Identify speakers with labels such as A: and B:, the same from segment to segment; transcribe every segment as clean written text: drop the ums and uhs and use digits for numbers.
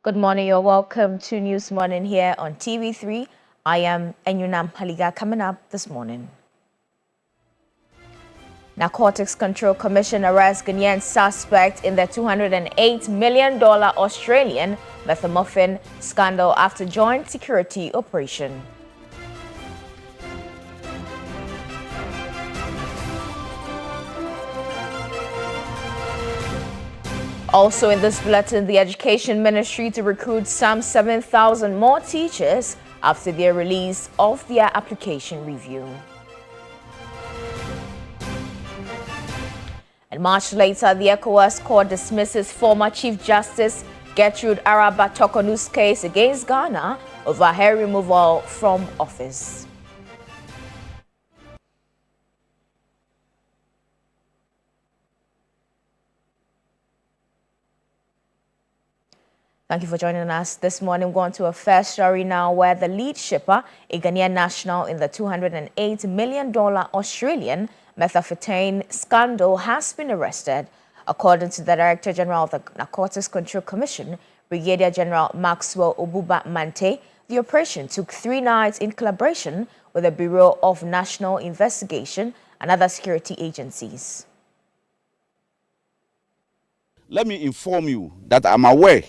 A: Good morning, you're welcome to News Morning here on TV3. I am Enyunam Haliga. Coming up this morning. Narcotics Control Commission arrests Ghanaian suspect in the $208 million Australian methamphetamine scandal after joint security operation. Also in this bulletin, the Education Ministry to recruit some 7,000 more teachers after their release of their application review. And much later, the ECOWAS court dismisses former Chief Justice Gertrude Araba Tokonu's case against Ghana over her removal from office. Thank you for joining us this morning. We're going to a first story now where the lead shipper, a Ghanaian national in the $208 million Australian methamphetamine scandal, has been arrested. According to the Director General of the Narcotics Control Commission, Brigadier General Maxwell Obuba Mante, the operation took 3 nights in collaboration with the Bureau of National Investigation and other security agencies.
B: Let me inform you that I'm aware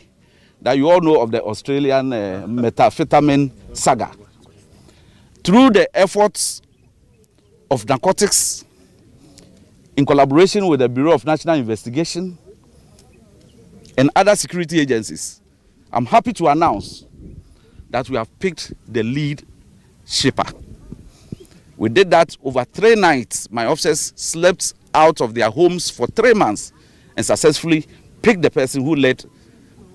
B: that you all know of the Australian methamphetamine saga. Through the efforts of narcotics, in collaboration with the Bureau of National Investigation and other security agencies, I'm happy to announce that we have picked the lead shipper. We did that over 3 nights. My officers slept out of their homes for 3 months and successfully picked the person who led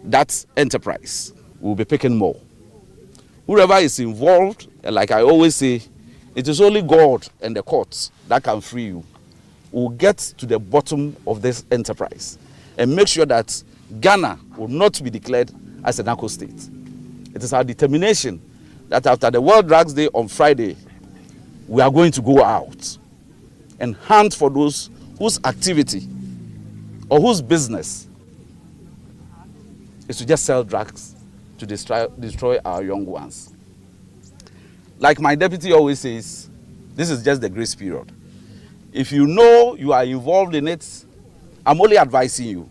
B: that enterprise. We'll be picking more. Whoever is involved, like I always say, it is only God and the courts that can free you. We'll get to the bottom of this enterprise and make sure that Ghana will not be declared as a narco state. It is our determination that after the World Drugs Day on Friday, we are going to go out and hunt for those whose activity or whose business is to just sell drugs to destroy our young ones. Like my deputy always says, this is just the grace period. If you know you are involved in it, I'm only advising you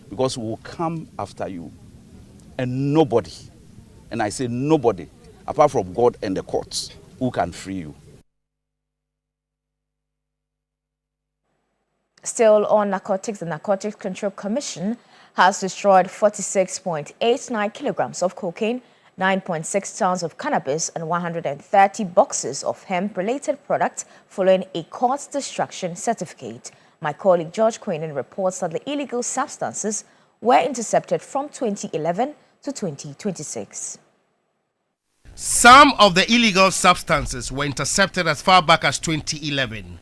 B: because we will come after you. And nobody, and I say nobody, apart from God and the courts, who can free you.
A: Still on narcotics, the Narcotics Control Commission has destroyed 46.89 kilograms of cocaine, 9.6 tons of cannabis, and 130 boxes of hemp-related products following a court destruction certificate. My colleague George Queenan reports that the illegal substances were intercepted from 2011 to 2026.
C: Some of the illegal substances were intercepted as far back as 2011.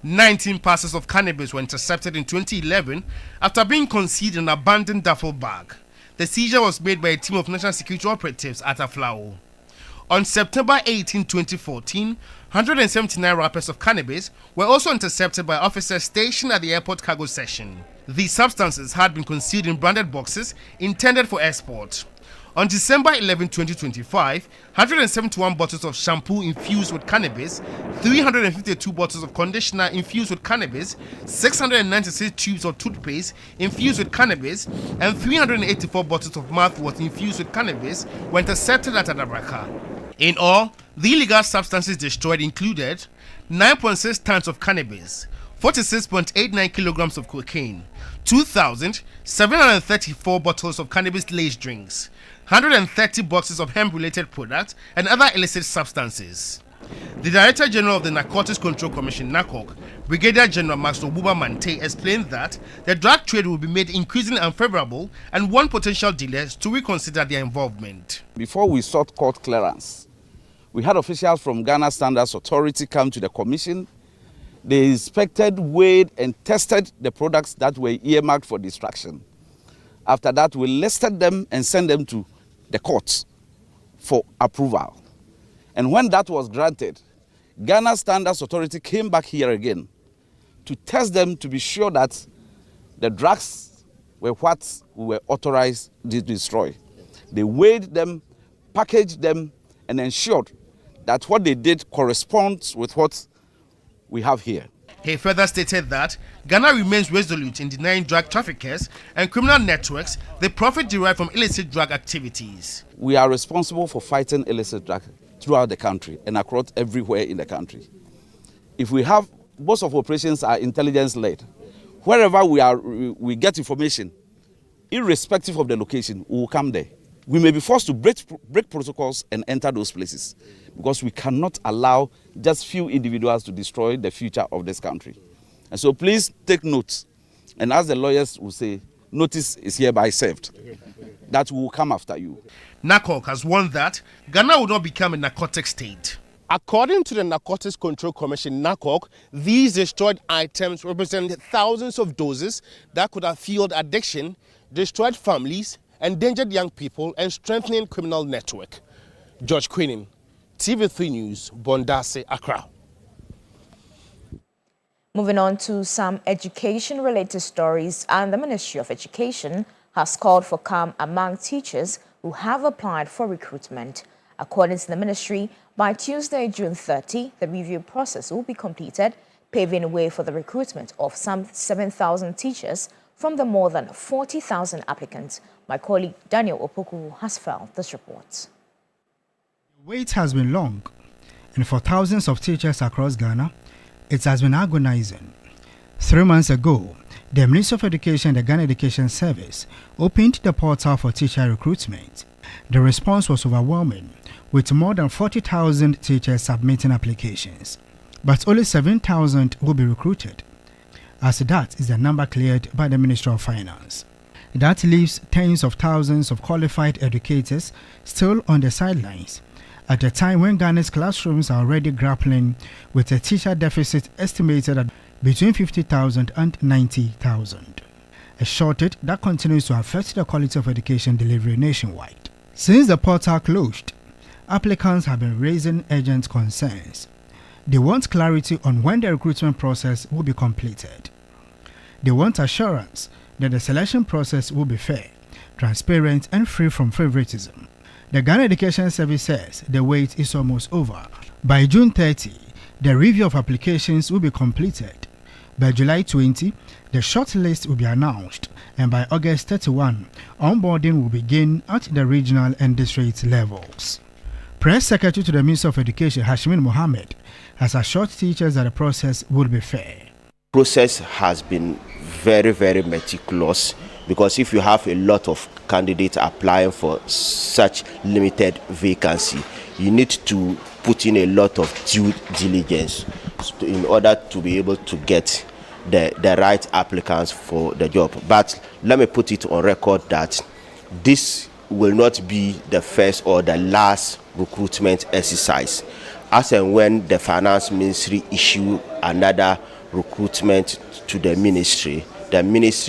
C: 19 parcels of cannabis were intercepted in 2011 after being concealed in an abandoned duffel bag. The seizure was made by a team of national security operatives at Aflao. On September 18, 2014, 179 wrappers of cannabis were also intercepted by officers stationed at the airport cargo section. These substances had been concealed in branded boxes intended for export. On December 11, 2025, 171 bottles of shampoo infused with cannabis, 352 bottles of conditioner infused with cannabis, 696 tubes of toothpaste infused with cannabis, and 384 bottles of mouthwash infused with cannabis were intercepted at Adabraka. In all, the illegal substances destroyed included 9.6 tons of cannabis, 46.89 kilograms of cocaine, 2,734 bottles of cannabis-laced drinks, 130 boxes of hemp-related products, and other illicit substances. The Director General of the Narcotics Control Commission, NACOC, Brigadier General Maxwell Obuba Mante, explained that the drug trade will be made increasingly unfavorable and warned potential dealers to reconsider their involvement.
B: Before we sought court clearance, we had officials from Ghana Standards Authority come to the commission. They inspected, weighed, and tested the products that were earmarked for destruction. After that, we listed them and sent them to the courts for approval. And when that was granted, Ghana Standards Authority came back here again to test them to be sure that the drugs were what we were authorized to destroy. They weighed them, packaged them, and ensured that what they did corresponds with what we have here.
C: He further stated that Ghana remains resolute in denying drug traffickers and criminal networks the profit derived from illicit drug activities.
B: We are responsible for fighting illicit drug throughout the country and across everywhere in the country. If we have, most of operations are intelligence-led. Wherever we get information, irrespective of the location, we will come there. We may be forced to break protocols and enter those places because we cannot allow just few individuals to destroy the future of this country. And so please take note. And as the lawyers will say, notice is hereby served that we will come after you.
C: NACOC has warned that Ghana will not become a narcotic state. According to the Narcotics Control Commission, NACOC, these destroyed items represent thousands of doses that could have fueled addiction, destroyed families, endangered young people, and strengthening criminal network. George Queening, TV3 News, Bondase, Accra.
A: Moving on to some education-related stories, and the Ministry of Education has called for calm among teachers who have applied for recruitment. According to the ministry, by Tuesday, June 30, the review process will be completed, paving the way for the recruitment of some 7,000 teachers from the more than 40,000 applicants. My colleague Daniel Opoku has filed this report.
D: The wait has been long, and for thousands of teachers across Ghana, it has been agonizing. 3 months ago, the Ministry of Education and the Ghana Education Service opened the portal for teacher recruitment. The response was overwhelming, with more than 40,000 teachers submitting applications, but only 7,000 will be recruited, as that is the number cleared by the Ministry of Finance. That leaves tens of thousands of qualified educators still on the sidelines, at a time when Ghana's classrooms are already grappling with a teacher deficit estimated at between 50,000 and 90,000, a shortage that continues to affect the quality of education delivery nationwide. Since the portal closed, applicants have been raising urgent concerns. They want clarity on when the recruitment process will be completed. They want assurance that the selection process will be fair, transparent, and free from favoritism. The Ghana Education Service says the wait is almost over. By June 30, the review of applications will be completed. By July 20, the shortlist will be announced, and by August 31, onboarding will begin at the regional and district levels. Press Secretary to the Minister of Education, Hashmin Mohammed, has assured teachers that the process will be fair.
E: The process has been very, very meticulous, because if you have a lot of candidates applying for such limited vacancy, you need to put in a lot of due diligence in order to be able to get the right applicants for the job. But let me put it on record that this will not be the first or the last recruitment exercise. As and when the Finance Ministry issue another recruitment to the ministry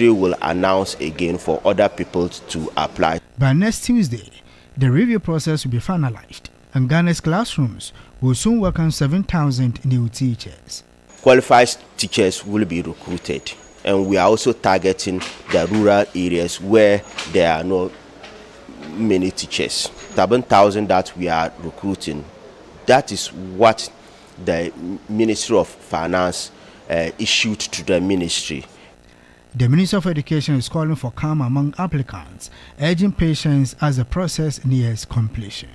E: will announce again for other people to apply.
D: By next Tuesday, the review process will be finalized, and Ghana's classrooms will soon welcome 7,000 new teachers.
E: Qualified teachers will be recruited, and we are also targeting the rural areas where there are not many teachers. 7,000 that we are recruiting, that is what the Ministry of Finance issued to the ministry.
D: The Minister of Education is calling for calm among applicants, urging patience as the process nears completion.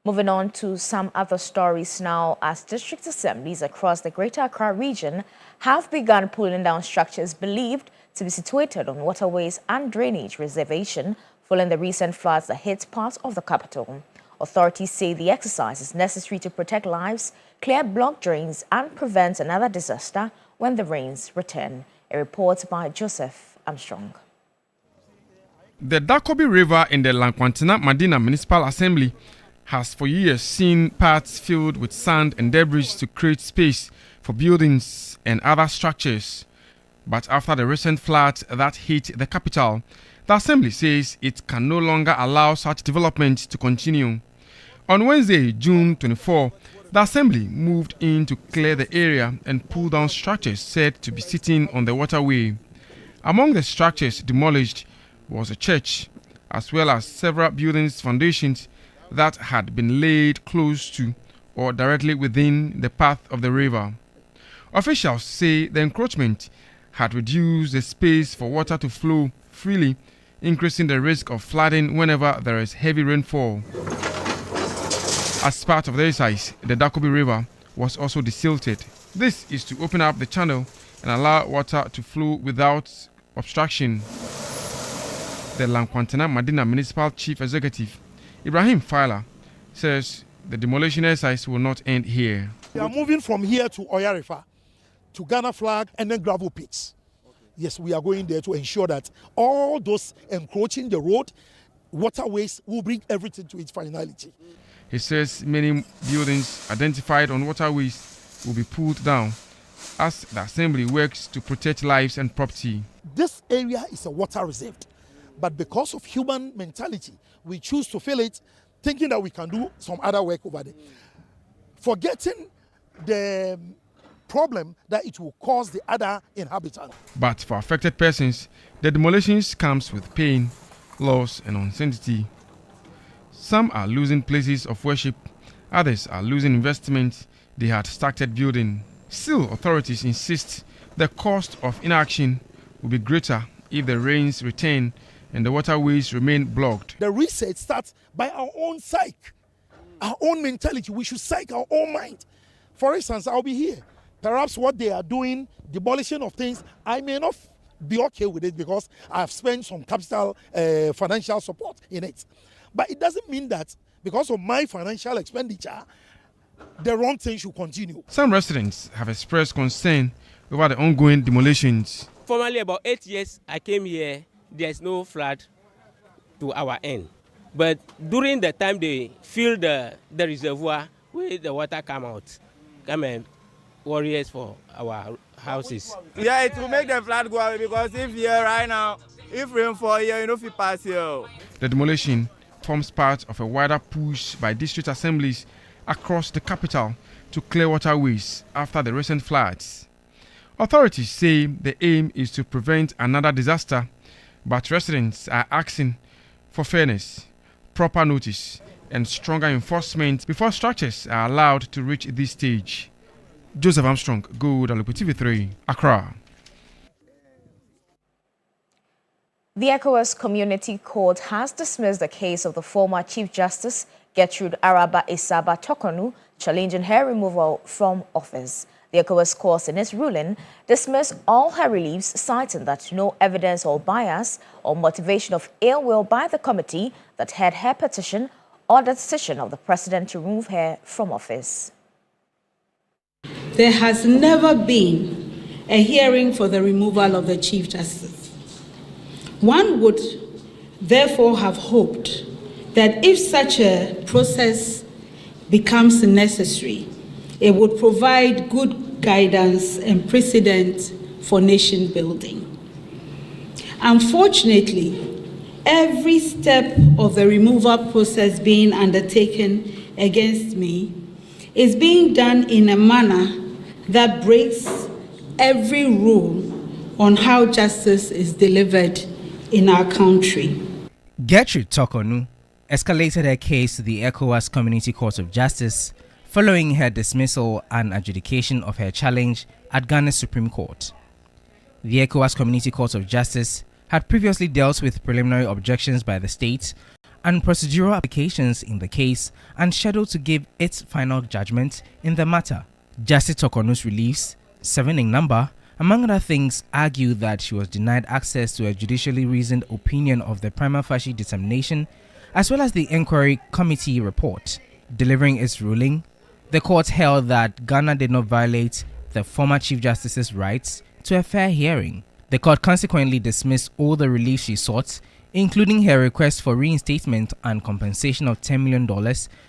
A: Moving on to some other stories now, as district assemblies across the Greater Accra region have begun pulling down structures believed to be situated on waterways and drainage reservation following the recent floods that hit parts of the capital. Authorities say the exercise is necessary to protect lives, clear blocked drains, and prevent another disaster when the rains return. A report by Joseph Armstrong.
F: The Dakobi River in the Lankwantina Madina Municipal Assembly has for years seen parts filled with sand and debris to create space for buildings and other structures. But after the recent floods that hit the capital, the Assembly says it can no longer allow such development to continue. On Wednesday, June 24, the Assembly moved in to clear the area and pull down structures said to be sitting on the waterway. Among the structures demolished was a church, as well as several buildings' foundations that had been laid close to or directly within the path of the river. Officials say the encroachment had reduced the space for water to flow freely, increasing the risk of flooding whenever there is heavy rainfall. As part of the exercise, the Dakobi River was also desilted. This is to open up the channel and allow water to flow without obstruction. The Lankwantena Madina Municipal Chief Executive, Ibrahim Fila, says the demolition exercise will not end here.
G: We are moving from here to Oyarifa, to Ghana Flag, and then gravel pits. Yes, we are going there to ensure that all those encroaching the road, waterways, will bring everything to its finality.
F: He says many buildings identified on waterways will be pulled down as the assembly works to protect lives and property.
G: This area is a water reserve, but because of human mentality, we choose to fill it, thinking that we can do some other work over there, forgetting the problem that it will cause the other inhabitants.
F: But for affected persons, the demolitions comes with pain, loss, and uncertainty. Some are losing places of worship, others are losing investment they had started building. Still, authorities insist the cost of inaction will be greater if the rains return and the waterways remain blocked.
G: The research starts by our own psyche, our own mentality. We should psych our own mind. For instance, I'll be here. Perhaps what they are doing, demolition of things, I may not be okay with it because I've spent some capital financial support in it. But it doesn't mean that because of my financial expenditure, the wrong thing should continue.
F: Some residents have expressed concern over the ongoing demolitions.
H: Formerly, about 8 years, I came here, there's no flood to our end. But during the time they fill the reservoir, where the water come out, come and warriors for our houses.
I: Yeah, it will make the flood go away because if here right now, if rain fall here, you know if it pass here.
F: The demolition forms part of a wider push by district assemblies across the capital to clear waterways after the recent floods. Authorities say the aim is to prevent another disaster, but residents are asking for fairness, proper notice, and stronger enforcement before structures are allowed to reach this stage. Joseph Armstrong, Good TV3, Accra.
A: The ECOWAS Community Court has dismissed the case of the former Chief Justice Gertrude Araba Isaba Tokonu, challenging her removal from office. The ECOWAS Court, in its ruling, dismissed all her reliefs, citing that no evidence or bias or motivation of ill will by the committee that heard her petition or the decision of the president to remove her from office.
J: There has never been a hearing for the removal of the Chief Justice. One would therefore have hoped that if such a process becomes necessary, it would provide good guidance and precedent for nation building. Unfortunately, every step of the removal process being undertaken against me is being done in a manner that breaks every rule on how justice is delivered in our country.
K: Gertrude Tokonu escalated her case to the ECOWAS Community Court of Justice following her dismissal and adjudication of her challenge at Ghana's Supreme Court. The ECOWAS Community Court of Justice had previously dealt with preliminary objections by the state and procedural applications in the case and scheduled to give its final judgment in the matter. Justice Tokonu's reliefs, 7 in number, among other things, argued that she was denied access to a judicially reasoned opinion of the prima facie determination, as well as the inquiry committee report. Delivering its ruling, the court held that Ghana did not violate the former Chief Justice's rights to a fair hearing. The court consequently dismissed all the relief she sought, including her request for reinstatement and compensation of $10 million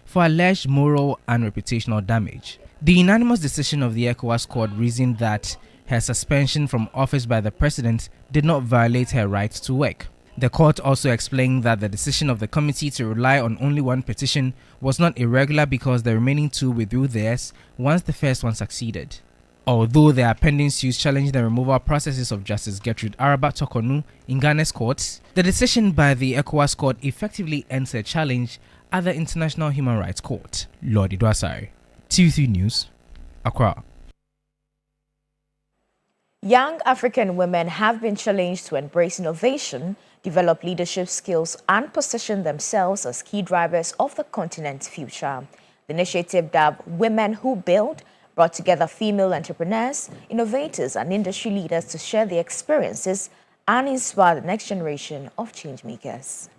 K: for alleged moral and reputational damage. The unanimous decision of the ECOWAS court reasoned that her suspension from office by the president did not violate her right to work. The court also explained that the decision of the committee to rely on only one petition was not irregular because the remaining 2 withdrew theirs once the first one succeeded. Although there are pending suits challenging the removal processes of Justice Gertrude Araba Tokonu in Ghana's courts, the decision by the ECOWAS court effectively ends a challenge at the International Human Rights Court. Lord Idwasari, TV3 News, Accra.
A: Young African women have been challenged to embrace innovation, develop leadership skills, and position themselves as key drivers of the continent's future. The initiative, dubbed Women Who Build, brought together female entrepreneurs, innovators, and industry leaders to share their experiences and inspire the next generation of changemakers.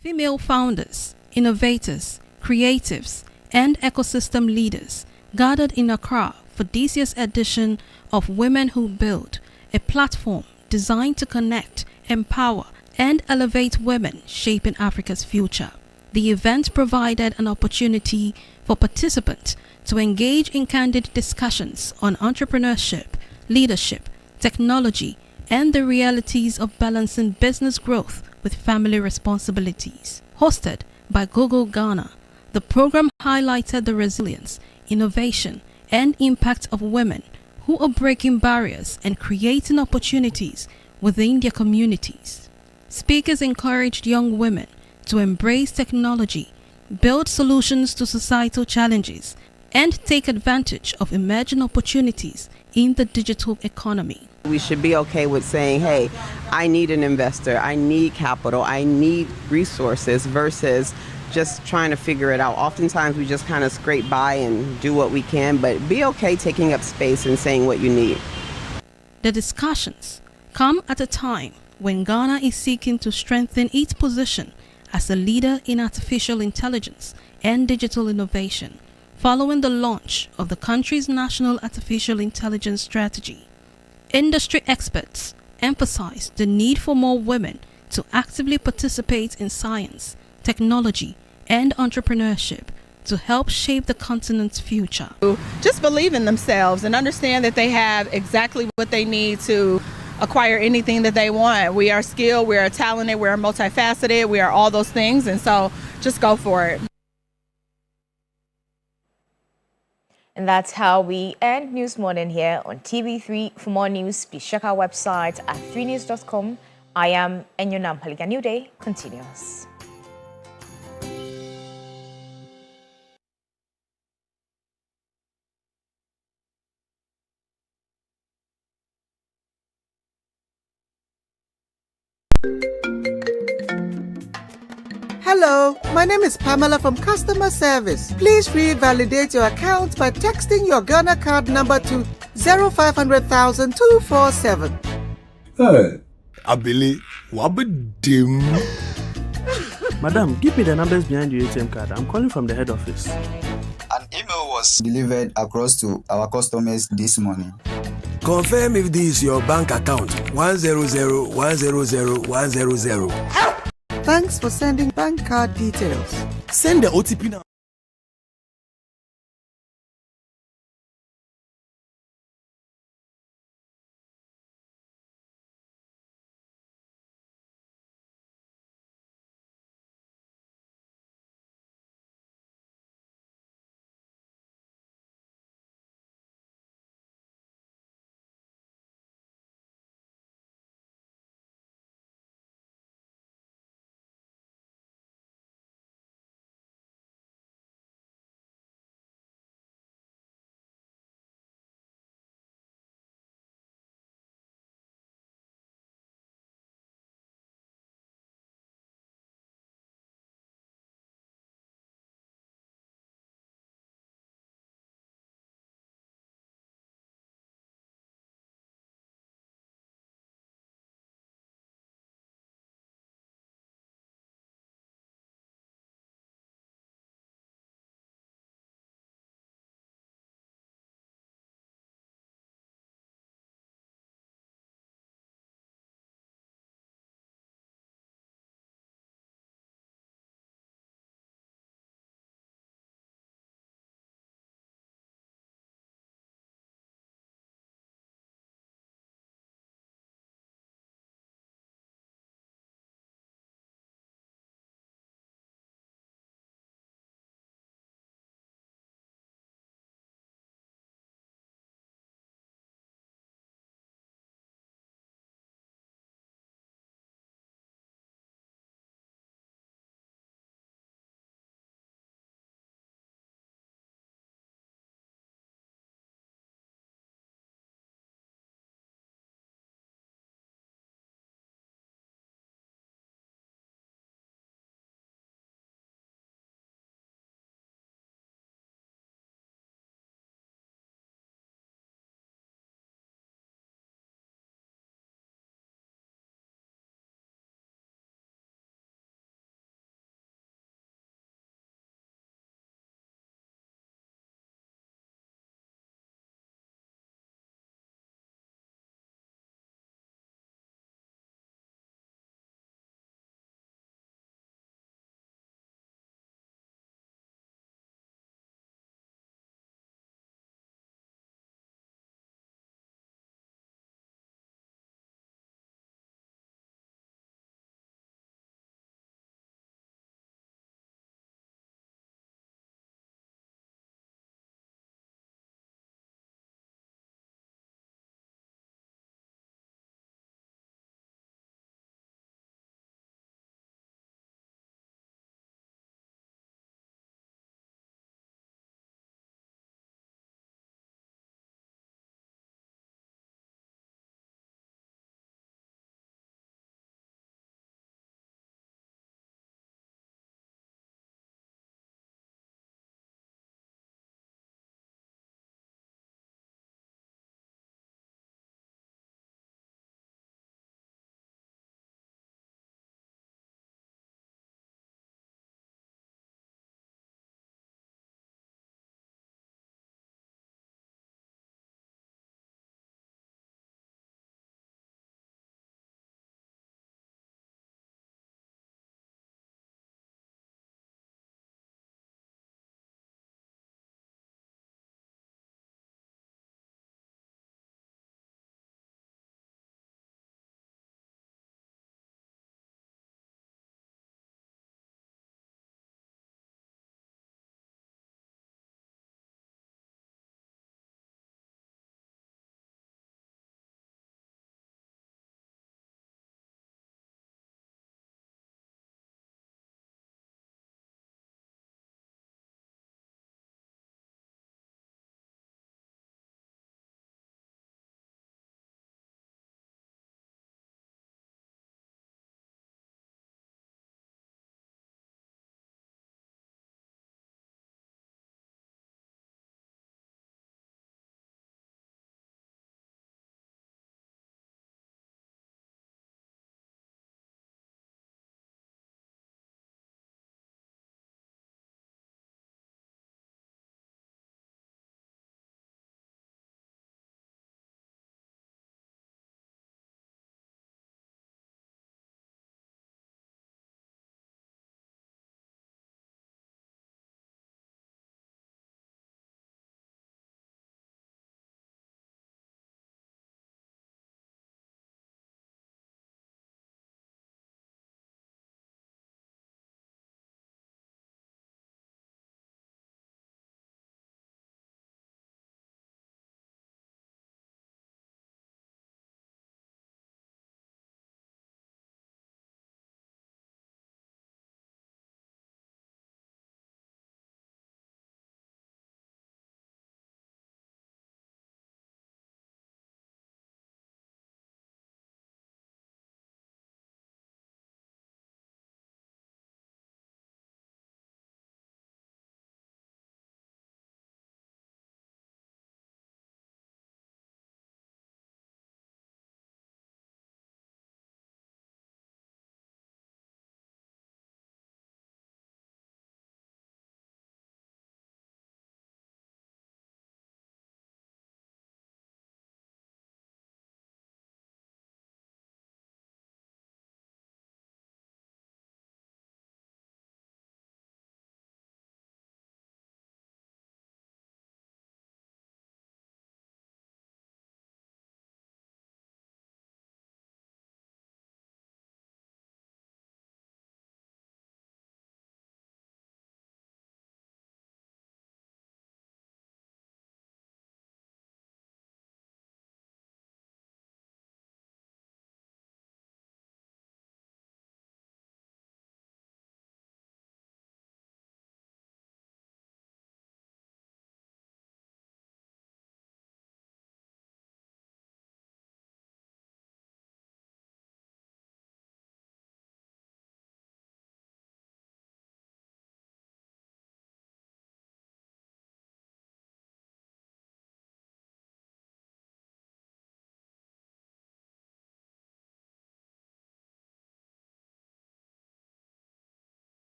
J: Female founders, innovators, creatives, and ecosystem leaders gathered in Accra for this year's edition of Women Who Build, a platform designed to connect, empower, and elevate women shaping Africa's future. The event provided an opportunity for participants to engage in candid discussions on entrepreneurship, leadership, technology, and the realities of balancing business growth with family responsibilities. Hosted by Google Ghana, the program highlighted the resilience, innovation, and impact of women who are breaking barriers and creating opportunities within their communities. Speakers encouraged young women to embrace technology, build solutions to societal challenges, and take advantage of emerging opportunities in the digital economy.
L: We should be okay with saying, hey, I need an investor, I need capital, I need resources, versus just trying to figure it out. Oftentimes we just kind of scrape by and do what we can, but be okay taking up space and saying what you need.
J: The discussions come at a time when Ghana is seeking to strengthen its position as a leader in artificial intelligence and digital innovation, following the launch of the country's national artificial intelligence strategy. Industry experts emphasize the need for more women to actively participate in science, technology, and entrepreneurship to help shape the continent's future.
M: Just believe in themselves and understand that they have exactly what they need to acquire anything that they want. We are skilled, we are talented, we are multifaceted, we are all those things, and so just go for it.
A: And that's how we end News Morning here on TV3. For more news, please check our website at 3news.com. I am Enyonam Paliga. New Day continues.
N: Hello, my name is Pamela from Customer Service. Please revalidate your account by texting your Ghana card number to 0500,000 247.
O: Hey, Abili, wabadim.
P: Madam, give me the numbers behind your ATM card. I'm calling from the head office.
Q: An email was delivered across to our customers this morning.
O: Confirm if this is your bank account. 100,100,100.
N: Thanks for sending bank card details.
O: Send the OTP now.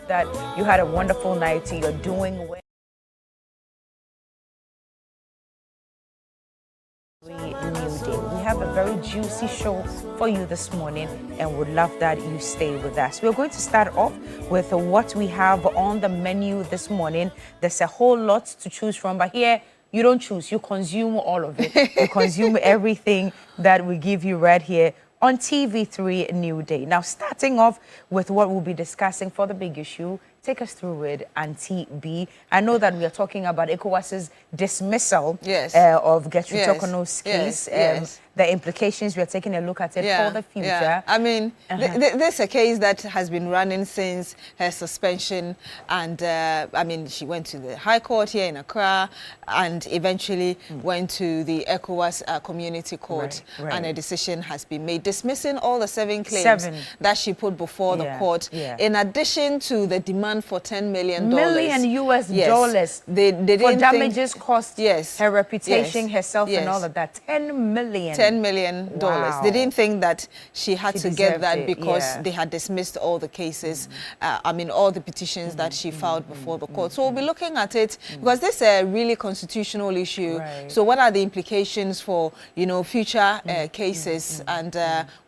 A: hope that you had a wonderful night. You're doing well. Newday. We have a very juicy show for you this morning and would love that you stay with us. We're going to start off with what we have on the menu this morning. There's a whole lot to choose from, but here you don't choose, you consume all of it. You consume everything that we give you right here on TV3 Newday. Now, starting off with what we'll be discussing for the big issue, take us through it, Auntie B. I know that we are talking about ECOWAS's dismissal of Gertrude Tokono's case. The implications, we are taking a look at it for the future.
R: Yeah. I mean, this is a case that has been running since her suspension. And, I mean, she went to the High Court here in Accra and eventually went to the ECOWAS Community Court. And a decision has been made dismissing all the 7 claims that she put before the court, in addition to the demand for $10 million.
A: US dollars. They didn't for damages cost her reputation, herself, and all of that. $10 million.
R: Wow. They didn't think that she had to get that because they had dismissed all the cases, I mean, all the petitions that she filed before the court. So we'll be looking at it because this is a really constitutional issue. So what are the implications for, you know, future cases and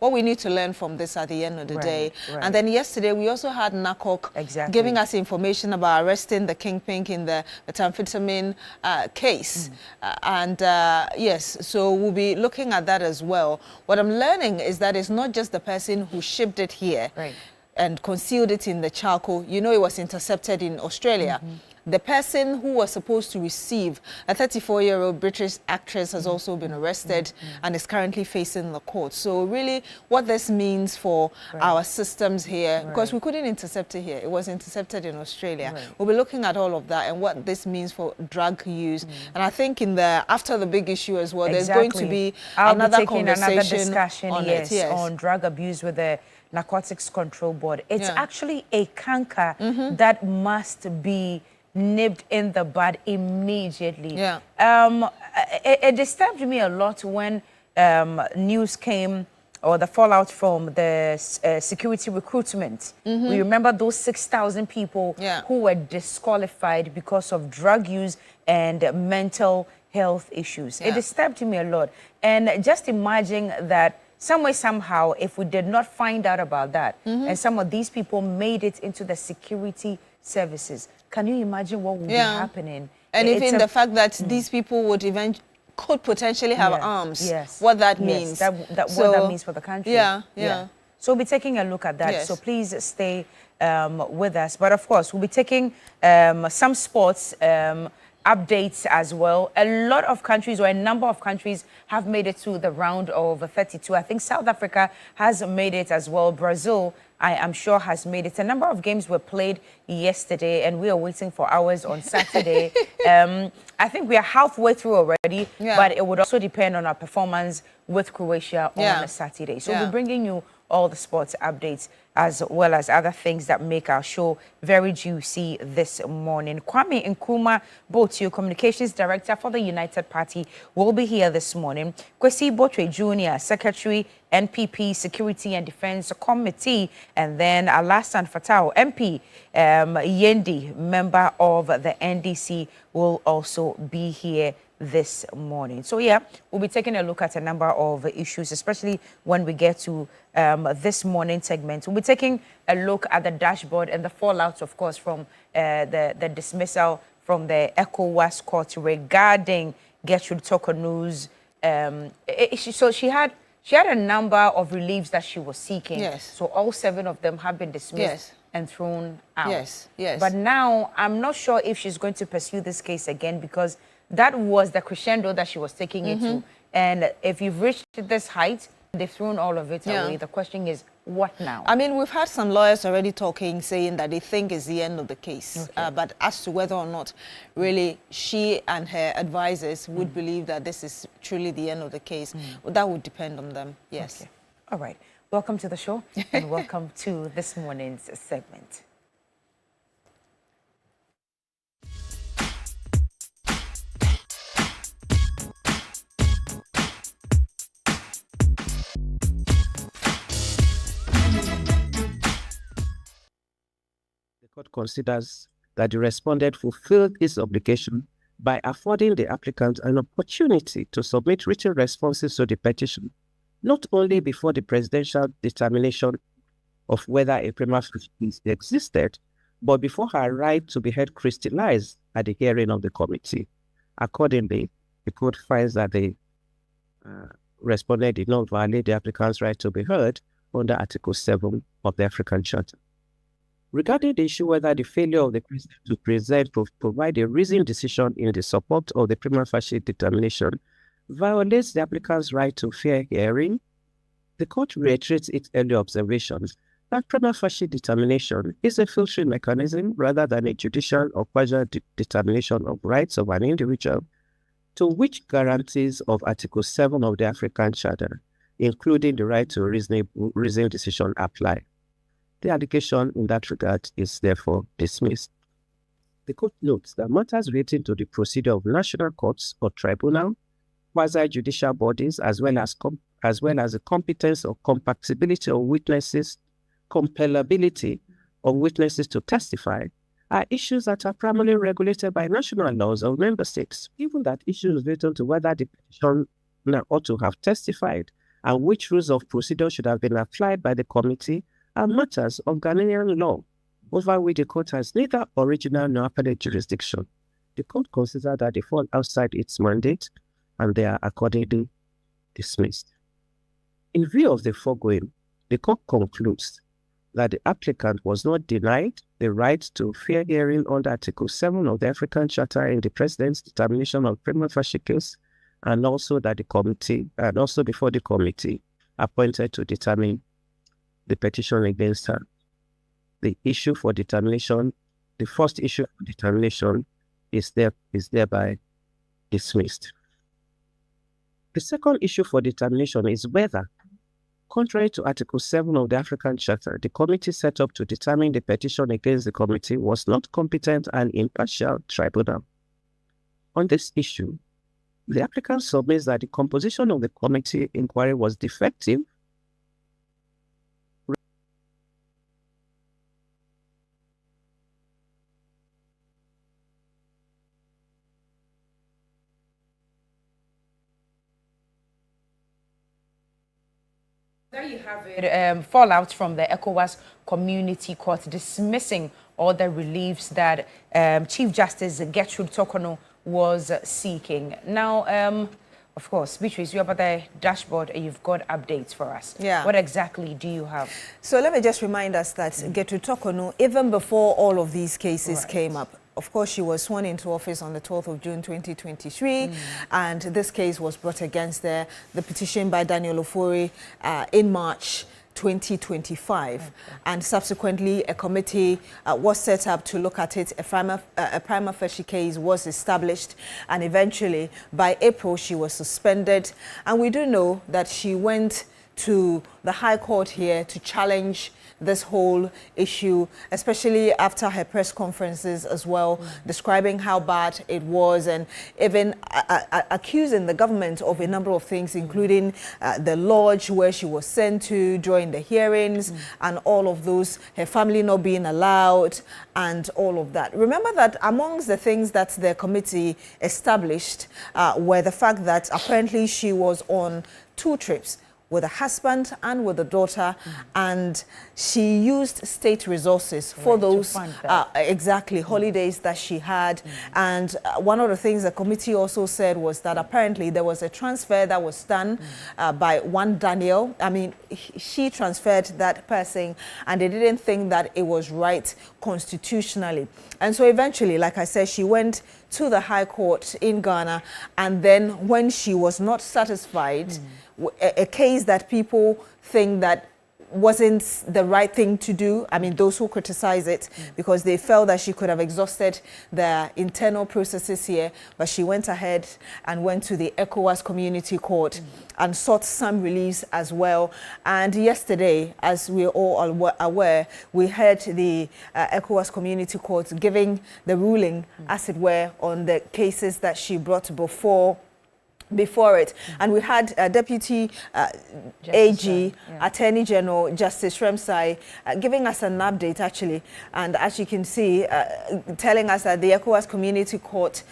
R: what we need to learn from this at the end of the day. And then yesterday we also had NACOC giving us information about arresting the kingpin in the methamphetamine case. Yes, so we'll be looking at that as well. What I'm learning is that it's not just the person who shipped it here and concealed it in the charcoal. You know, it was intercepted in Australia. The person who was supposed to receive, a 34-year-old British actress, has also been arrested and is currently facing the court. So really what this means for our systems here, because we couldn't intercept it here, it was intercepted in Australia. We'll be looking at all of that and what this means for drug use. And I think after the big issue as well, there's going to be another
A: discussion on drug abuse with the Narcotics Control Board. It's actually a canker that must be nipped in the bud immediately. It disturbed me a lot when news came, or the fallout from the security recruitment. We remember those 6,000 people who were disqualified because of drug use and mental health issues. It disturbed me a lot. And just imagine that some way, somehow, if we did not find out about that, and some of these people made it into the security services, can you imagine what would be happening?
R: And even the fact that these people would could potentially have arms, what that means.
A: What that means for the country. So we'll be taking a look at that. So please stay with us. But of course, we'll be taking some sports updates as well. A lot of countries, or a number of countries, have made it to the round of 32. I think South Africa has made it as well. Brazil, I am sure, has made it. A number of games were played yesterday, and we are waiting for ours on Saturday. I think we are halfway through already, but it would also depend on our performance with Croatia on Saturday. So we'll be bringing you all the sports updates as well as other things that make our show very juicy this morning. Kwame Nkrumah Botu, Communications Director for the United Party, will be here this morning. Kwesi Botwe Jr., Secretary, NPP Security and Defense Committee, and then Alassane Fatau, MP, Yendi, member of the NDC, will also be here this morning. So we'll be taking a look at a number of issues, especially when we get to this morning segment. We'll be taking a look at the dashboard and the fallout, of course, from the dismissal from the ECOWAS court regarding Gertrude Tokono's. So she had a number of reliefs that she was seeking. So all 7 of them have been dismissed and thrown out. But now I'm not sure if she's going to pursue this case again, because that was the crescendo that she was taking it to. And if you've reached this height, they've thrown all of it away. The question is, what now?
R: I mean, we've had some lawyers already talking, saying that they think it's the end of the case. But as to whether or not really she and her advisors would believe that this is truly the end of the case, well, that would depend on them.
A: All right. Welcome to the show and welcome to this morning's segment.
S: court considers that the respondent fulfilled its obligation by affording the applicant an opportunity to submit written responses to the petition, not only before the presidential determination of whether a prima facie case existed, but before her right to be heard crystallized at the hearing of the committee. Accordingly, the court finds that the respondent did not violate the applicant's right to be heard under Article 7 of the African Charter. Regarding the issue whether the failure of the president to present provide a reasoned decision in the support of the prima facie determination violates the applicant's right to fair hearing, the court reiterates its earlier observations that prima facie determination is a filtering mechanism rather than a judicial or quasi determination of rights of an individual, to which guarantees of Article 7 of the African Charter, including the right to reasoned decision, apply. The allegation in that regard is therefore dismissed. The court notes that matters relating to the procedure of national courts or tribunal, quasi-judicial bodies, as well as the competence or compatibility of witnesses, compellability of witnesses to testify, are issues that are primarily regulated by national laws of member states. Even that issues related to whether the petitioner ought to have testified and which rules of procedure should have been applied by the committee are matters of Ghanaian law, over which the court has neither original nor appellate jurisdiction. The court considers that they fall outside its mandate and they are accordingly dismissed. In view of the foregoing, the court concludes that the applicant was not denied the right to fair hearing under Article 7 of the African Charter in the President's determination of prima facie case, and also that the committee, and also before the committee appointed to determine the petition against her. The issue for determination, the first issue for determination is thereby dismissed. The second issue for determination is whether, contrary to Article 7 of the African Charter, the committee set up to determine the petition against the committee was not competent and impartial tribunal. On this issue, the applicant submits that the composition of the committee inquiry was defective,
T: There you have it, fallout from the ECOWAS Community Court dismissing all the reliefs that Chief Justice Gertrude Tokono was seeking. Now, of course, Beatrice, you're about the dashboard and you've got updates for us.
R: Yeah.
T: What exactly do you have?
R: So let me just remind us that Gertrude Tokono, even before all of these cases came up, of course, she was sworn into office on the 12th of June 2023, and this case was brought against the petition by Daniel Ofori in March 2025. And subsequently, a committee was set up to look at it. A prima facie case was established, and eventually, by April, she was suspended. And we do know that she went to the High Court here to challenge this whole issue, especially after her press conferences as well, describing how bad it was and even accusing the government of a number of things, including the lodge where she was sent to during the hearings and all of those, her family not being allowed and all of that. Remember that amongst the things that the committee established were the fact that apparently she was on 2 trips with a husband and with a daughter, and she used state resources for those holidays that she had. And one of the things the committee also said was that apparently there was a transfer that was done by one Daniel. I mean, she transferred that person, and they didn't think that it was right constitutionally. And so eventually, like I said, she went to the High Court in Ghana, and then when she was not satisfied, a case that people think that wasn't the right thing to do, I mean, those who criticize it, because they felt that she could have exhausted the internal processes here, but she went ahead and went to the ECOWAS Community Court and sought some reliefs as well. And yesterday, as we're all aware, we heard the ECOWAS Community Court giving the ruling, as it were, on the cases that she brought before before it. And we had Deputy AG, Attorney General Justice Remsai, giving us an update actually, and as you can see, telling us that the ECOWAS Community Court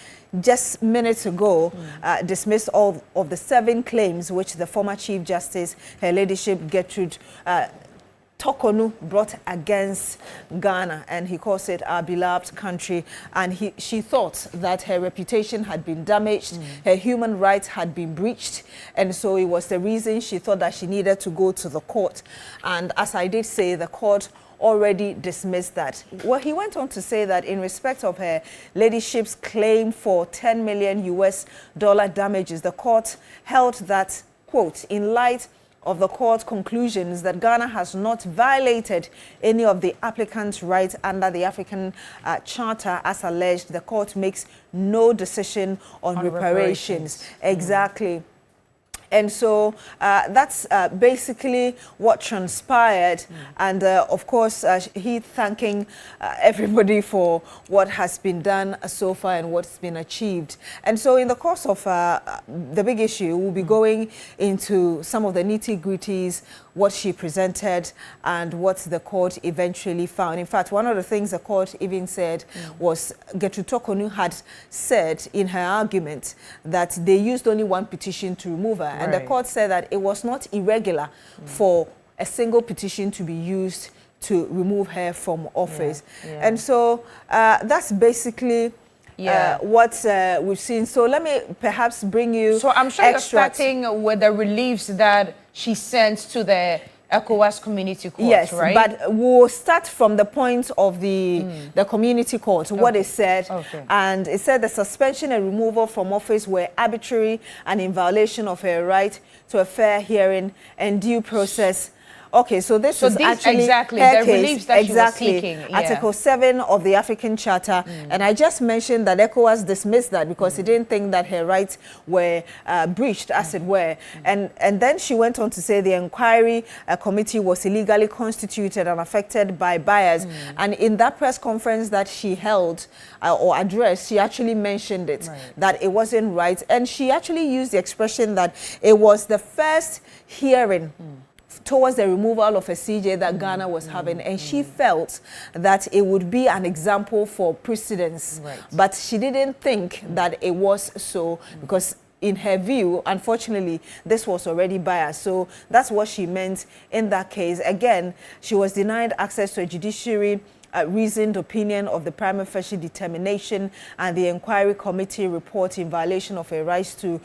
R: just minutes ago dismissed all of the 7 claims which the former Chief Justice, Her Ladyship Gertrude Tokonu, brought against Ghana, and he calls it our beloved country. And she thought that her reputation had been damaged, her human rights had been breached, and so it was the reason she thought that she needed to go to the court. And as I did say, the court already dismissed that. Well, he went on to say that in respect of her ladyship's claim for $10 million damages, the court held that, quote, in light of the court conclusions that Ghana has not violated any of the applicant's rights under the African Charter as alleged, the court makes no decision on reparations. Exactly. And so that's basically what transpired. And of course, he thanking everybody for what has been done so far and what's been achieved. And so in the course of the big issue, we'll be going into some of the nitty-gritties, what she presented and what the court eventually found. In fact, one of the things the court even said was Gertrude Tokonu had said in her argument that they used only one petition to remove her. Right. And the court said that it was not irregular for a single petition to be used to remove her from office. And so that's basically what we've seen. So let me perhaps bring you
T: So I'm sure you're starting with the reliefs that she sent to the ECOWAS Community Court,
R: yes,
T: right?
R: But we'll start from the point of the Community Court, what it said. And it said the suspension and removal from office were arbitrary and in violation of her right to a fair hearing and due process. Okay, so this is actually
T: exactly
R: her
T: the
R: case,
T: reliefs that she was seeking.
R: Article 7 of the African Charter. And I just mentioned that ECOWAS dismissed that because he didn't think that her rights were breached, as it were. And then she went on to say the inquiry committee was illegally constituted and affected by bias. And in that press conference that she held or addressed, she actually mentioned it, that it wasn't right. And she actually used the expression that it was the first hearing towards the removal of a CJ that Ghana was having, and she felt that it would be an example for precedence. But she didn't think that it was so, because in her view, unfortunately, this was already biased. So that's what she meant in that case. Again, she was denied access to a judiciary reasoned opinion of the prima facie determination and the inquiry committee report in violation of her rights to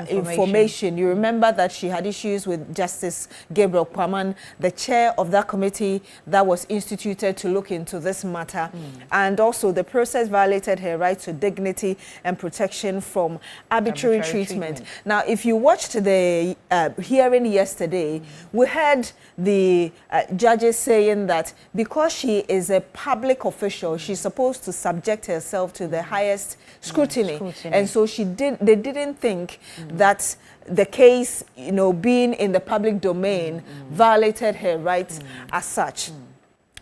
R: information. You remember that she had issues with Justice Gabriel Kwaman, the chair of that committee that was instituted to look into this matter. And also the process violated her right to dignity and protection from arbitrary treatment. Now, if you watched the hearing yesterday, we heard the judges saying that because she is a public official, she's supposed to subject herself to the highest scrutiny. And so they didn't think that the case, you know, being in the public domain violated her rights as such.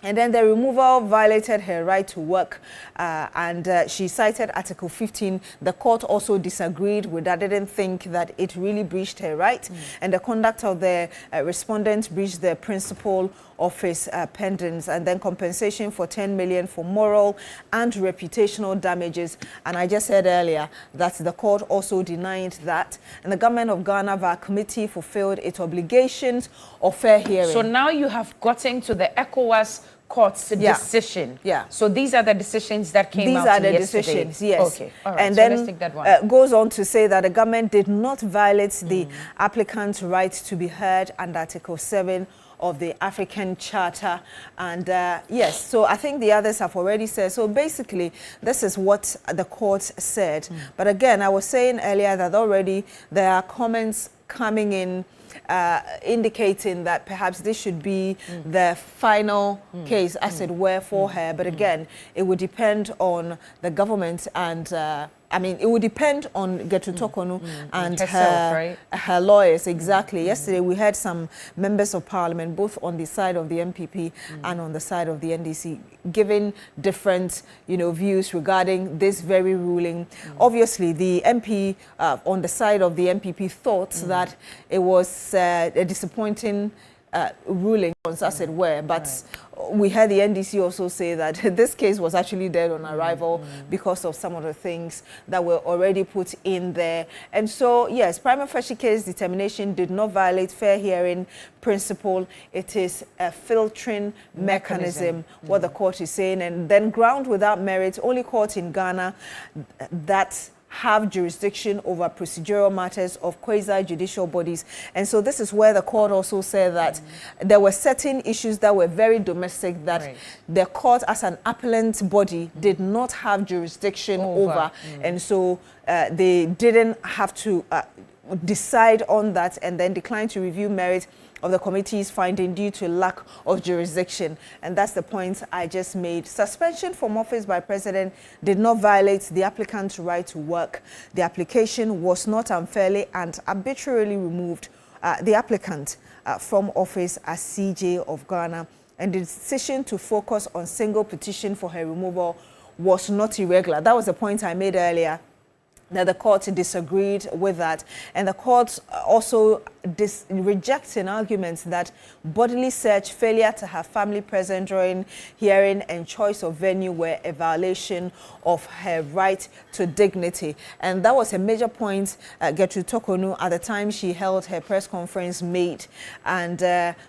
R: And then the removal violated her right to work, and she cited Article 15. The court also disagreed with that, didn't think that it really breached her right. And the conduct of the respondent breached the principle of his pendants, and then compensation for 10 million for moral and reputational damages. And I just said earlier that the court also denied that. And the government of Ghana via committee fulfilled its obligations of fair hearing.
T: So now you have gotten to the ECOWAS court's decision. So these are the decisions that came out yesterday. These are the decisions, yes. Okay. All right.
R: And
T: so
R: then
T: let's take that one.
R: Goes on to say that the government did not violate the applicant's right to be heard under Article 7 of the African Charter. And yes, so I think the others have already said. So basically, this is what the court said. But again, I was saying earlier that already there are comments coming in indicating that perhaps this should be the final case, as it were, for her. But again, it would depend on the government and I mean, it would depend on Gertrude Tokonu and
T: herself,
R: her lawyers, exactly. Yesterday, we had some members of parliament, both on the side of the MPP and on the side of the NDC, giving different, views regarding this very ruling. Obviously, the MP on the side of the MPP thought that it was a disappointing ruling, as it were, but we heard the NDC also say that this case was actually dead on arrival because of some of the things that were already put in there. And so, yes, prima facie case determination did not violate fair hearing principle. It is a filtering mechanism, what the court is saying. And then ground without merit, only court in Ghana that have jurisdiction over procedural matters of quasi-judicial bodies. And so this is where the court also said that there were certain issues that were very domestic that the court as an appellant body did not have jurisdiction over. And so they didn't have to decide on that and then decline to review merit of the committee's finding due to lack of jurisdiction. And that's the point I just made. Suspension from office by president did not violate the applicant's right to work. The application was not unfairly and arbitrarily removed the applicant from office as CJ of Ghana. And the decision to focus on single petition for her removal was not irregular. That was the point I made earlier, that the court disagreed with that. And the court also rejecting arguments that bodily search, failure to have family present during hearing, and choice of venue were a violation of her right to dignity. And that was a major point Gertrude Tokonu, at the time she held her press conference, made, and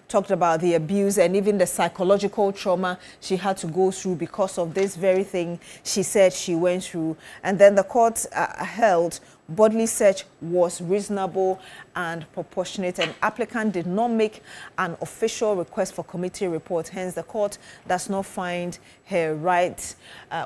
R: talked about the abuse and even the psychological trauma she had to go through because of this very thing she said she went through. And then the court held bodily search was reasonable and proportionate, and applicant did not make an official request for committee report. Hence, the court does not find her rights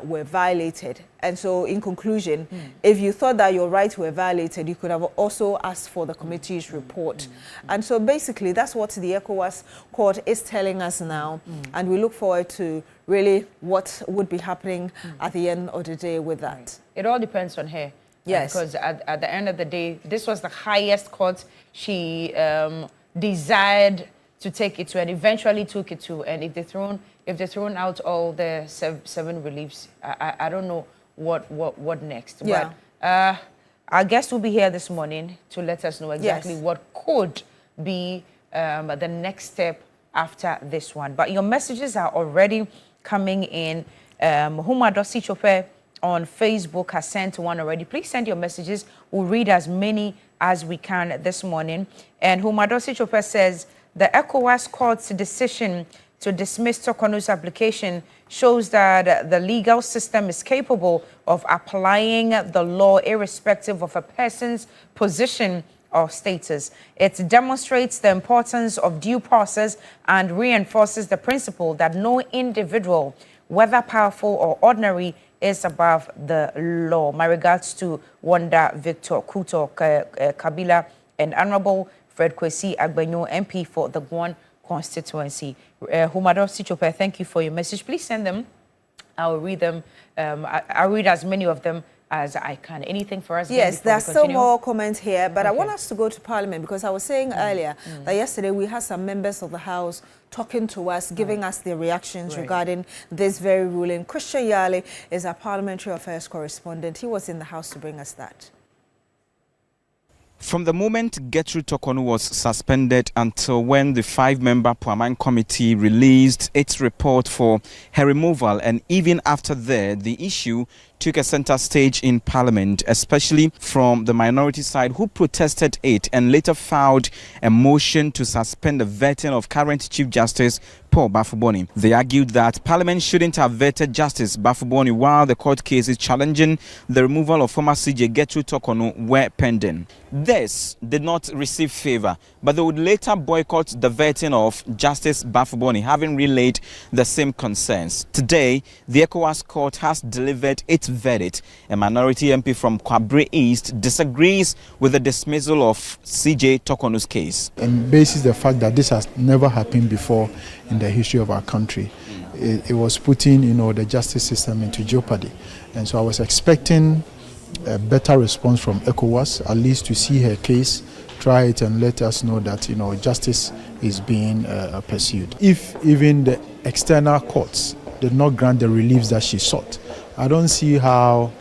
R: were violated. And so, in conclusion, if you thought that your rights were violated, you could have also asked for the committee's report. And so, basically, that's what the ECOWAS court is telling us now. And we look forward to really what would be happening at the end of the day with that.
T: It all depends on her.
R: Yes.
T: Because at the end of the day, this was the highest court she desired to take it to, and eventually took it to. And if they thrown out all the seven reliefs, I don't know what next.
R: Yeah.
T: But our guest will be here this morning to let us know exactly what could be the next step after this one. But your messages are already coming in. Humadosi Chope on Facebook has sent one already. Please send your messages. We'll read as many as we can this morning. And Humadosi Chope says, the ECOWAS court's decision to dismiss Tokonu's application shows that the legal system is capable of applying the law irrespective of a person's position or status. It demonstrates the importance of due process and reinforces the principle that no individual, whether powerful or ordinary, is above the law. My regards to Wanda Victor Kuto Kabila and Honorable Fred Kwesi Agbenyo, MP for the Gwan constituency. Humado Sichope, thank you for your message. Please send them. I'll read them. I'll read as many of them as I can. Anything for us?
R: Yes, there are still more comments here, but I want us to go to Parliament because I was saying earlier that yesterday we had some members of the House talking to us, giving us their reactions regarding this very ruling. Christian Yale is our Parliamentary Affairs correspondent. He was in the House to bring us that.
F: From the moment Gertrude Tokonu was suspended until when the 5-member Puaman Committee released its report for her removal, and even after that, the issue took a center stage in Parliament, especially from the minority side, who protested it and later filed a motion to suspend the vetting of current Chief Justice Paul Bafuboni. They argued that Parliament shouldn't have vetted Justice Bafuboni while the court cases challenging the removal of former CJ Gertrude Tokonu were pending. This did not receive favor, but they would later boycott the vetting of Justice Bafuboni, having relayed the same concerns. Today, the ECOWAS court has delivered its verdict. A minority MP from Kwabre East disagrees with the dismissal of CJ Tokonu's case.
U: And basis the fact that this has never happened before in the history of our country. It was putting, the justice system into jeopardy. And so I was expecting a better response from ECOWAS, at least to see her case, try it and let us know that, justice is being pursued. If even the external courts did not grant the reliefs that she sought, I don't see how,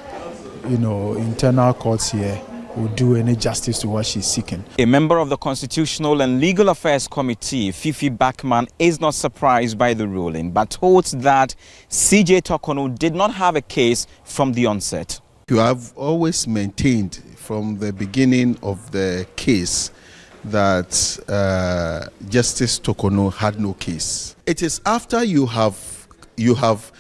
U: internal courts here will do any justice to what she's seeking.
B: A member of the Constitutional and Legal Affairs Committee, Fifi Bachman, is not surprised by the ruling, but holds that CJ Tokonu did not have a case from the onset.
V: You have always maintained from the beginning of the case that Justice Tokonu had no case. It is after you have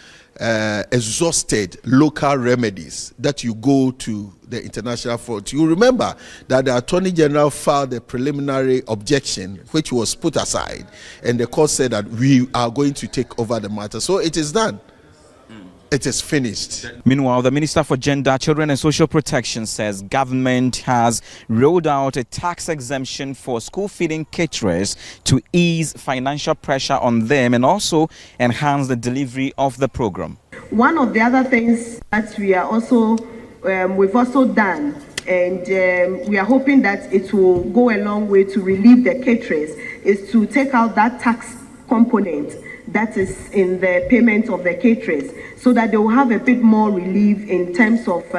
V: exhausted local remedies that you go to the international court. You remember that the Attorney General filed a preliminary objection which was put aside, and the court said that we are going to take over the matter. So it is done. It is finished.
B: Meanwhile, the Minister for Gender, Children and Social Protection says government has rolled out a tax exemption for school feeding caterers to ease financial pressure on them and also enhance the delivery of the program.
W: One of the other things that we are also we've also done, and we are hoping that it will go a long way to relieve the caterers, is to take out that tax component that is in the payment of the caterers, so that they will have a bit more relief in terms of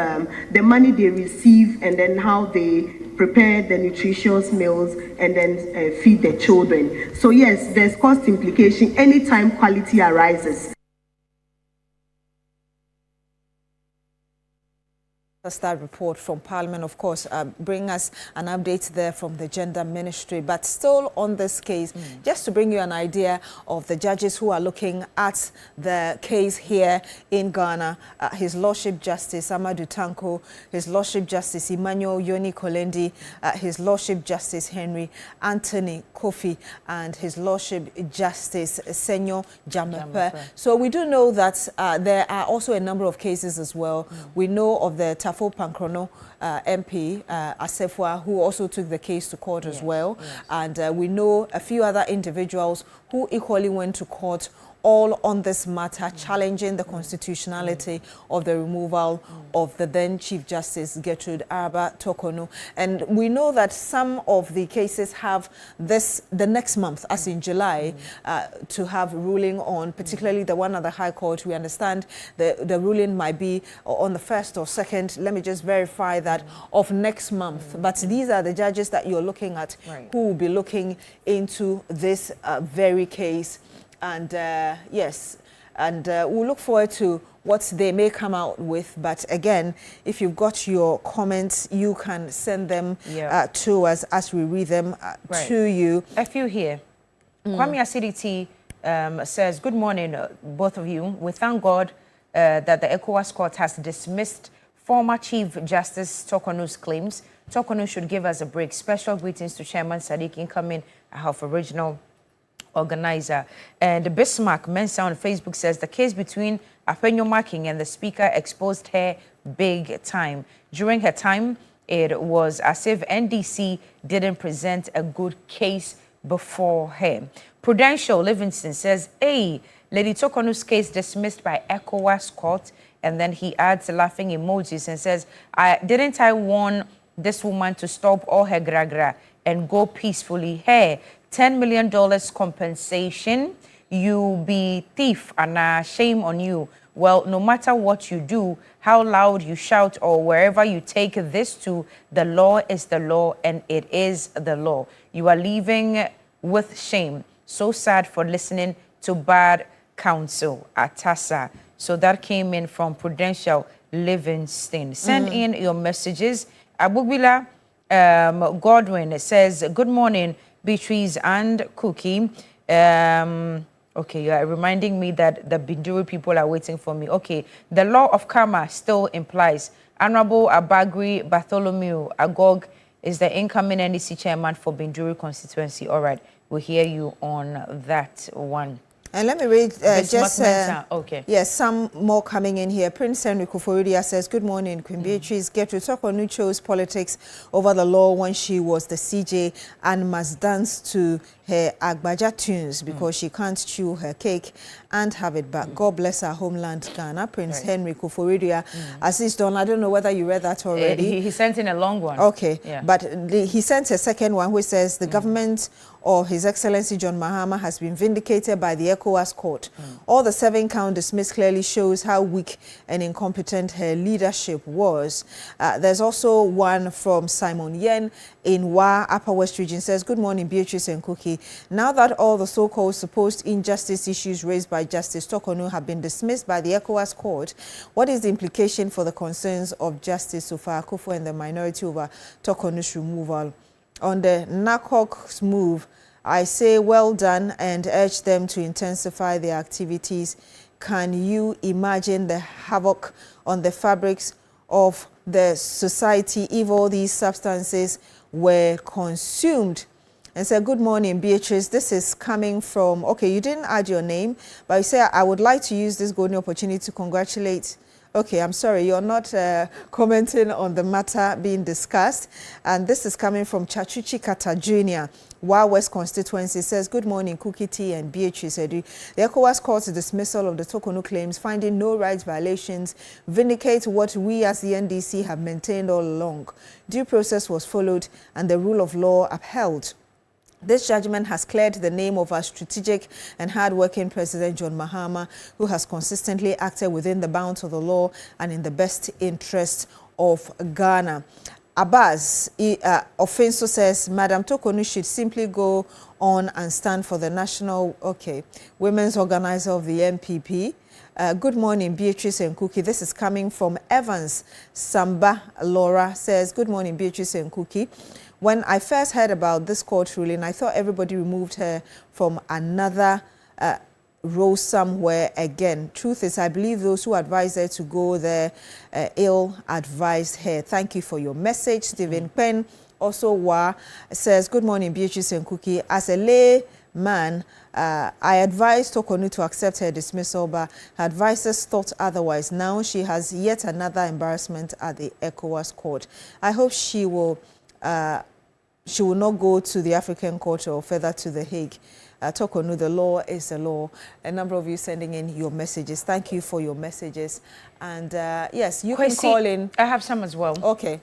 W: the money they receive and then how they prepare the nutritious meals and then feed the children. So yes, there's cost implication anytime quality arises.
R: That report from Parliament, of course, bring us an update there from the Gender Ministry. But still on this case, just to bring you an idea of the judges who are looking at the case here in Ghana, His Lordship Justice Amadou Tanko, His Lordship Justice Emmanuel Yoni Kolendi, His Lordship Justice Henry Anthony Kofi, and His Lordship Justice Senyo Jamepe. So we do know that there are also a number of cases as well. We know of the Pankrono MP Asefwa, who also took the case to court as well. And we know a few other individuals who equally went to court, all on this matter, challenging the constitutionality of the removal of the then Chief Justice Gertrude Araba Tokonu. And we know that some of the cases have the next month, as in July, to have ruling on, particularly the one at the High Court. We understand the ruling might be on the 1st or 2nd, let me just verify that, of next month. But these are the judges that you're looking at who will be looking into this very case. And yes, and we'll look forward to what they may come out with. But again, if you've got your comments, you can send them to us as we read them to you.
T: A few here. Kwame Acidity says, good morning, both of you. We thank God that the ECOWAS court has dismissed former Chief Justice Tokonu's claims. Tokonu should give us a break. Special greetings to Chairman Sadiq, incoming Health Original organizer. And Bismarck Mensa on Facebook says the case between Apenyo Marking and the speaker exposed her big time. During her time, it was as if NDC didn't present a good case before her. Prudential Livingston says, hey, Lady Tokonu's case dismissed by ECOWAS court. And then he adds laughing emojis and says, didn't I warn this woman to stop all her gra-gra and go peacefully? Hey, $10 million compensation, you be thief, and shame on you. Well, no matter what you do, how loud you shout, or wherever you take this to, the law is the law, and it is the law. You are leaving with shame. So sad for listening to bad counsel, Atasa. So that came in from Prudential Livingston. Send in your messages. Abubila Godwin says, good morning, Beatrice and Cookie. Okay, you are reminding me that the Binduri people are waiting for me. Okay, the law of karma still implies Honorable Abagri Bartholomew Agog is the incoming NDC chairman for Binduri constituency. All right, we'll hear you on that one.
R: And let me read
T: okay.
R: Yes, some more coming in here. Prince Henry Kuforidia says, good morning, Queen Beatrice. Gertrude Tokonu chose politics over the law when she was the CJ and must dance to her Agbaja tunes because she can't chew her cake and have it back. God bless our homeland, Ghana. Prince Henry Koforidia. Assist on, I don't know whether you read that already.
T: He sent in a long one.
R: Okay,
T: yeah.
R: But he sent a second one which says the government or His Excellency John Mahama has been vindicated by the ECOWAS court. All the 7-count dismiss clearly shows how weak and incompetent her leadership was. There's also one from Simon Yen in Wa, Upper West Region, says, good morning, Beatrice and Cookie. Now that all the so-called supposed injustice issues raised by Justice Tokonu have been dismissed by the ECOWAS court, what is the implication for the concerns of Justice Sofa Akufo and the minority over Tokonu's removal? On the NACOC's move, I say well done and urge them to intensify their activities. Can you imagine the havoc on the fabrics of the society if all these substances were consumed? And say, good morning, Beatrice. This is coming from, okay, you didn't add your name, but you say, I would like to use this golden opportunity to congratulate. Okay, I'm sorry, you're not commenting on the matter being discussed. And this is coming from Chachuchi Kata Jr., Wa West constituency. Says, good morning, Cookie T and Beatrice Edu. The ECOWAS court's dismissal of the Tokonu claims, finding no rights violations, vindicate what we as the NDC have maintained all along. Due process was followed and the rule of law upheld. This judgment has cleared the name of our strategic and hard-working President John Mahama, who has consistently acted within the bounds of the law and in the best interest of Ghana. Abbas Offenso says, Madam Tokonu should simply go on and stand for the national, women's organizer of the NPP. Good morning, Beatrice and Cookie. This is coming from Evans Samba Laura. Says, good morning, Beatrice and Cookie. When I first heard about this court ruling, I thought everybody removed her from another row somewhere again. Truth is, I believe those who advised her to go there ill-advised her. Thank you for your message. Stephen Penn, also says, good morning, Beatrice and Cookie. As a layman, I advised Tokonu to accept her dismissal, but her advisors thought otherwise. Now she has yet another embarrassment at the ECOWAS court. I hope she will not go to the African court or further to The Hague. Tokonu, the law is the law. A number of you sending in your messages. Thank you for your messages. And yes, you can call in.
T: I have some as well.
R: Okay.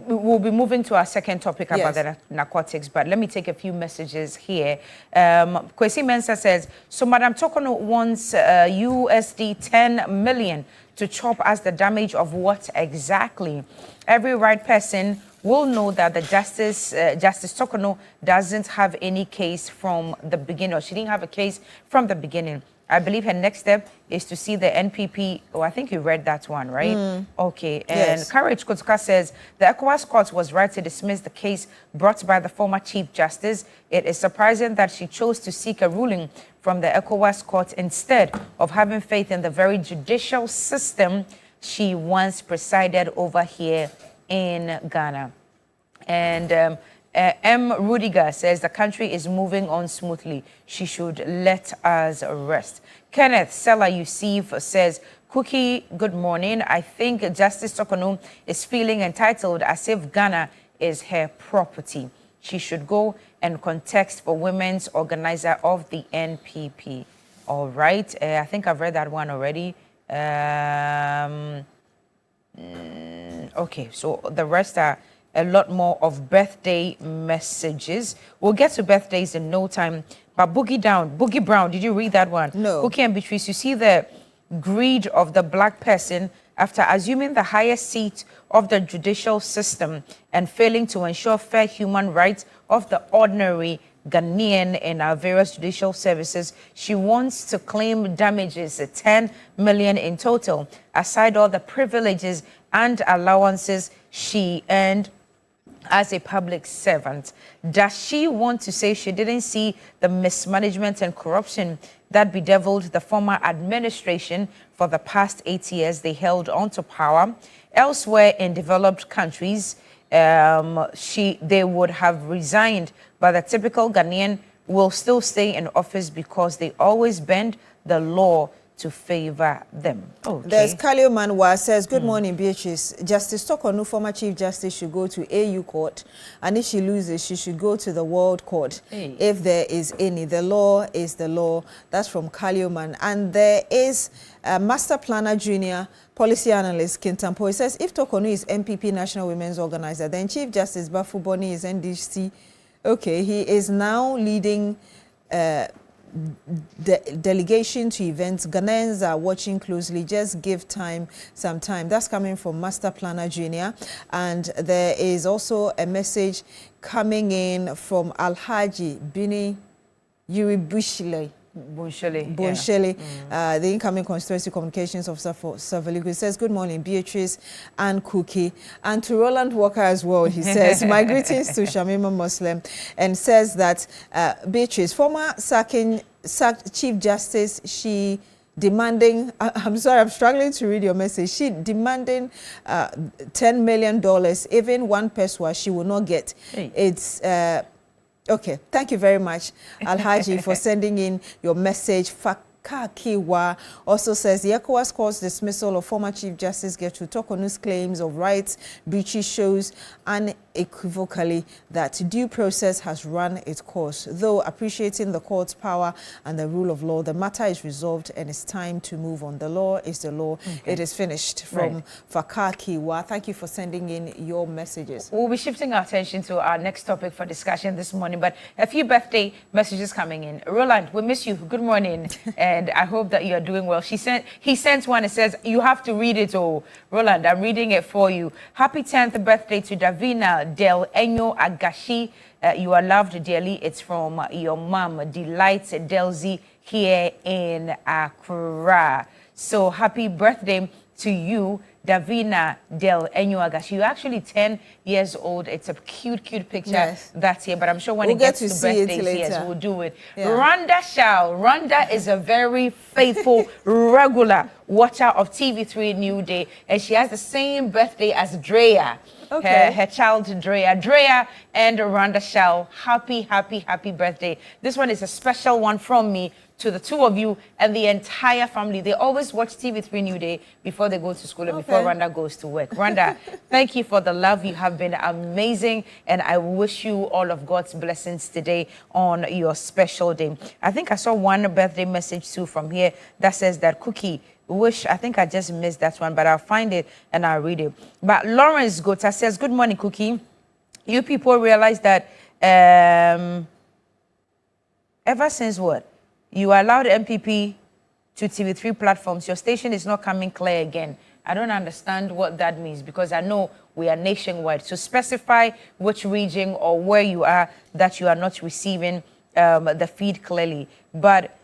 T: We'll be moving to our second topic about the narcotics, but let me take a few messages here. Kwesi Mensah says, so Madam Tokonu wants USD 10 million to chop as the damage of what exactly? Every right person will know that the Justice Tokonu doesn't have any case from the beginning, or she didn't have a case from the beginning. I believe her next step is to see the NPP. Oh, I think you read that one, right? Okay. And Courage Kotuka says, the ECOWAS court was right to dismiss the case brought by the former Chief Justice. It is surprising that she chose to seek a ruling from the ECOWAS court instead of having faith in the very judicial system she once presided over here in Ghana. And M. Rudiger says the country is moving on smoothly. She should let us rest. Kenneth Sela Yusuf says, Cookie, good morning. I think Justice Tokonu is feeling entitled as if Ghana is her property. She should go and contest for women's organizer of the NPP. All right. I think I've read that one already. Okay, so the rest are a lot more of birthday messages. We'll get to birthdays in no time. But Boogie Brown, did you read that one?
R: No.
T: Cookie and Beatrice, you see the greed of the black person after assuming the highest seat of the judicial system and failing to ensure fair human rights of the ordinary Ghanaian in our various judicial services. She wants to claim damages, 10 million in total, aside all the privileges and allowances she earned as a public servant. Does she want to say she didn't see the mismanagement and corruption that bedeviled the former administration for the past 8 years they held onto power? Elsewhere in developed countries, they would have resigned, but the typical Ghanaian will still stay in office because they always bend the law
A: to favor them. Okay.
R: There's Kalio Manwa says, good morning, Beatrice. Justice Tokonu, former Chief Justice, should go to AU court, and if she loses, she should go to the World Court.
A: Hey.
R: If there is any. The law is the law. That's from Kalio Man. And there is Master Planner Junior Policy Analyst Kintampo. He says, if Tokonu is MPP National Women's Organizer, then Chief Justice Bafuboni is NDC. Okay, he is now leading the delegation to events. Ghanaians are watching closely. Just give some time. That's coming from Master Planner Junior. And there is also a message coming in from Alhaji Bini Yuribushile. Bonshele, the incoming constituency communications officer for Savaligo. He says, good morning, Beatrice and Cookie, and to Roland Walker as well. He says, my greetings to Shamima Muslim, and says that Beatrice, former sacked Chief Justice, she demanding, I'm sorry, I'm struggling to read your message. She demanding $10 million, even one peso she will not get. Hey. It's okay, thank you very much, Alhaji, for sending in your message. Fakakiwa also says the ECOWAS court's dismissal of former Chief Justice Gertrude Tokonu's claims of rights breaches shows unequivocally that due process has run its course. Though appreciating the court's power and the rule of law, the matter is resolved and it's time to move on. The law is the law. Okay. It is finished. From Fakakiwa. Thank you for sending in your messages.
T: We'll be shifting our attention to our next topic for discussion this morning, but a few birthday messages coming in. Roland, we miss you. Good morning. And I hope that you are doing well. He sent one. It says, you have to read it all. Roland, I'm reading it for you. Happy 10th birthday to Davina Del Enyo Agashi. You are loved dearly. It's from your mom, Delight Delzi, here in Accra. So happy birthday to you, Davina Del Enyo Agashi. You're actually 10 years old. It's a cute picture that's here, but I'm sure when it gets to birthdays, yes, we'll do it. Yeah. Rhonda is a very faithful, regular watcher of TV3 Newday, and she has the same birthday as Drea. Okay. Her child, Drea. Drea and Rhonda Shao, happy birthday. This one is a special one from me to the two of you and the entire family. They always watch TV3 Newday before they go to school and before Rhonda goes to work. Rhonda, thank you for the love. You have been amazing, and I wish you all of God's blessings today on your special day. I think I saw one birthday message too from here that says that Cookie, I think I just missed that one, but I'll find it and I'll read it. But Lawrence Gota says, good morning, Cookie. You people realize that ever since what? You allowed MPP to TV3 platforms, your station is not coming clear again. I don't understand what that means, because I know we are nationwide. So specify which region or where you are that you are not receiving the feed clearly. But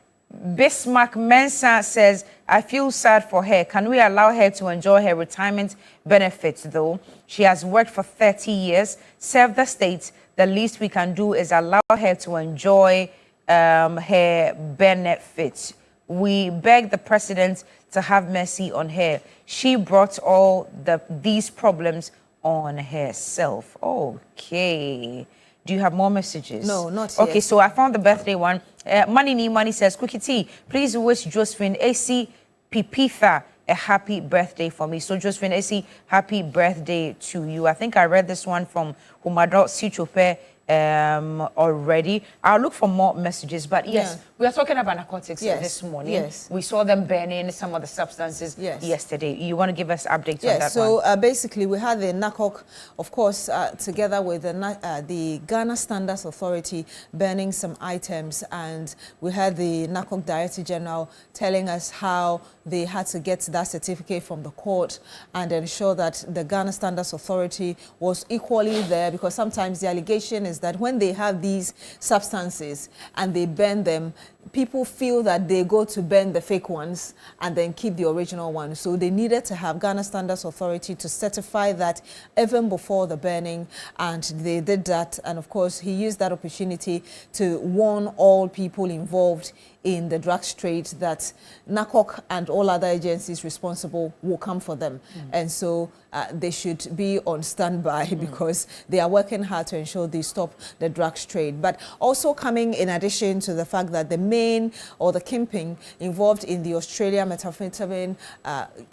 T: Bismarck Mensah says, I feel sad for her. Can we allow her to enjoy her retirement benefits, though? She has worked for 30 years, served the state. The least we can do is allow her to enjoy her benefits. We beg the president to have mercy on her. She brought all these problems on herself. Okay. Do you have more messages?
R: No, not yet.
T: Okay, so I found the birthday one. Money says, Cookie T, please wish Josephine AC Pipitha a happy birthday for me. So Josephine AC, happy birthday to you. I think I read this one from Humado Sichope already. I'll look for more messages, but yes, we are talking about narcotics this morning. Yes. We saw them burning some of the substances yesterday. You want to give us updates on that one?
R: So basically we had the NACOC, of course, together with the Ghana Standards Authority burning some items, and we had the NACOC Director General telling us how they had to get that certificate from the court and ensure that the Ghana Standards Authority was equally there, because sometimes the allegation is that when they have these substances and they burn them, people feel that they go to burn the fake ones and then keep the original ones. So they needed to have Ghana Standards Authority to certify that even before the burning, and they did that. And of course, he used that opportunity to warn all people involved in the drugs trade that NACOC and all other agencies responsible will come for them. And so they should be on standby because they are working hard to ensure they stop the drugs trade. But also coming in addition to the fact that the main or the kingpin involved in the Australia methamphetamine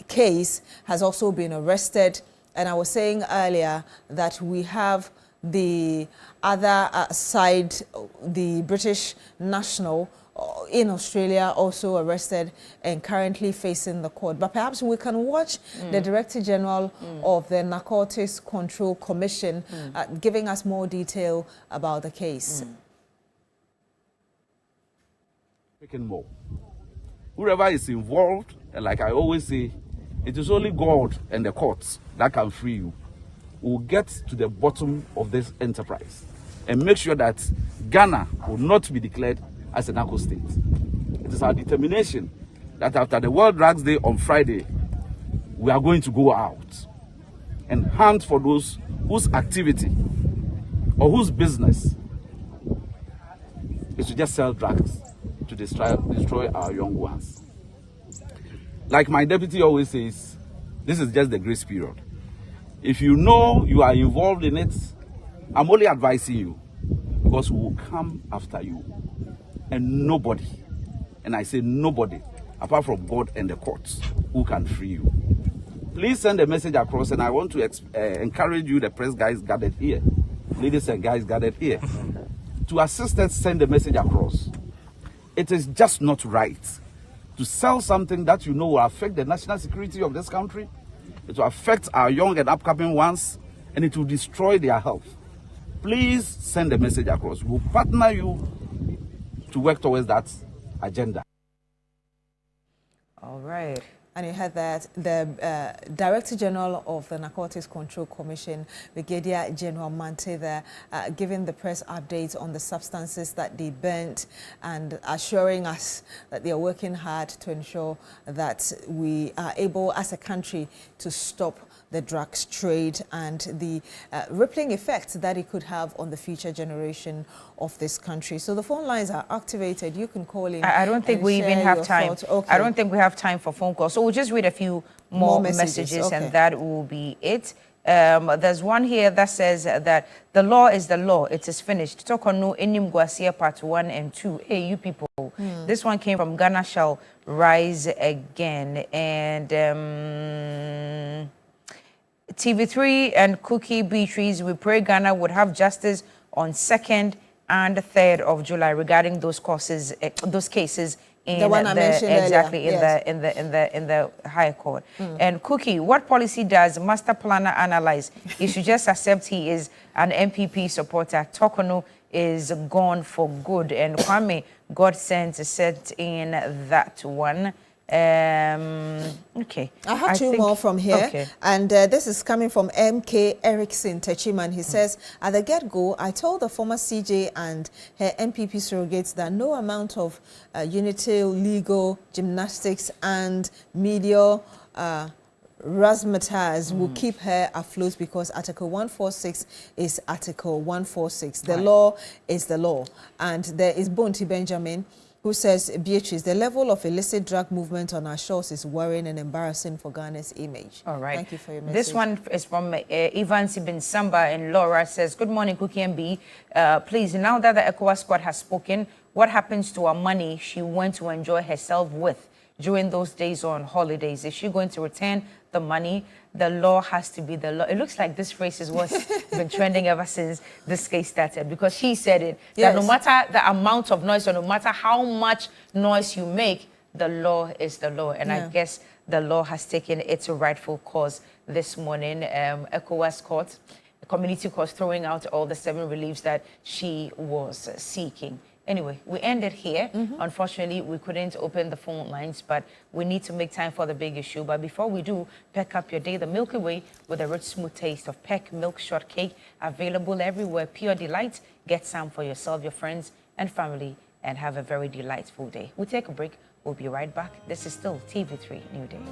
R: case has also been arrested. And I was saying earlier that we have the other side, the British national in Australia also arrested and currently facing the court. But perhaps we can watch the Director General of the Narcotics Control Commission giving us more detail about the case.
C: More. Whoever is involved, and like I always say, it is only God and the courts that can free you. We'll get to the bottom of this enterprise and make sure that Ghana will not be declared as a narco state. It is our determination that after the World Drugs Day on Friday, we are going to go out and hunt for those whose activity or whose business is to just sell drugs to destroy our young ones. Like my deputy always says, this is just the grace period. If you know you are involved in it, I'm only advising you because we will come after you. And nobody, and I say nobody, apart from God and the courts, who can free you. Please send a message across, and I want to encourage you, the press guys gathered here, ladies and guys gathered here, to assist us send the message across. It is just not right to sell something that you know will affect the national security of this country. It will affect our young and upcoming ones, and it will destroy their health. Please send a message across. We'll partner you to work towards that agenda.
A: All right.
R: And you heard that the Director General of the Narcotics Control Commission, Brigadier General Mante, there, giving the press updates on the substances that they burnt and assuring us that they are working hard to ensure that we are able as a country to stop the drugs trade and the rippling effects that it could have on the future generation of this country. So the phone lines are activated. You can call in.
A: I don't think we even have time. Okay. I don't think we have time for phone calls. So we'll just read a few more messages okay. And that will be it. There's one here that says that the law is the law. It is finished. Tokono Enim Guasia Part 1 and 2. Hey, you people. This one came from Ghana Shall Rise Again. And TV3 and Cookie Beatrice, we pray Ghana would have justice on 2nd and 3rd of July regarding those cases in
R: the one I mentioned
A: exactly
R: earlier.
A: in the High Court. And Cookie, what policy does Master Planner analyze? He should just accept he is an MPP supporter. Tokono is gone for good, and Kwame Godsend said in that one. Okay.
R: I have two more from here. Okay. And this is coming from MK Erickson Techiman. He says, at the get-go, I told the former CJ and her MPP surrogates that no amount of unitil, legal, gymnastics, and media razzmatazz will keep her afloat because Article 146 is Article 146. The law is the law. And there is Bonti Benjamin, who says, Beatrice, the level of illicit drug movement on our shores is worrying and embarrassing for Ghana's image.
A: All right.
R: Thank you for your message.
A: This one is from Ivan Sibin Samba, and Laura says, good morning, Cookie and B. Please, now that the ECOWAS squad has spoken, what happens to our money she went to enjoy herself with during those days on holidays? Is she going to return the money? The law has to be the law. It looks like this phrase is what's been trending ever since this case started, because she said it, that no matter the amount of noise or no matter how much noise you make, the law is the law. And I guess the law has taken its rightful course this morning. ECOWAS court, the community court, throwing out all the 7 reliefs that she was seeking. Anyway, we ended here. Unfortunately, we couldn't open the phone lines, but we need to make time for the big issue. But before we do, pack up your day the Milky Way with a rich, smooth taste of Peck Milk Shortcake, available everywhere. Pure delight. Get some for yourself, your friends, and family, and have a very delightful day. We'll take a break. We'll be right back. This is still TV3 Newday.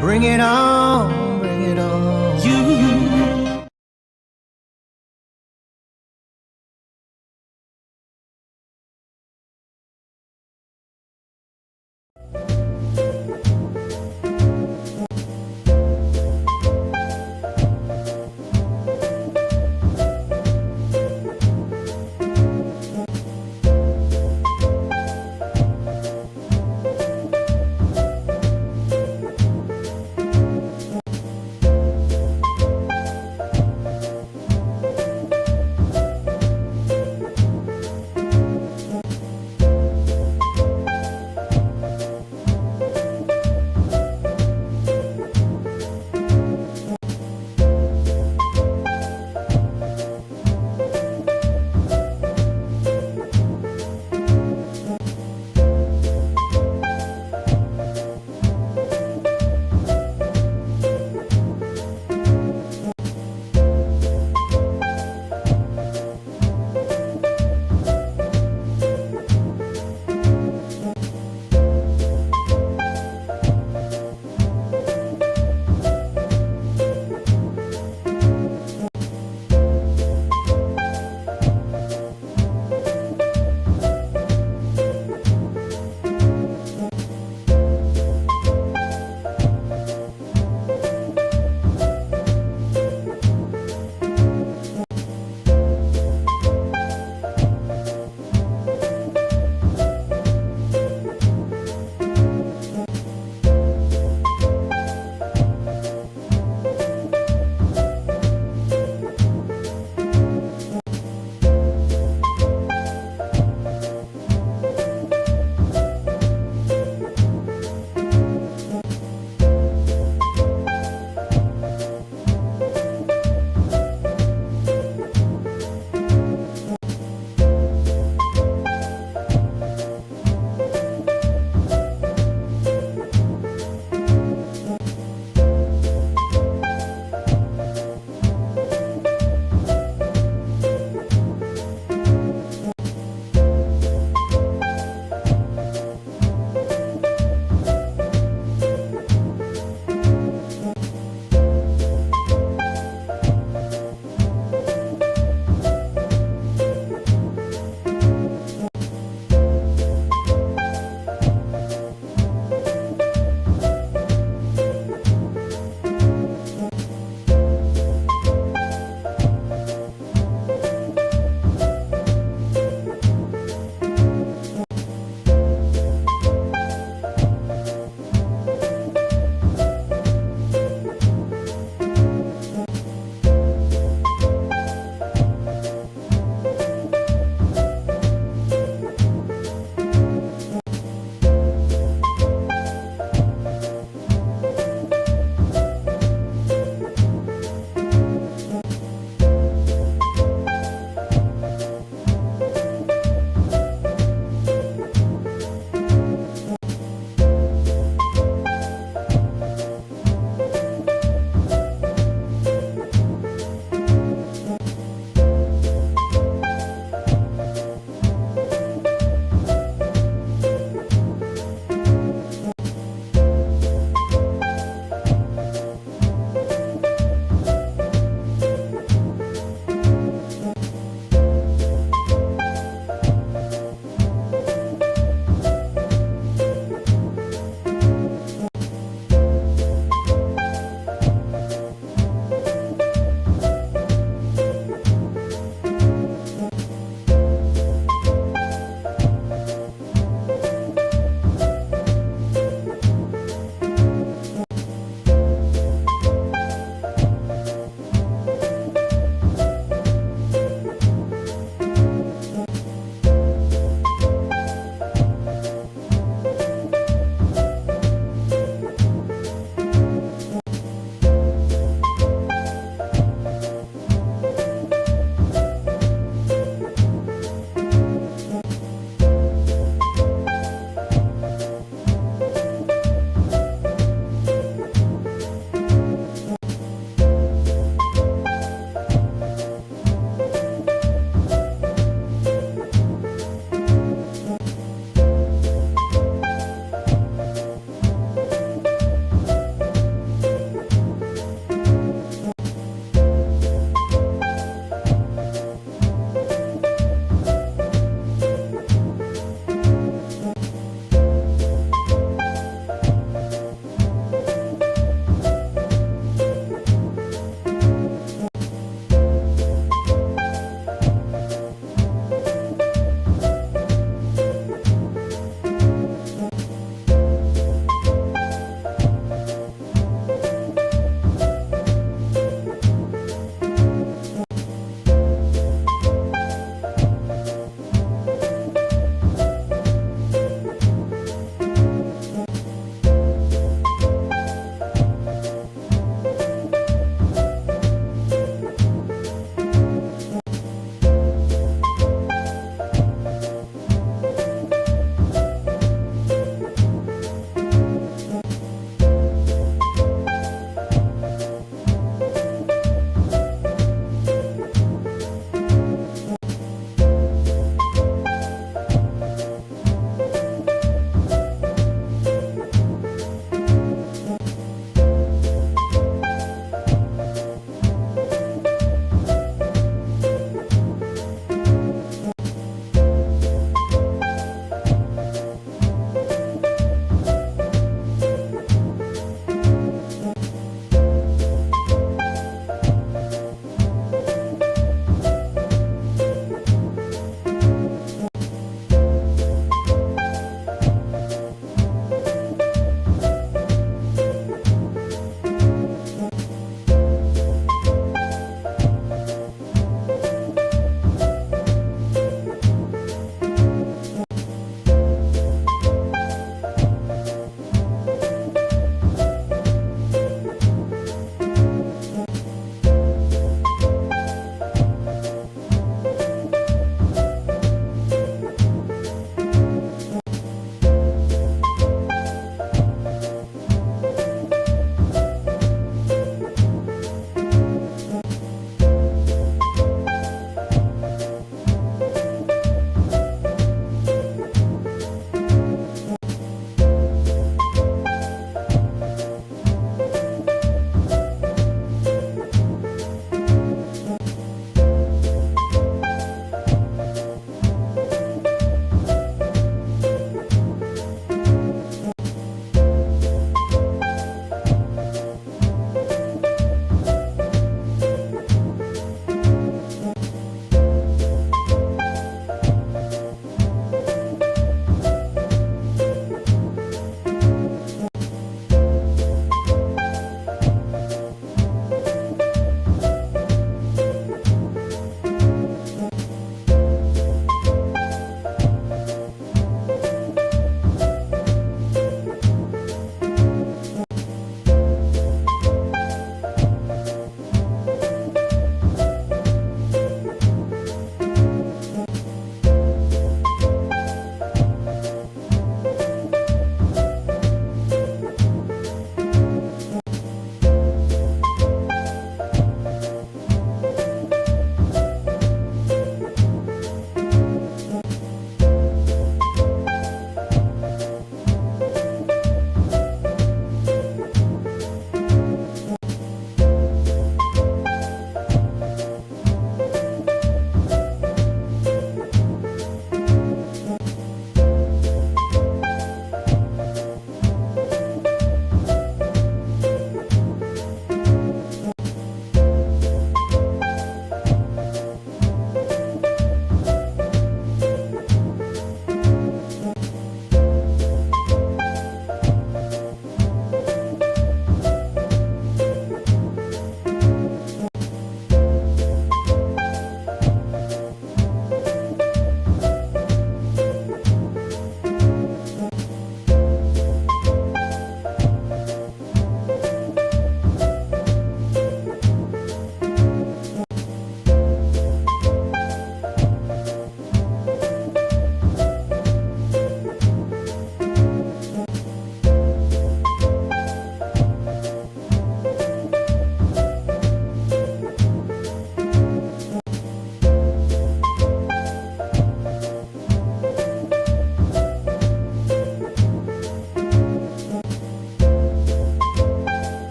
D: Bring it on, bring it on. You.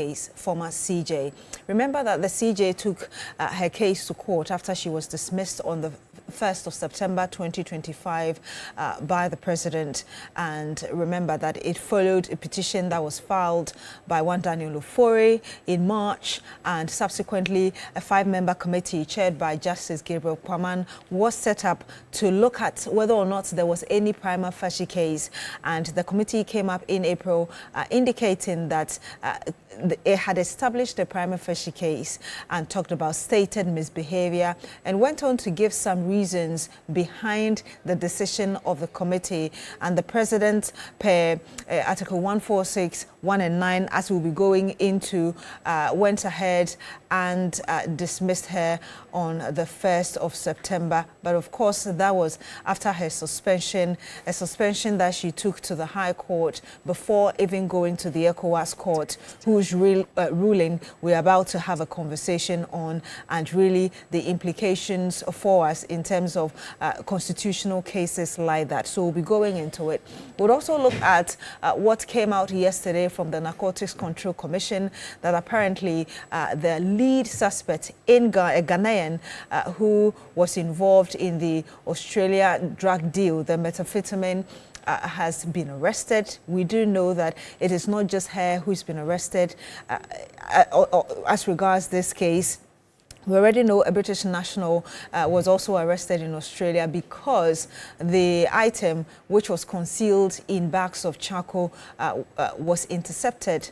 R: case, former CJ. Remember that the CJ took her case to court after she was dismissed on the 1st of September 2025 by the president. And remember that it followed a petition that was filed by one Daniel Ofori in March, and subsequently a 5-member committee chaired by Justice Gabriel Kwaman was set up to look at whether or not there was any prima facie case. And the committee came up in April indicating that it had established a prima facie case and talked about stated misbehavior, and went on to give some reasons behind the decision of the committee. And the president, per Article 146, 1 and 9, as we'll be going into, went ahead and dismissed her on the 1st of September. But of course, that was after her suspension, a suspension that she took to the High Court before even going to the ECOWAS court, whose ruling we're about to have a conversation on, and really the implications for us in terms of constitutional cases like that. So we'll be going into it. We'll also look at what came out yesterday from the Narcotics Control Commission, that apparently the lead suspect in a Ghanaian who was involved in the Australia drug deal, the methamphetamine, has been arrested. We do know that it is not just her who's been arrested as regards this case. We already know a British national was also arrested in Australia because the item, which was concealed in bags of charcoal, was intercepted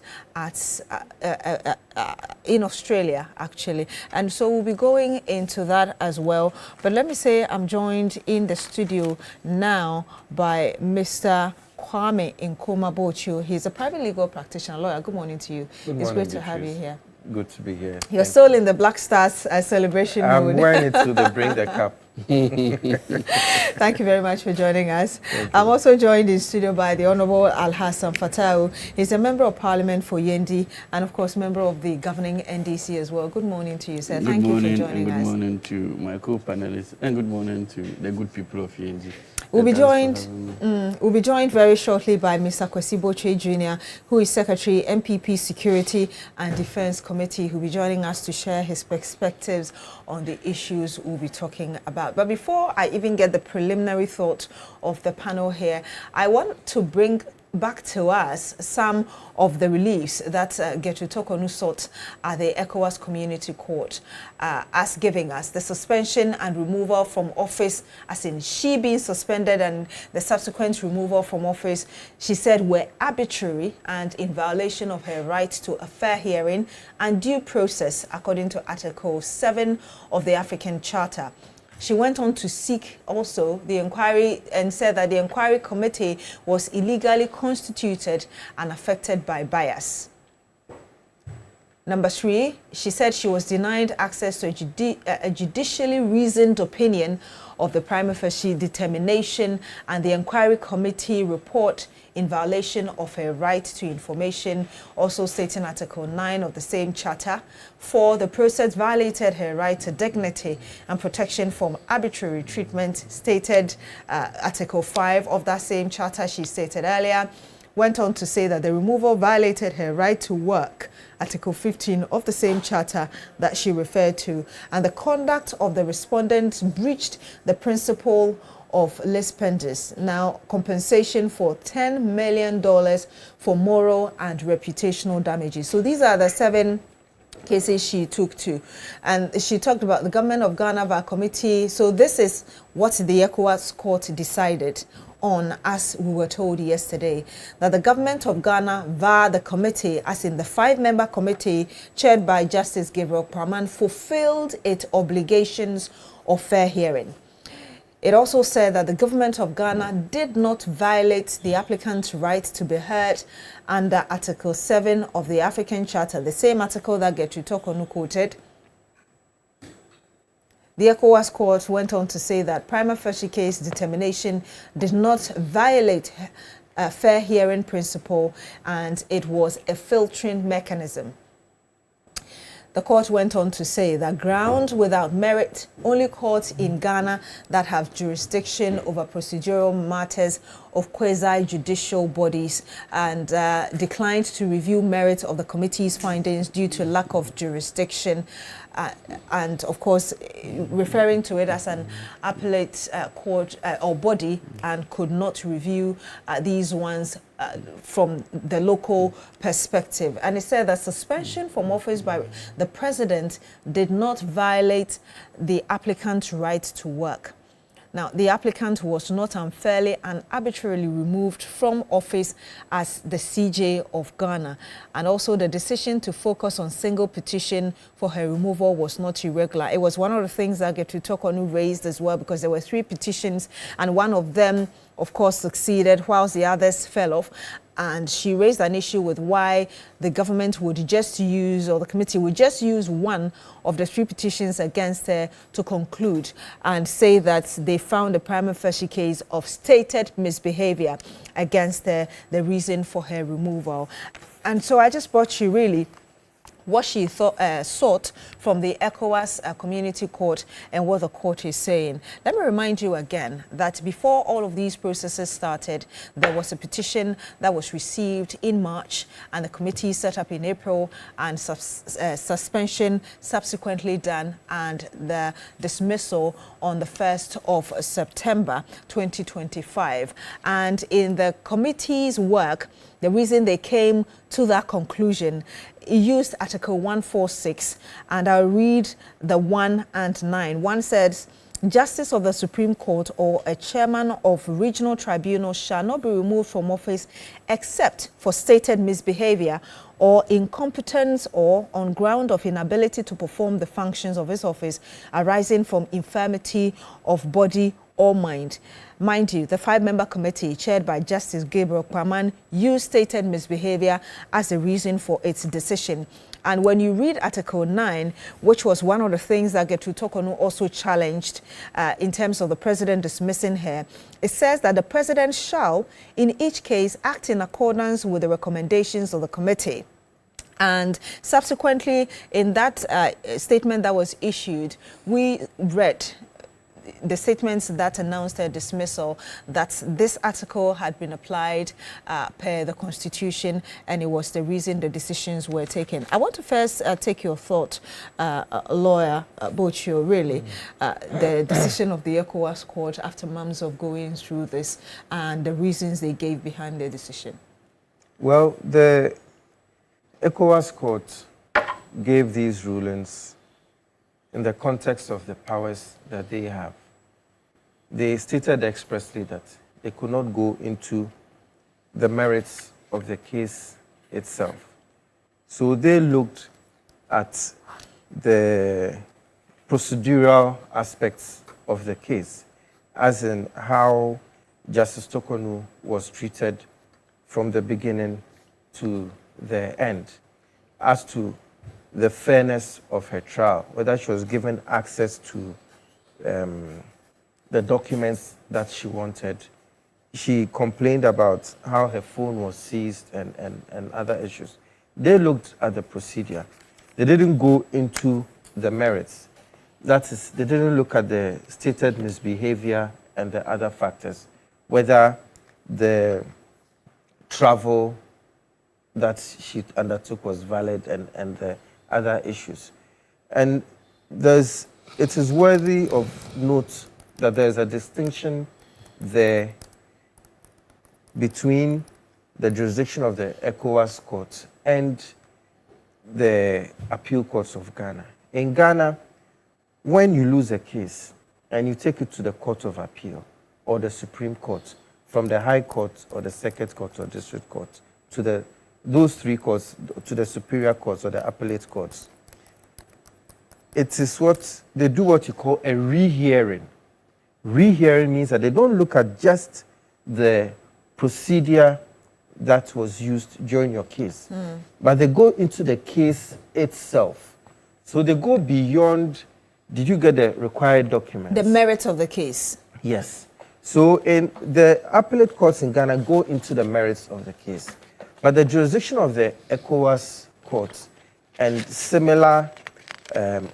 R: in Australia, actually. And so we'll be going into that as well. But let me say I'm joined in the studio now by Mr. Kwame Nkoma Bochu. He's a private legal practitioner, lawyer. Good morning to you. It's great to have you here.
E: Good to be here.
R: You're still in the Black Stars celebration mood.
E: I'm wearing it to the Bring the Cup.
R: Thank you very much for joining us. I'm also joined in studio by the Honorable Al-Hassan Fatau. He's a member of Parliament for Yendi and, of course, member of the governing NDC as well. Good morning to you, sir. Thank you for joining us.
E: Good morning to my co-panelists, and good morning to the good people of Yendi.
R: We'll be joined very shortly by Mr. Kwesi Boche Jr., who is Secretary, MPP Security and Defense Committee, who will be joining us to share his perspectives on the issues we'll be talking about. But before I even get the preliminary thought of the panel here, I want to bring back to us some of the reliefs that Gertrude Tokonu sought at the ECOWAS Community Court, as giving us the suspension and removal from office, as in she being suspended and the subsequent removal from office, she said were arbitrary and in violation of her right to a fair hearing and due process according to Article 7 of the African Charter. She went on to seek also the inquiry and said that the inquiry committee was illegally constituted and affected by bias. Number 3, she said she was denied access to a judicially reasoned opinion of the prima facie determination and the inquiry committee report in violation of her right to information, also stating Article 9 of the same charter. 4, the process violated her right to dignity and protection from arbitrary treatment, stated Article 5 of that same charter she stated earlier. Went on to say that the removal violated her right to work, Article 15 of the same charter that she referred to, and the conduct of the respondent breached the principle of lis pendens. Now, compensation for $10 million for moral and reputational damages. So these are the 7 cases she took to. And she talked about the government of Ghana via committee. So this is what the ECOWAS court decided on, as we were told yesterday, that the government of Ghana via the committee, as in the 5-member committee chaired by Justice Gabriel Kwaman, fulfilled its obligations of fair hearing. It also said that the government of Ghana did not violate the applicant's right to be heard under Article 7 of the African Charter, the same article that Gertrude Tokonu quoted. The ECOWAS court went on to say that prima facie case determination did not violate a fair hearing principle and it was a filtering mechanism. The court went on to say that ground without merit, only courts in Ghana that have jurisdiction over procedural matters of quasi-judicial bodies and declined to review merit of the committee's findings due to lack of jurisdiction. And of course, referring to it as an appellate court or body, and could not review these ones from the local perspective. And it said that suspension from office by the president did not violate the applicant's right to work. Now, the applicant was not unfairly and arbitrarily removed from office as the CJ of Ghana. And also the decision to focus on single petition for her removal was not irregular. It was one of the things that Gertrude Tokonu raised as well, because there were 3 petitions and one of them, of course, succeeded whilst the others fell off. And she raised an issue with why the government would just use, or the committee would just use one of the 3 petitions against her to conclude and say that they found a prima facie case of stated misbehavior against her, the reason for her removal. And so I just brought you really what she sought from the ECOWAS Community Court and what the court is saying. Let me remind you again that before all of these processes started, there was a petition that was received in March and the committee set up in April, and suspension subsequently done, and the dismissal on the 1st of September 2025. And in the committee's work, the reason they came to that conclusion, it used Article 146, and I'll read the 1 and 9. 1 says, Justice of the Supreme Court or a chairman of regional tribunal shall not be removed from office except for stated misbehavior or incompetence or on ground of inability to perform the functions of his office arising from infirmity of body or mind. Mind you, the 5-member committee chaired by Justice Gabriel Kwaman used stated misbehavior as a reason for its decision. And when you read Article 9, which was one of the things that Gertrude Tokonu also challenged in terms of the president dismissing her, it says that the president shall, in each case, act in accordance with the recommendations of the committee. And subsequently, in that statement that was issued, we read the statements that announced her dismissal, that this article had been applied per the Constitution, and it was the reason the decisions were taken. I want to first take your thought, Lawyer Bochio, really, the decision of the ECOWAS Court after months of going through this and the reasons they gave behind their decision.
G: Well, the ECOWAS Court gave these rulings in the context of the powers that they have. They stated expressly that they could not go into the merits of the case itself. So they looked at the procedural aspects of the case, as in how Justice Tokonu was treated from the beginning to the end, as to the fairness of her trial, whether she was given access to the documents that she wanted. She complained about how her phone was seized and other issues. They looked at the procedure. They didn't go into the merits. That is, they didn't look at the stated misbehavior and the other factors, whether the travel that she undertook was valid and the other issues. And it is worthy of note that there's a distinction there between the jurisdiction of the ECOWAS court and the appeal courts of Ghana. In Ghana, when you lose a case and you take it to the Court of Appeal or the Supreme Court, from the High Court or the Circuit Court or District Court to those 3 courts, to the Superior Courts or the Appellate Courts, it is they do what you call a rehearing. Rehearing means that they don't look at just the procedure that was used during your case, but they go into the case itself. So they go beyond, did you get the required documents?
R: The merits of the case.
G: Yes. So in the appellate courts in Ghana go into the merits of the case. But the jurisdiction of the ECOWAS courts and similar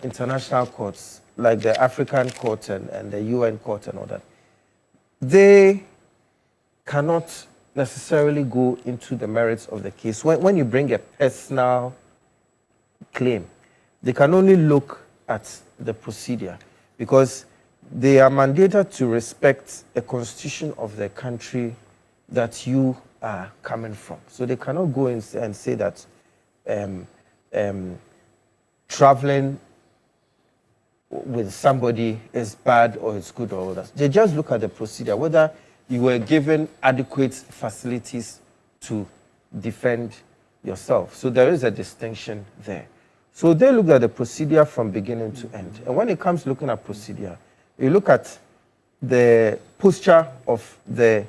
G: international courts, like the African court and the UN court and all that, they cannot necessarily go into the merits of the case. When you bring a personal claim, they can only look at the procedure because they are mandated to respect the constitution of the country that you are coming from. So they cannot go and say that traveling with somebody is bad or it's good or all that. They just look at the procedure, whether you were given adequate facilities to defend yourself. So there is a distinction there. So they look at the procedure from beginning to end. And when it comes to looking at procedure, you look at the posture of the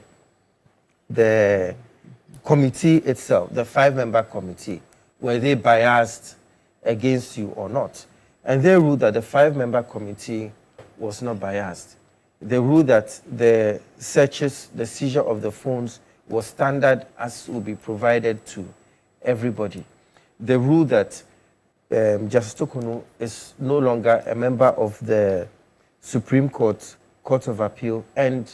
G: committee itself, the 5-member committee. Were they biased against you or not? And they ruled that the 5-member committee was not biased. They ruled that the searches, the seizure of the phones was standard as will be provided to everybody. They ruled that Justice Tokunu is no longer a member of the Supreme Court, Court of Appeal, and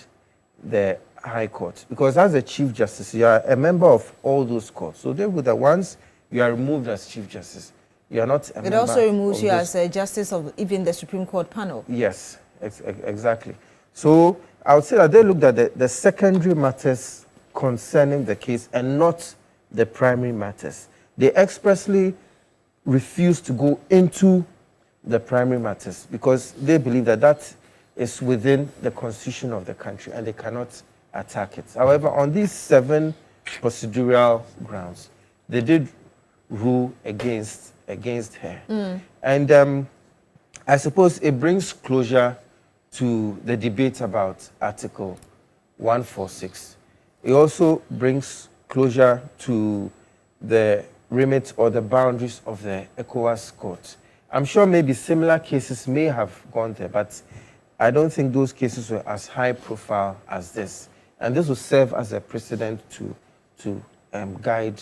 G: the High Court. Because as a Chief Justice, you are a member of all those courts. So they ruled that once you are removed as Chief Justice, you are not a member.
R: It also removes you as a justice of even the Supreme Court panel.
G: Yes, exactly. So I would say that they looked at the secondary matters concerning the case and not the primary matters. They expressly refused to go into the primary matters because they believe that that is within the constitution of the country and they cannot attack it. However, on these 7 procedural grounds, they did rule against her. And I suppose it brings closure to the debate about Article 146. It also brings closure to the remit or the boundaries of the ECOWAS court. I'm sure maybe similar cases may have gone there, but I don't think those cases were as high profile as this. And this will serve as a precedent to guide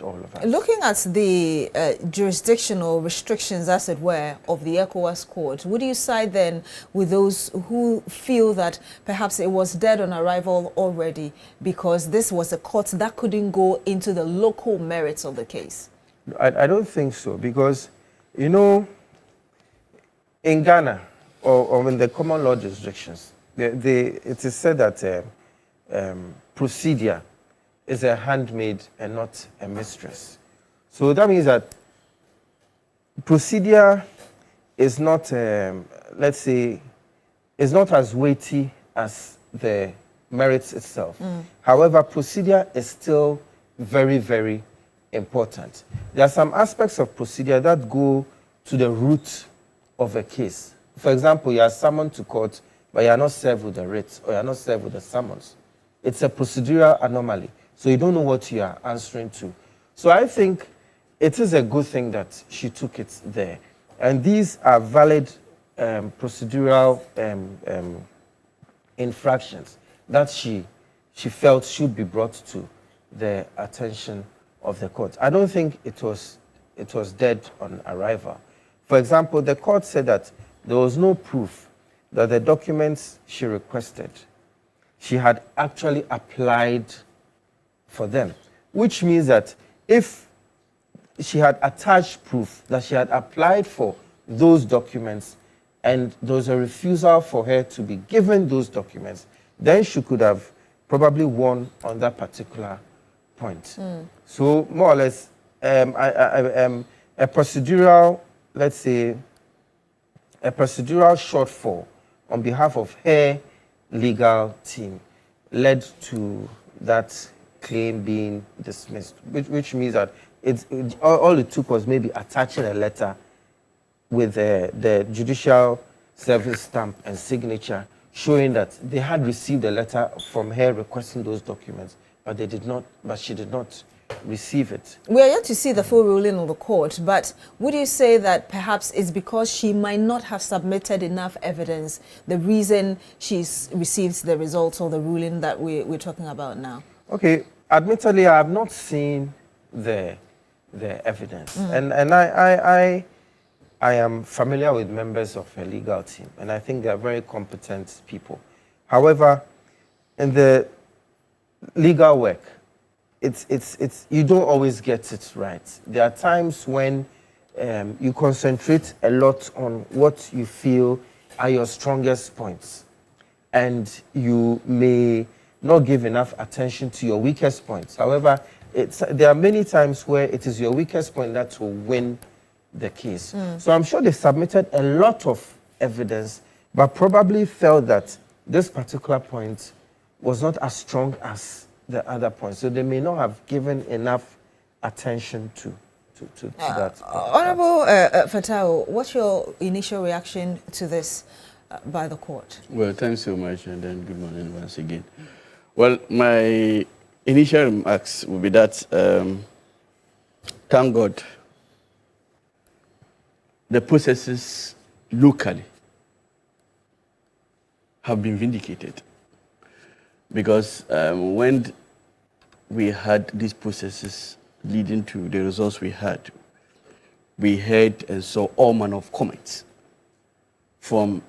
G: all of us.
R: Looking at the jurisdictional restrictions, as it were, of the ECOWAS court, would you side then with those who feel that perhaps it was dead on arrival already because this was a court that couldn't go into the local merits of the case?
G: I don't think so, because, you know, in Ghana, or in the common law jurisdictions, it is said that procedure is a handmaid and not a mistress. So that means that procedure is not, let's say, is not as weighty as the merits itself. However, procedure is still very, very important. There are some aspects of procedure that go to the root of a case. For example, you are summoned to court, but you are not served with the writ or you are not served with the summons. It's a procedural anomaly. So you don't know what you are answering to. So I think it is a good thing that she took it there. And these are valid procedural infractions that she felt should be brought to the attention of the court. I don't think it was dead on arrival. For example, the court said that there was no proof that the documents she requested, she had actually applied for them, which means that if she had attached proof that she had applied for those documents and there was a refusal for her to be given those documents, then she could have probably won on that particular point. So more or less, a procedural, let's say, a procedural shortfall on behalf of her legal team led to that claim being dismissed, which means that all it took was maybe attaching a letter with the judicial service stamp and signature showing that they had received a letter from her requesting those documents, but she did not receive it.
R: We are yet to see the full ruling of the court, but would you say that perhaps it's because she might not have submitted enough evidence, the reason she's received the results or the ruling that we're talking about now?
G: Okay, admittedly, I have not seen the evidence, and I am familiar with members of her legal team, and I think they are very competent people. However, in the legal work, it's you don't always get it right. There are times when you concentrate a lot on what you feel are your strongest points, and you may not give enough attention to your weakest points. However, there are many times where it is your weakest point that will win the case. So I'm sure they submitted a lot of evidence, but probably felt that this particular point was not as strong as the other points. So they may not have given enough attention to that.
R: Honorable Fatao, what's your initial reaction to this by the court?
E: Well, thanks so much, and then good morning once again. Well, my initial remarks will be that, thank God, the processes locally have been vindicated. Because when we had these processes leading to the results we had, we heard and saw all manner of comments from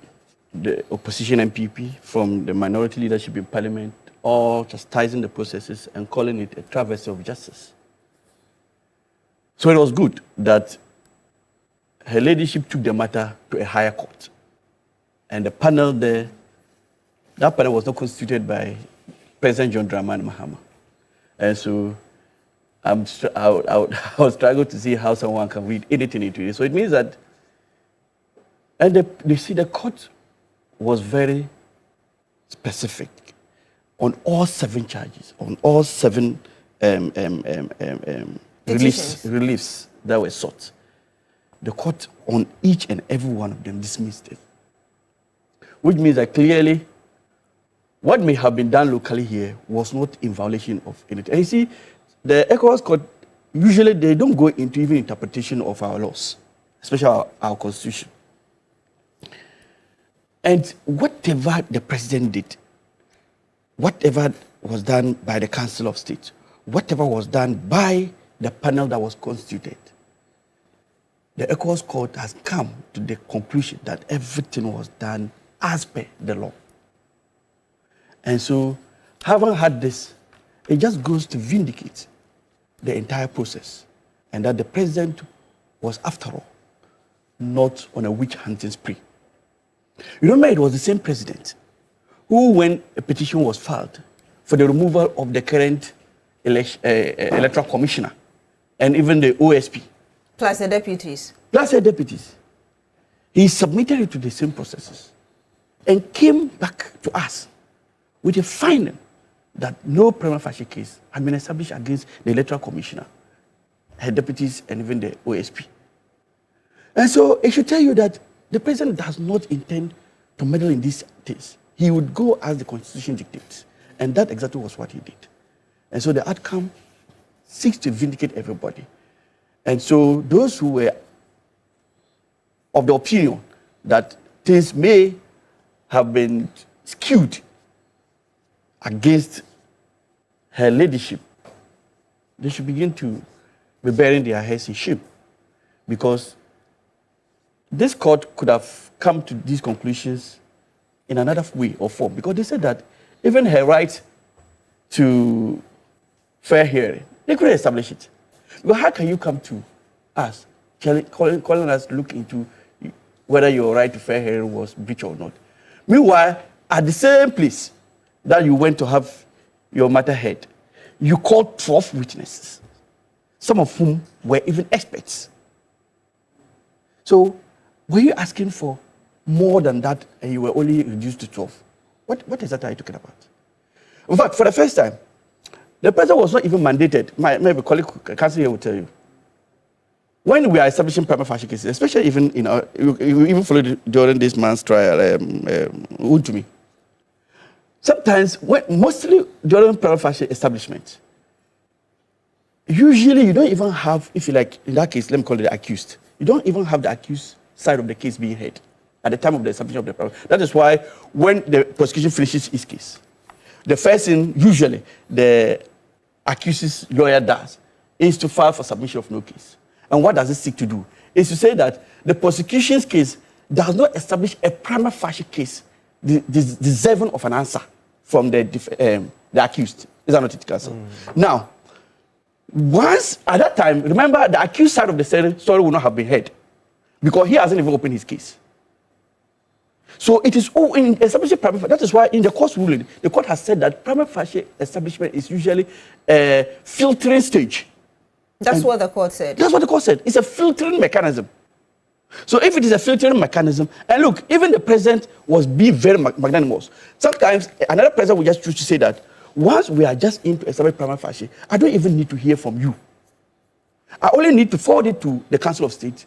E: the opposition MPP, from the minority leadership in parliament, all chastising the processes and calling it a travesty of justice. So it was good that her ladyship took the matter to a higher court. And the panel there, that panel was not constituted by President John Dramani Mahama. And so I would struggle to see how someone can read anything into it. So it means that, and you see the court was very specific on all 7 charges, on all 7 reliefs that were sought. The court on each and every one of them dismissed it. Which means that clearly what may have been done locally here was not in violation of anything. And you see, the ECOWAS court, usually they don't go into even interpretation of our laws, especially our constitution. And whatever the president did, whatever was done by the Council of State, whatever was done by the panel that was constituted, the ECOWAS court has come to the conclusion that everything was done as per the law. And so, having had this, it just goes to vindicate the entire process, and that the president was, after all, not on a witch hunting spree. You remember it was the same president who, when a petition was filed for the removal of the current electoral commissioner and even the OSP,
R: plus the deputies,
E: he submitted it to the same processes and came back to us with a finding that no prima facie case had been established against the electoral commissioner, her deputies, and even the OSP. And so it should tell you that the president does not intend to meddle in these things. He would go as the constitution dictates. And that exactly was what he did. And so the outcome seeks to vindicate everybody. And so those who were of the opinion that things may have been skewed against her leadership, they should begin to be bearing their heads in shame, because this court could have come to these conclusions in another way or form, because they said that even her right to fair hearing, they couldn't establish it. But how can you come to us, calling us to look into whether your right to fair hearing was breached or not? Meanwhile, at the same place that you went to have your matter heard, you called 12 witnesses, some of whom were even experts. So, were you asking for more than that and you were only reduced to 12? What is that are you talking about? In fact, for the first time, the president was not even mandated. My colleague, counsel here will tell you. When we are establishing prima facie cases, especially even in our, you even followed during this man's trial, Untumi. Sometimes, mostly during prima facie establishment, usually you don't even have, if you like, in that case, let me call it the accused. You don't even have the accused side of the case being heard at the time of the establishment of the prima facie. That is why when the prosecution finishes its case, the first thing usually the accused's lawyer does is to file for submission of no case. And what does it seek to do? Is to say that the prosecution's case does not establish a prima facie case deserving of an answer from the accused. Is that not it, Counsel? Now, once at that time, remember the accused side of the story will not have been heard because he hasn't even opened his case. So it is all in establishing prima facie. That is why in the court ruling, the court has said that prima facie establishment is usually a filtering stage.
R: That's what the court said.
E: That's what the court said. It's a filtering mechanism. So if it is a filtering mechanism, and look, even the president was being very magnanimous. Sometimes another president will just choose to say that once we are just into establish prima facie, I don't even need to hear from you. I only need to forward it to the Council of State.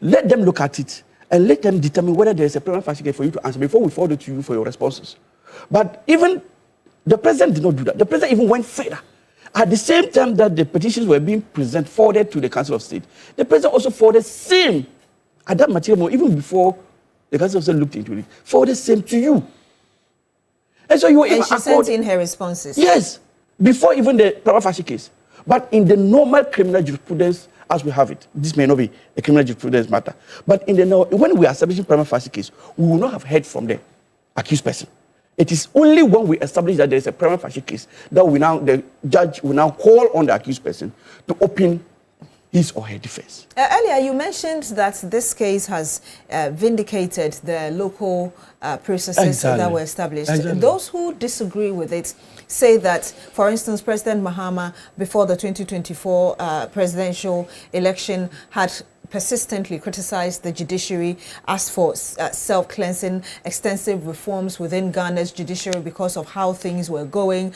E: Let them look at it and let them determine whether there is a prima facie case for you to answer before we forward it to you for your responses. But even the president did not do that. The president even went further. At the same time that the petitions were being forwarded to the Council of State, the president also forwarded same at that material, even before the Council of State looked into it, forwarded same to you. And so you were
R: and she sent in her responses.
E: Yes, before even the prima facie case. But in the normal criminal jurisprudence, as we have it, this may not be a criminal jurisprudence matter. But in the when we are establishing prima facie case, we will not have heard from the accused person. It is only when we establish that there is a prima facie case that the judge will now call on the accused person to open his or her defense.
R: Earlier, you mentioned that this case has vindicated the local processes that were established.
E: Exactly.
R: Those who disagree with it say that, for instance, President Mahama, before the 2024 presidential election, had persistently criticized the judiciary, asked for self-cleansing, extensive reforms within Ghana's judiciary because of how things were going.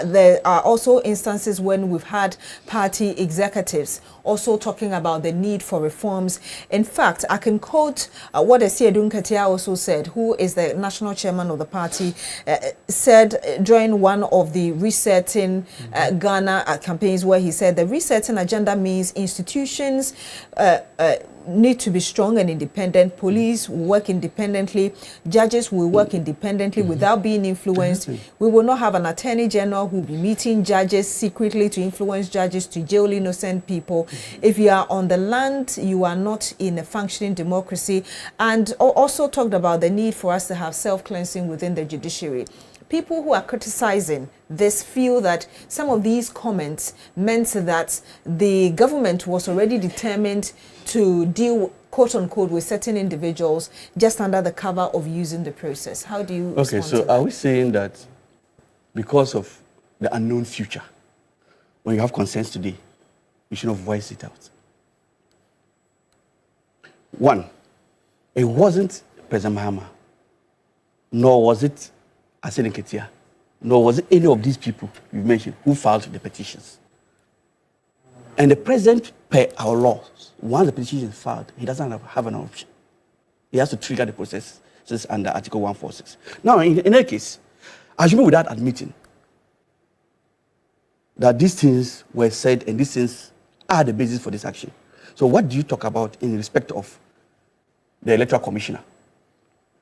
R: There are also instances when we've had party executives also talking about the need for reforms. In fact, I can quote what Esiedun Ketia also said, who is the national chairman of the party, said during one of the Resetting Ghana campaigns, where he said the resetting agenda means institutions need to be strong and independent. Police will work independently. Judges will work independently without being influenced. We will not have an attorney general who will be meeting judges secretly to influence judges to jail innocent people. If you are on the land, you are not in a functioning democracy. And also talked about the need for us to have self-cleansing within the judiciary. People who are criticizing this feel that some of these comments meant that the government was already determined to deal, quote unquote, with certain individuals just under the cover of using the process. How do you respond to that?
E: Are we saying that because of the unknown future, when you have concerns today, you should not voice it out? One, it wasn't President Mahama, nor was it Esiedun Ketia, nor was it any of these people you mentioned who filed the petitions. And the president, per our laws, once the petition is filed, he doesn't have an option. He has to trigger the process under Article 146. Now, in any case, assuming without admitting that these things were said and these things are the basis for this action. So what do you talk about in respect of the Electoral Commissioner?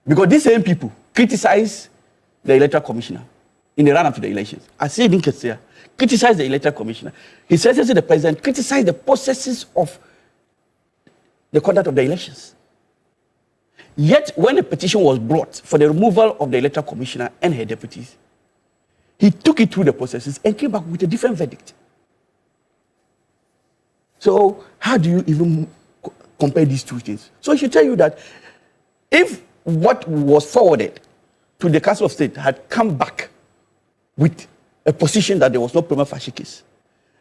E: Because these same people criticize the Electoral Commissioner in the run-up to the elections. Esiedun Ketia criticized the Electoral Commissioner. His Excellency the President criticized the processes of the conduct of the elections. Yet, when a petition was brought for the removal of the Electoral Commissioner and her deputies, he took it through the processes and came back with a different verdict. So, how do you even compare these two things? So, I should tell you that if what was forwarded to the Council of State had come back with a position that there was no prima facie case,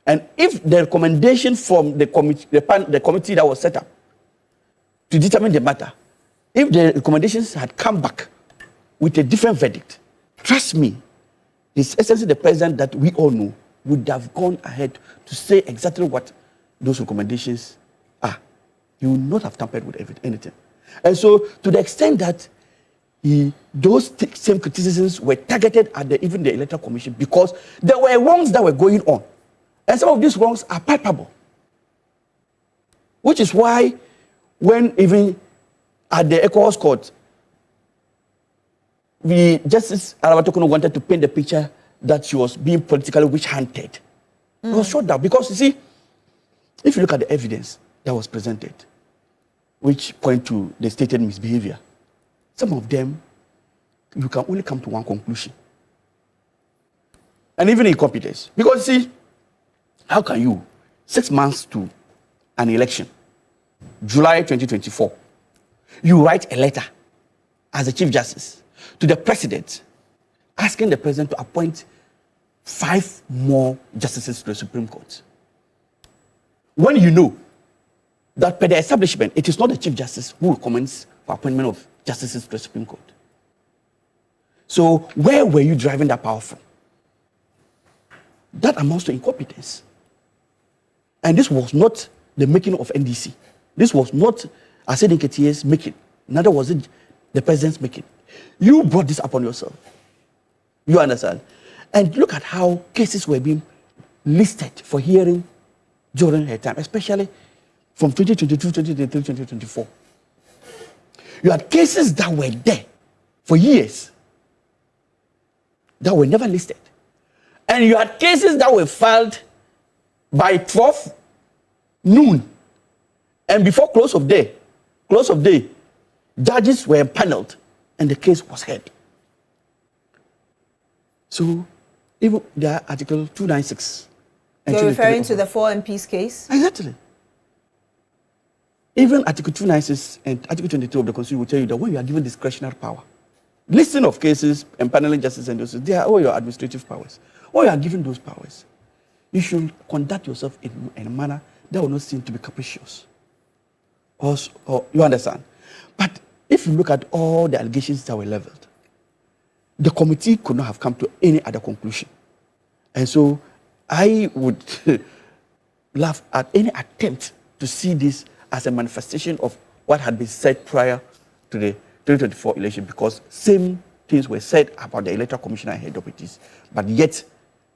E: and if the recommendation from the committee that was set up to determine the matter, if the recommendations had come back with a different verdict, trust me, His Excellency the President that we all know would have gone ahead to say exactly what those recommendations are. He would not have tampered with anything. And so, to the extent that those same criticisms were targeted at even the Electoral Commission, because there were wrongs that were going on. And some of these wrongs are palpable. Which is why, when even at the ECOWAS court, Justice Alabatokono wanted to paint the picture that she was being politically witch-hunted. It was shot down because, you see, if you look at the evidence that was presented, which point to the stated misbehavior, some of them, you can only come to one conclusion. and even incompetence. Because see, how can you, 6 months to an election, July 2024, you write a letter as the Chief Justice to the President, asking the President to appoint 5 more justices to the Supreme Court, when you know that per the establishment, it is not the Chief Justice who recommends for appointment of justices to the Supreme Court. So where were you driving that power from? That amounts to incompetence. And this was not the making of NDC. This was not Asedi Nketiah's making. Neither was it the President's making. You brought this upon yourself. You understand? And look at how cases were being listed for hearing during her time, especially from 2022, 2023, 2024. You had cases that were there for years that were never listed. And you had cases that were filed by 12 noon. And before close of day, judges were empaneled and the case was heard. So, even the Article 296.
R: You're referring to the 4 MPs case?
E: Exactly. Even Article 296 and Article 22 of the Constitution will tell you that when you are given discretionary power, listing of cases, empaneling justice and those, they are all your administrative powers. When you are given those powers, you should conduct yourself in a manner that will not seem to be capricious. Or you understand? But if you look at all the allegations that were leveled, the committee could not have come to any other conclusion. And so I would laugh at any attempt to see this as a manifestation of what had been said prior to the 2024 election, because same things were said about the Electoral Commissioner and her deputies, but yet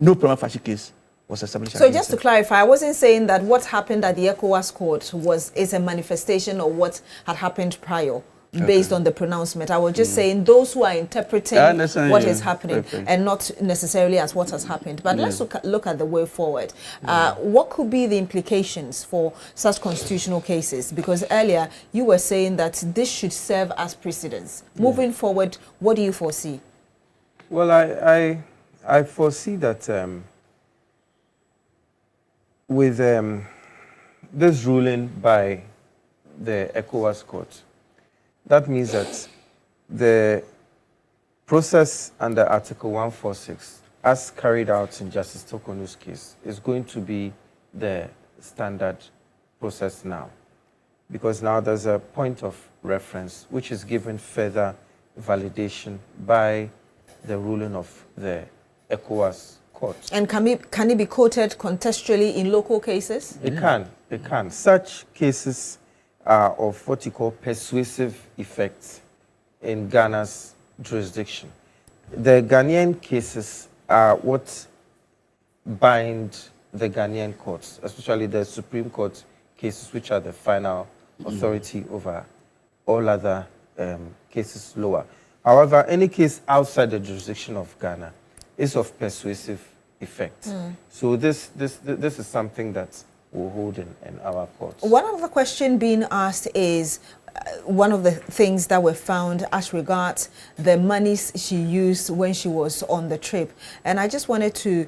E: no prima facie case was established.
R: So just to clarify, I wasn't saying that what happened at the ECOWAS court is a manifestation of what had happened prior. Based on the pronouncement. I was just saying those who are interpreting what is happening and not necessarily as what has happened. But let's look at the way forward. What could be the implications for such constitutional cases? Because earlier you were saying that this should serve as precedence. Moving forward, what do you foresee?
G: Well, I foresee that with this ruling by the ECOWAS court, that means that the process under Article 146, as carried out in Justice Tokonu's case, is going to be the standard process now. Because now there's a point of reference which is given further validation by the ruling of the ECOWAS court.
R: And can it be quoted contextually in local cases?
G: It can. Such cases are of what you call persuasive effects in Ghana's jurisdiction. The Ghanaian cases are what bind the Ghanaian courts, especially the Supreme Court cases, which are the final authority over all other cases lower. However, any case outside the jurisdiction of Ghana is of persuasive effect. So this is something that will hold in our courts.
R: One of the questions being asked is one of the things that were found as regards the monies she used when she was on the trip. And I just wanted to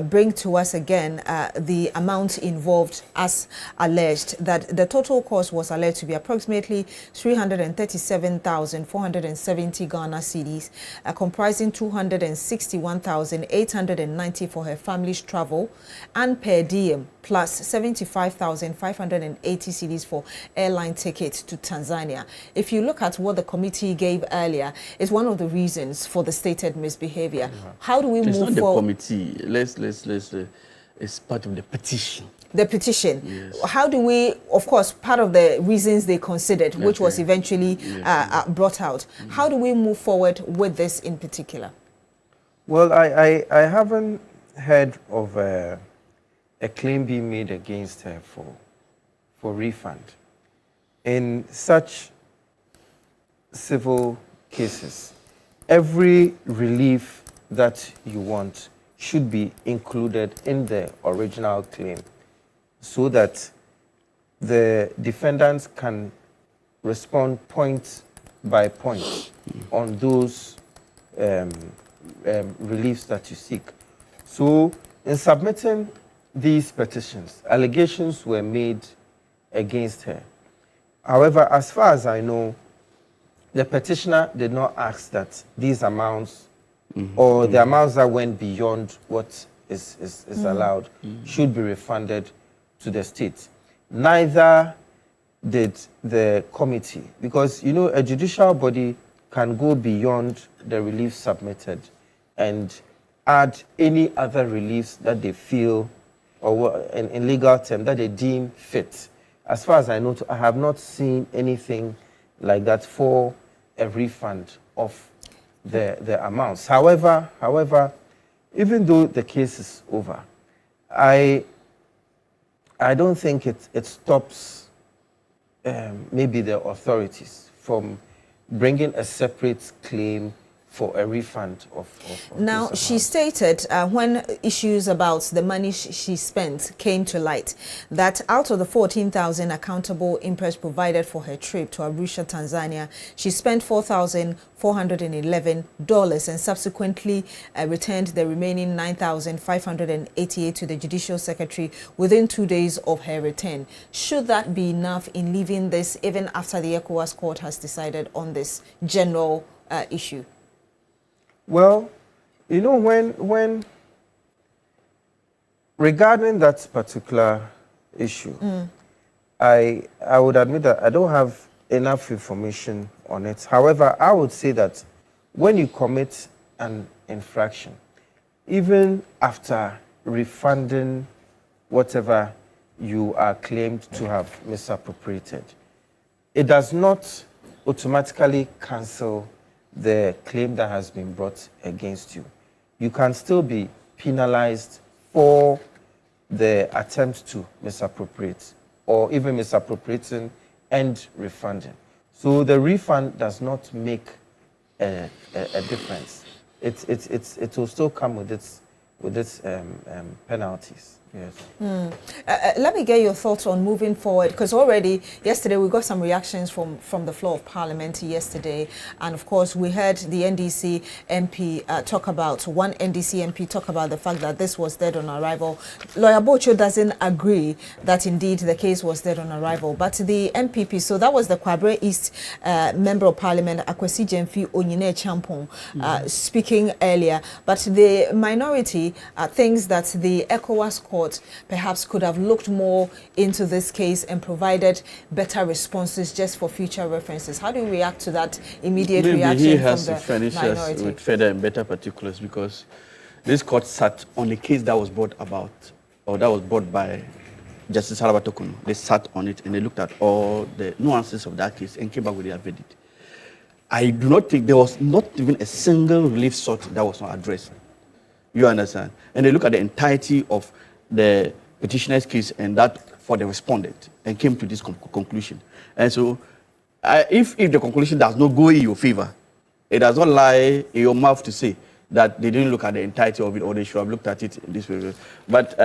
R: bring to us again the amount involved as alleged, that the total cost was alleged to be approximately 337,470 Ghana cedis, comprising 261,890 for her family's travel and per diem, plus 75,580 cedis for airline tickets to Tanzania. If you look at what the committee gave earlier, it's one of the reasons for the stated misbehavior. How do we move forward?
E: It's not the committee. It's part of the petition.
R: The petition.
E: Yes.
R: How do we, of course, part of the reasons they considered, which was eventually brought out. How do we move forward with this in particular?
G: Well, I haven't heard of a claim being made against her for refund. In such civil cases, every relief that you want should be included in the original claim so that the defendants can respond point by point on those reliefs that you seek. So in submitting these petitions, allegations were made against her. However, as far as I know, the petitioner did not ask that these amounts or the amounts that went beyond what is allowed should be refunded to the state. Neither did the committee, because you know a judicial body can go beyond the relief submitted and add any other reliefs that they feel, or in legal terms, that they deem fit. As far as I know, I have not seen anything like that for a refund of the amounts. However, even though the case is over, I don't think it stops maybe the authorities from bringing a separate claim for a refund of
R: now, she stated when issues about the money she spent came to light, that out of the 14,000 accountable interest provided for her trip to Arusha, Tanzania, she spent $4,411 and subsequently returned the remaining $9,588 to the Judicial Secretary within 2 days of her return. Should that be enough in leaving this even after the ECOWAS court has decided on this general issue?
G: Well, you know, when regarding that particular issue, I would admit that I don't have enough information on it. However, I would say that when you commit an infraction, even after refunding whatever you are claimed to have misappropriated, it does not automatically cancel the claim that has been brought against you. You can still be penalized for the attempt to misappropriate or even misappropriating and refunding. So the refund does not make a difference. It will still come with its penalties. Yes.
R: Let me get your thoughts on moving forward, because already yesterday we got some reactions from the floor of Parliament yesterday, and of course we heard the NDC MP talk about the fact that this was dead on arrival. Lawyer Bocho doesn't agree that indeed the case was dead on arrival, but the MPP, so that was the Kwabre East Member of Parliament Akwesi Jemfi Onyine Champon speaking earlier, but the minority thinks that the ECOWAS court perhaps could have looked more into this case and provided better responses just for future references. How do you react to that immediate reaction
E: he has
R: from
E: to
R: the
E: furnish
R: minority?
E: us with further and better particulars, because this court sat on a case that was brought about, or that was brought by Justice Harabatokun. They sat on it and they looked at all the nuances of that case and came back with their verdict. I do not think there was not even a single relief sought that was not addressed. You understand? And they look at the entirety of the petitioner's case and that for the respondent and came to this conclusion. And so if the conclusion does not go in your favor, it does not lie in your mouth to say that they didn't look at the entirety of it or they should have looked at it in this way. But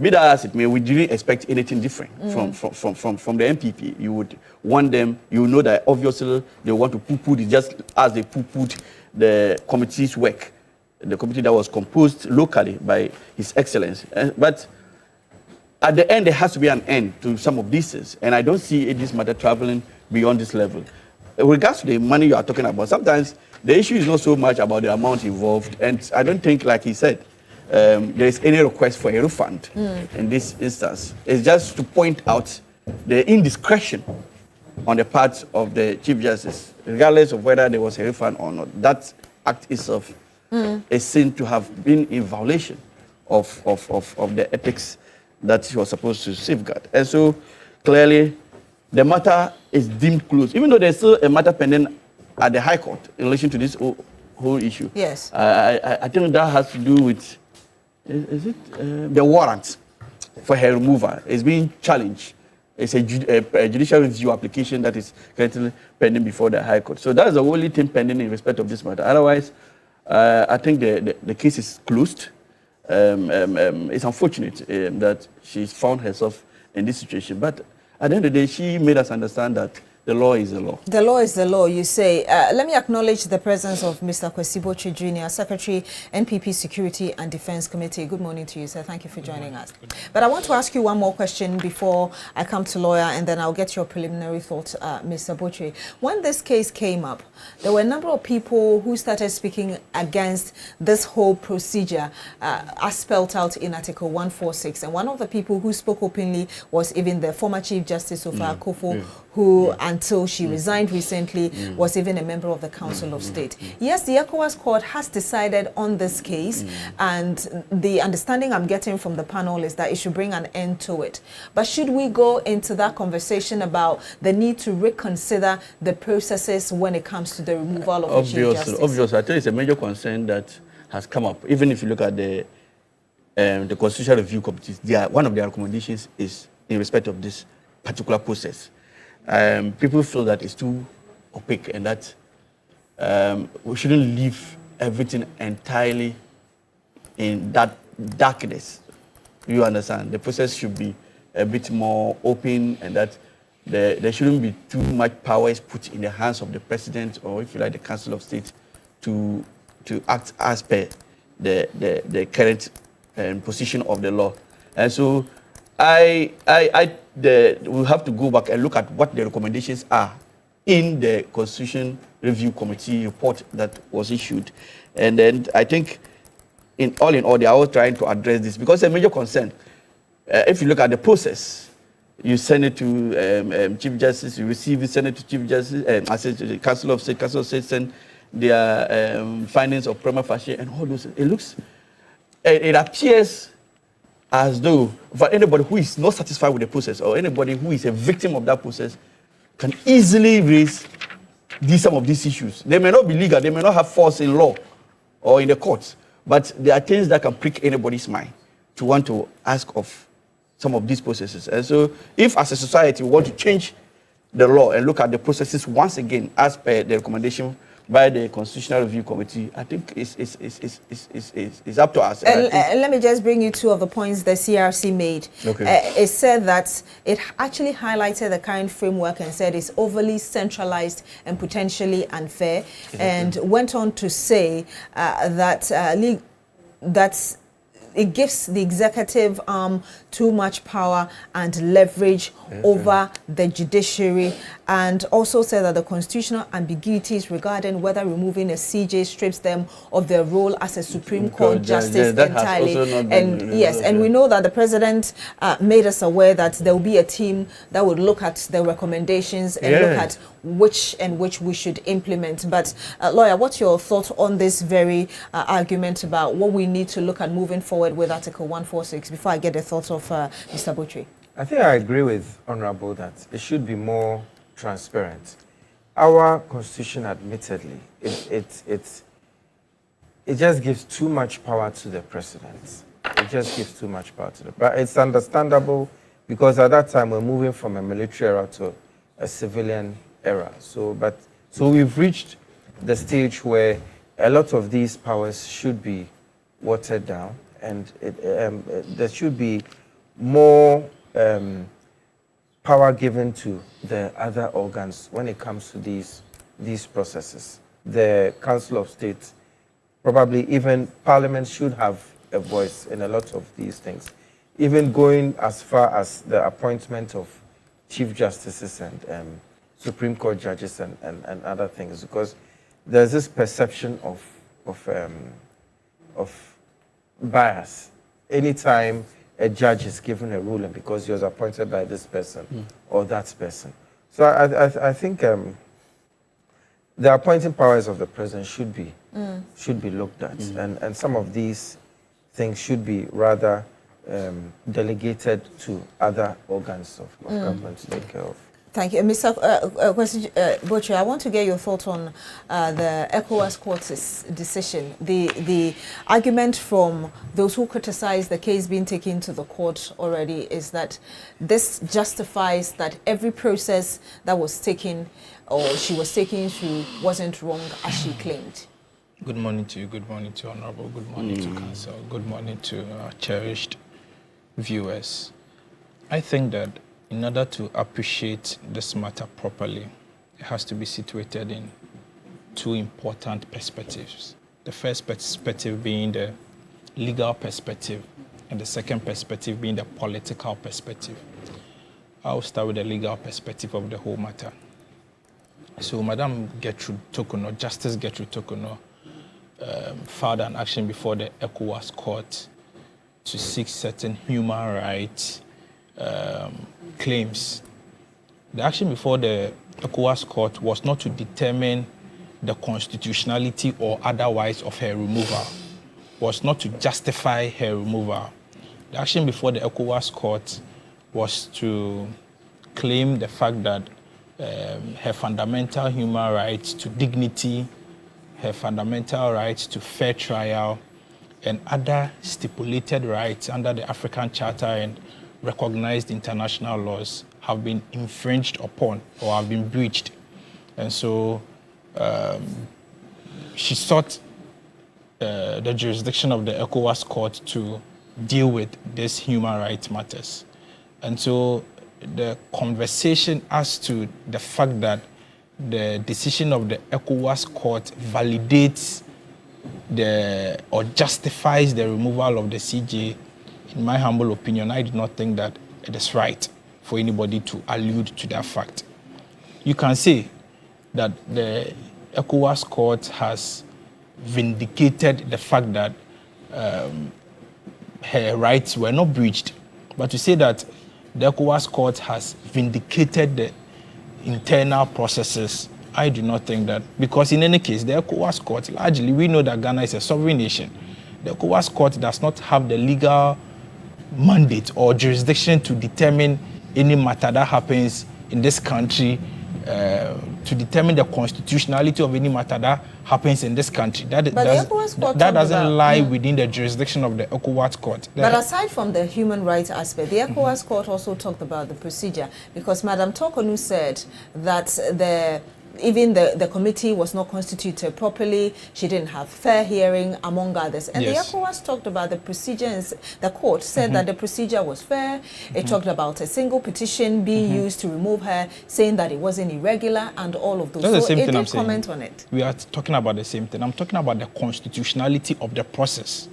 E: be that as it may, we didn't expect anything different from the MPP. You would want them, you know that obviously they want to poo-poo it just as they poo-pooed the committee's work. The committee that was composed locally by His Excellency. But at the end, there has to be an end to some of these things. And I don't see this matter traveling beyond this level. In regards to the money you are talking about, sometimes the issue is not so much about the amount involved. And I don't think, like he said, there is any request for a refund in this instance. It's just to point out the indiscretion on the part of the Chief Justice, regardless of whether there was a refund or not. That act itself is seen to have been in violation of the ethics that he was supposed to safeguard. And so clearly the matter is deemed closed, even though there's still a matter pending at the High Court in relation to this whole issue.
R: Yes.
E: I think that has to do with the warrant for her removal. It's being challenged. It's a judicial review application that is currently pending before the High Court. So that's the only thing pending in respect of this matter. Otherwise, I think the case is closed. It's unfortunate that she's found herself in this situation. But at the end of the day, she made us understand that
C: the law is the law.
R: The law is the law, you say. Let me acknowledge the presence of Mr. Kwesi Botry Jr., Secretary, NPP Security and Defense Committee. Good morning to you, sir. Thank you for joining us. But I want to ask you one more question before I come to lawyer, and then I'll get your preliminary thoughts, Mr. Botry. When this case came up, there were a number of people who started speaking against this whole procedure as spelled out in Article 146. And one of the people who spoke openly was even the former Chief Justice of Akufo, who, until she resigned recently, was even a member of the Council of State. Yes, the ECOWAS court has decided on this case, and the understanding I'm getting from the panel is that it should bring an end to it. But should we go into that conversation about the need to reconsider the processes when it comes to the removal of the Chief Justice?
C: Obviously, I think it's a major concern that has come up. Even if you look at the Constitutional Review Committees, one of their recommendations is in respect of this particular process. People feel that it's too opaque and that we shouldn't leave everything entirely in that darkness. You understand? The process should be a bit more open, and that there shouldn't be too much powers put in the hands of the president, or if you like, the Council of State, to act as per the current position of the law. And so we'll have to go back and look at what the recommendations are in the Constitution Review Committee report that was issued. And then I think in all, they are all trying to address this because it's a major concern. If you look at the process, you send it to Chief Justice, you receive it, send it to Chief Justice, to the Council of State send their findings of prima facie and all those. It appears as though for anybody who is not satisfied with the process or anybody who is a victim of that process can easily raise some of these issues. They may not be legal, they may not have force in law or in the courts, but there are things that can prick anybody's mind to want to ask of some of these processes. And so if as a society we want to change the law and look at the processes once again as per the recommendation by the Constitutional Review Committee, I think it's up to us.
R: Let me just bring you two of the points the CRC made. Okay. It said that it actually highlighted the current framework and said it's overly centralized and potentially unfair, and went on to say that it gives the executive arm too much power and leverage over the judiciary, and also said that the constitutional ambiguities regarding whether removing a CJ strips them of their role as a Supreme Court justice entirely. And we know that the president made us aware that there will be a team that would look at the recommendations and look at which we should implement. But lawyer, what's your thought on this very argument about what we need to look at moving forward with Article 146 before I get the thoughts of Mr. Botry?
G: I think I agree with Honorable that it should be more transparent. Our constitution, admittedly, it just gives too much power to the president. It just gives too much power to but it's understandable because at that time we're moving from a military era to a civilian era. So we've reached the stage where a lot of these powers should be watered down, and there should be more power given to the other organs when it comes to these processes. The Council of State, probably even Parliament should have a voice in a lot of these things, even going as far as the appointment of Chief Justices and Supreme Court judges and other things, because there's this perception of bias. Anytime a judge is given a ruling because he was appointed by this person or that person. So I think the appointing powers of the president should be looked at, and some of these things should be rather delegated to other organs of government to take care of.
R: Thank you. Mr. Botry, I want to get your thoughts on the ECOWAS court's decision. The argument from those who criticize the case being taken to the court already is that this justifies that every process that was taken or she was taken through wasn't wrong as she claimed.
H: Good morning to you. Good morning to Honorable. Good morning to Council. Good morning to our cherished viewers. I think that in order to appreciate this matter properly, it has to be situated in two important perspectives. The first perspective being the legal perspective, and the second perspective being the political perspective. I'll start with the legal perspective of the whole matter. So Madam Gertrude Tokono, Justice Gertrude Tokono, filed an action before the ECOWAS court to seek certain human rights claims. The action before the ECOWAS court was not to determine the constitutionality or otherwise of her removal, was not to justify her removal. The action before the ECOWAS court was to claim the fact that her fundamental human rights to dignity, her fundamental rights to fair trial, and other stipulated rights under the African Charter and recognized international laws have been infringed upon or have been breached. And so she sought the jurisdiction of the ECOWAS court to deal with these human rights matters. And so the conversation as to the fact that the decision of the ECOWAS court validates or justifies the removal of the CJ, in my humble opinion, I do not think that it is right for anybody to allude to that fact. You can say that the ECOWAS court has vindicated the fact that her rights were not breached, but to say that the ECOWAS court has vindicated the internal processes, I do not think that, because in any case, the ECOWAS court, largely, we know that Ghana is a sovereign nation. The ECOWAS court does not have the legal mandate or jurisdiction to determine any matter that happens in this country, to determine the constitutionality of any matter that happens in this country. That doesn't lie within the jurisdiction of the ECOWAS court.
R: But aside from the human rights aspect, the ECOWAS court also talked about the procedure, because Madam Tokonu said that even the committee was not constituted properly, she didn't have fair hearing, among others. And yes, the ECOWAS talked about the procedures. The court said that the procedure was fair. It talked about a single petition being used to remove her, saying that it wasn't irregular and all of those.
H: That's the same
R: it
H: thing
R: did
H: I'm saying.
R: comment on it.
H: We are talking about the same thing. I'm talking about the constitutionality of the process.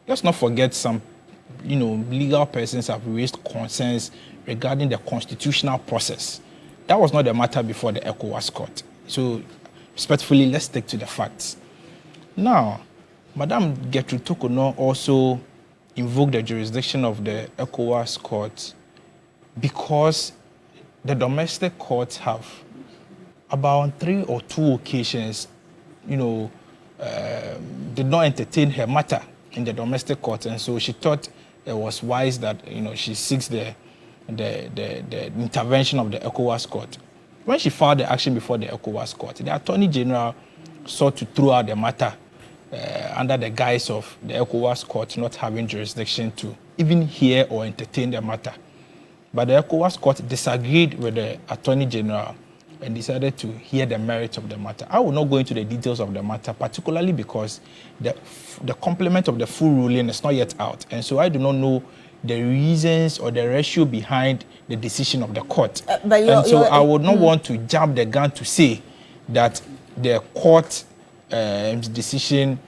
H: Let's not forget some, legal persons have raised concerns regarding the constitutional process. That was not the matter before the ECOWAS court. So, respectfully, let's stick to the facts. Now, Madam Gertrude Tokono also invoked the jurisdiction of the ECOWAS court because the domestic courts have, about 3 or 2 occasions, did not entertain her matter in the domestic court, and so she thought it was wise that she seeks the intervention of the ECOWAS court. When she filed the action before the ECOWAS court, the Attorney General sought to throw out the matter under the guise of the ECOWAS court not having jurisdiction to even hear or entertain the matter. But the ECOWAS court disagreed with the Attorney General and decided to hear the merits of the matter. I will not go into the details of the matter, particularly because the complement of the full ruling is not yet out. And so I do not know the reasons or the ratio behind the decision of the court. I would not want to jump the gun to say that the court decision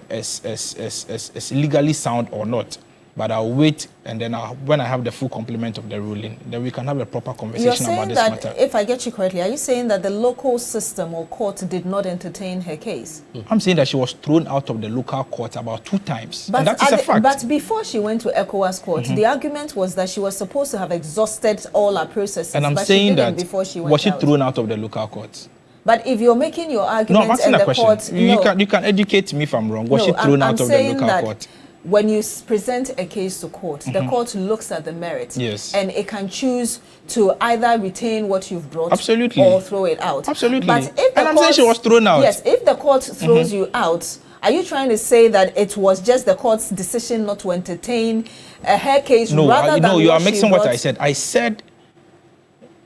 H: is legally sound or not. But I'll wait, and then when I have the full complement of the ruling, then we can have a proper conversation about this matter.
R: If I get you correctly, are you saying that the local system or court did not entertain her case?
H: I'm saying that she was thrown out of the local court about 2 times, and that is a fact.
R: But before she went to ECOWAS court, the argument was that she was supposed to have exhausted all her processes,
H: and I'm saying that before she went was she thrown out of the local court?
R: But if you're making your argument,
H: no, I'm asking a question. You can educate me if I'm wrong. Was she thrown out of the local court?
R: When you present a case to court, the court looks at the merits, and it can choose to either retain what you've brought or throw it out.
H: Absolutely.
R: But if
H: I'm saying she was thrown out.
R: Yes, if the court throws you out, are you trying to say that it was just the court's decision not to entertain her case rather than
H: you are mixing what I said. I said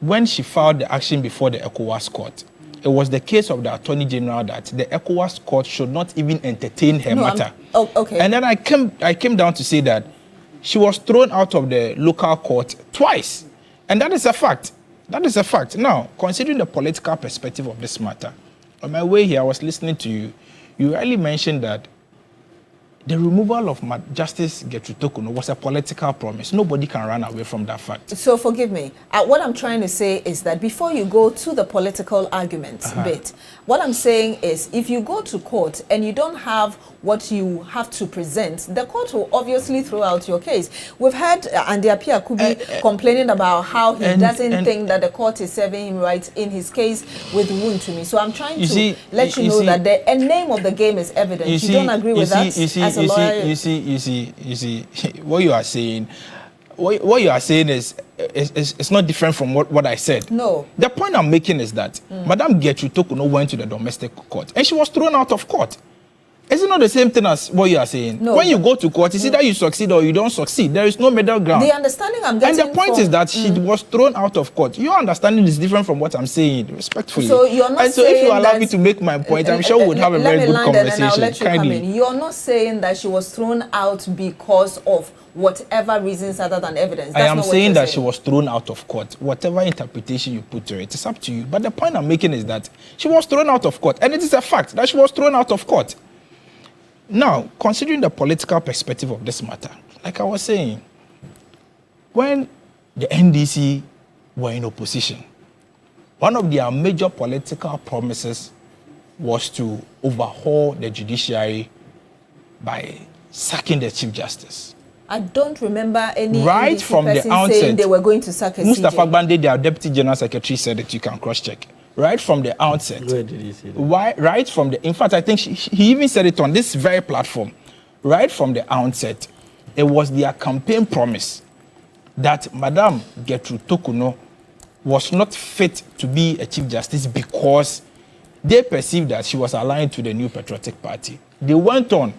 H: when she filed the action before the ECOWAS court, it was the case of the Attorney General that the ECOWAS court should not even entertain her matter.
R: Okay.
H: And then I came down to say that she was thrown out of the local court twice. And that is a fact. That is a fact. Now, considering the political perspective of this matter, on my way here, I was listening to you. You really mentioned that the removal of Justice Gertrude Tokuno was a political promise. Nobody can run away from that fact.
R: So forgive me. What I'm trying to say is that before you go to the political arguments bit, what I'm saying is if you go to court and you don't have what you have to present, the court will obviously throw out your case. We've heard Andy Apia Kubi complaining about how he doesn't think that the court is serving him right in his case with Wuntumi. So I'm trying to let you know that the name of the game is evident. You don't agree with that as a lawyer?
H: You see, what you are saying, what you are saying is not different from what I said.
R: No.
H: The point I'm making is that Madam Gertrude Tokuno went to the domestic court and she was thrown out of court. Is it not the same thing as what you are saying?
R: No.
H: When you go to court, it's either you succeed or you don't succeed. There is no middle ground.
R: The understanding I'm getting
H: and the point is that she was thrown out of court. Your understanding is different from what I'm saying, respectfully.
R: So you're not
H: and so if you allow me to make my point, I'm sure we would have a very good conversation.
R: I'll let you come in. You're not saying that she was thrown out because of whatever reasons other than evidence. That's
H: I am saying that she was thrown out of court. Whatever interpretation you put to it, it's up to you. But the point I'm making is that she was thrown out of court. And it is a fact that she was thrown out of court. Now, considering the political perspective of this matter, like I was saying, when the NDC were in opposition, one of their major political promises was to overhaul the judiciary by sacking the Chief Justice.
R: I don't remember any
H: right
R: NDC
H: from the
R: person
H: outset,
R: saying they were going to sack a
H: Mustafa
R: CJ.
H: Bande, their Deputy General Secretary, said that you can cross-check. Right from the outset.
E: Where did he say that?
H: Why? Right from the... In fact, I think he even said it on this very platform. Right from the outset, it was their campaign promise that Madam Gertrude Tokuno was not fit to be a Chief Justice because they perceived that she was aligned to the New Patriotic Party. They went on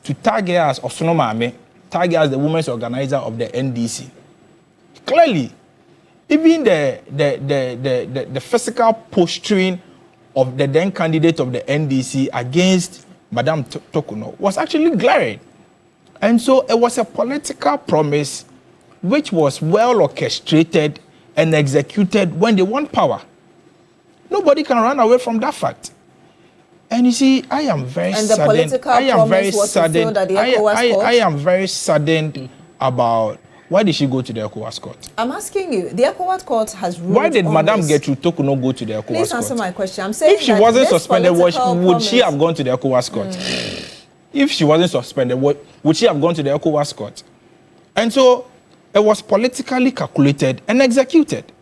H: to tag her as Osonomame, tag her as the women's organizer of the NDC. Clearly, even the physical posturing of the then candidate of the NDC against Madame Tokuno was actually glaring. And so it was a political promise which was well orchestrated and executed when they want power. Nobody can run away from that fact. And you see, I am very saddened. I am very saddened about why did she go to the ECOWAS court?
R: I'm asking you, the ECOWAS court has ruled.
H: Why did Madame Gertrude Tokuno go to the ECOWAS court?
R: Please answer my question. I'm saying
H: if she wasn't suspended, would she have gone to the ECOWAS court? If she wasn't suspended, would she have gone to the ECOWAS court? And so it was politically calculated and executed.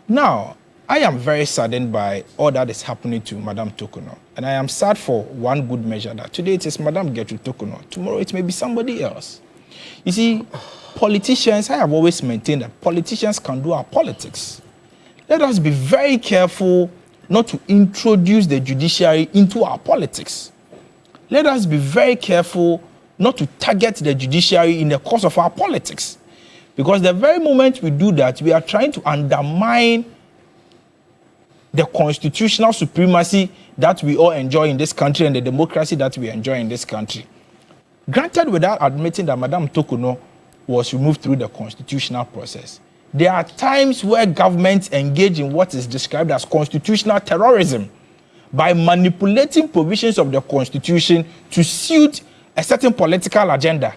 H: Now, I am very saddened by all that is happening to Madame Tokuno. And I am sad for one good measure that today it is Madame Gertrude Tokuno. Tomorrow it may be somebody else. You see, politicians, I have always maintained that politicians can do our politics. Let us be very careful not to introduce the judiciary into our politics. Let us be very careful not to target the judiciary in the course of our politics. Because the very moment we do that, we are trying to undermine the constitutional supremacy that we all enjoy in this country and the democracy that we enjoy in this country. Granted, without admitting that Madame Tokuno was removed through the constitutional process, there are times where governments engage in what is described as constitutional terrorism by manipulating provisions of the constitution to suit a certain political agenda.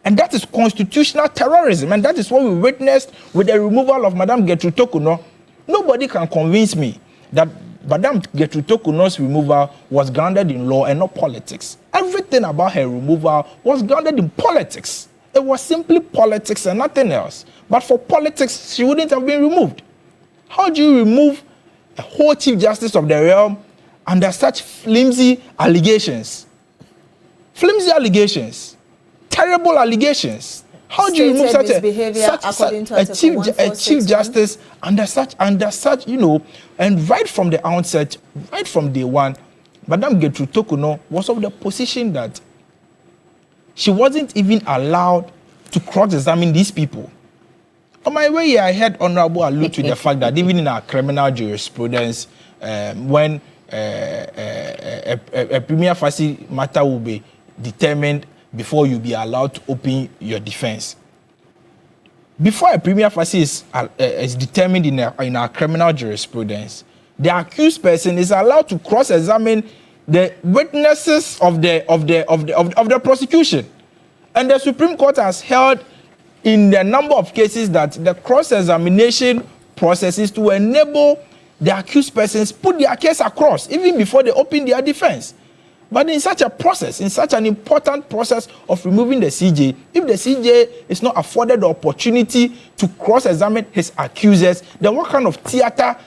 H: And that is constitutional terrorism, and that is what we witnessed with the removal of Madame Gertrude Tokuno. Nobody can convince me that Madame Gertrude Tokuno's removal was grounded in law and not politics. Everything about her removal was grounded in politics. It was simply politics and nothing else. But for politics, she wouldn't have been removed. How do you remove a whole Chief Justice of the realm under such flimsy allegations? Flimsy allegations. Terrible allegations. How do you remove such a chief justice under such, you know, and right from the outset, right from day one, Madame Gertrude Tokuno was of the position that she wasn't even allowed to cross-examine these people. On my way here, I heard Honorable allude to the fact that even in our criminal jurisprudence, when a prima facie matter will be determined before you be allowed to open your defense. before a prima facie is determined in our criminal jurisprudence, the accused person is allowed to cross-examine the witnesses of the prosecution. And the Supreme Court has held in a number of cases that the cross-examination process is to enable the accused persons put their case across even before they open their defense. But in such a process, in such an important process of removing the CJ, if the CJ is not afforded the opportunity to cross-examine his accusers, then what kind of theater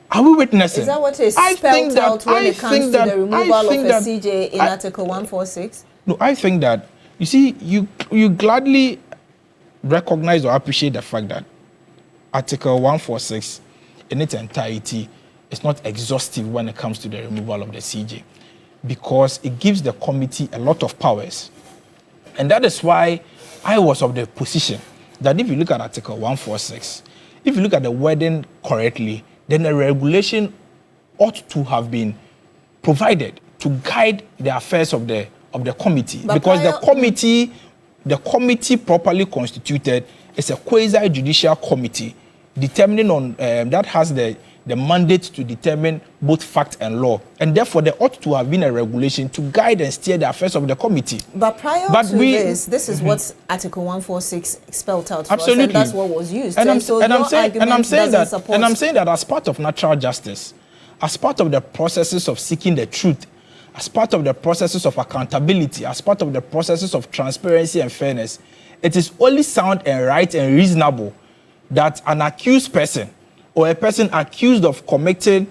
H: are we witnessing?
R: Is that what is spelled out when it comes to the removal of a CJ in Article 146?
H: No, I think that, you see, you gladly recognize or appreciate the fact that Article 146 in its entirety is not exhaustive when it comes to the removal of the CJ, because it gives the committee a lot of powers. And that is why I was of the position that if you look at Article 146, if you look at the wording correctly, then a regulation ought to have been provided to guide the affairs of the committee. But because the committee properly constituted is a quasi-judicial committee determining on that has the mandate to determine both fact and law, and therefore there ought to have been a regulation to guide and steer the affairs of the committee.
R: But prior to this is what Article 146 spelled out for
H: absolutely.
R: us, and that's what was used.
H: And I'm saying that as part of natural justice, as part of the processes of seeking the truth, as part of the processes of accountability, as part of the processes of transparency and fairness, it is only sound and right and reasonable that an accused person or a person accused of committing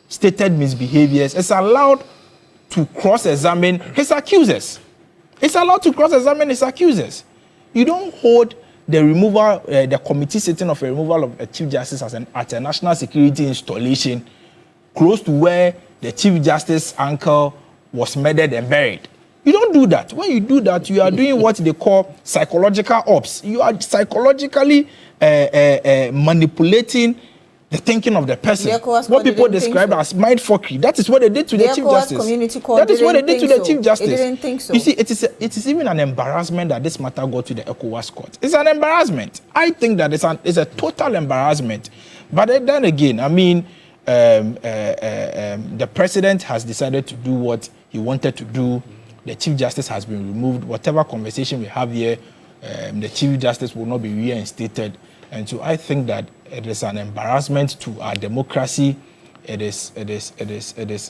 H: stated misbehaviors is allowed to cross-examine his accusers. It's allowed to cross-examine his accusers. You don't hold the removal, the committee sitting of a removal of a Chief Justice at a national security installation close to where the Chief Justice uncle was murdered and buried. You don't do that. When you do that, you are doing what they call psychological ops. You are psychologically manipulating the thinking of the person. What people describe as mind fuckery. That is what they did to the Chief Justice. That is what they did to the Chief Justice.
R: They didn't think so.
H: You see, it is even an embarrassment that this matter got to the ECOWAS court. It's an embarrassment. I think that it's a total embarrassment. But then again, I mean, the president has decided to do what he wanted to do. The Chief Justice has been removed. Whatever conversation we have here, the Chief Justice will not be reinstated. And so I think that it is an embarrassment to our democracy. It is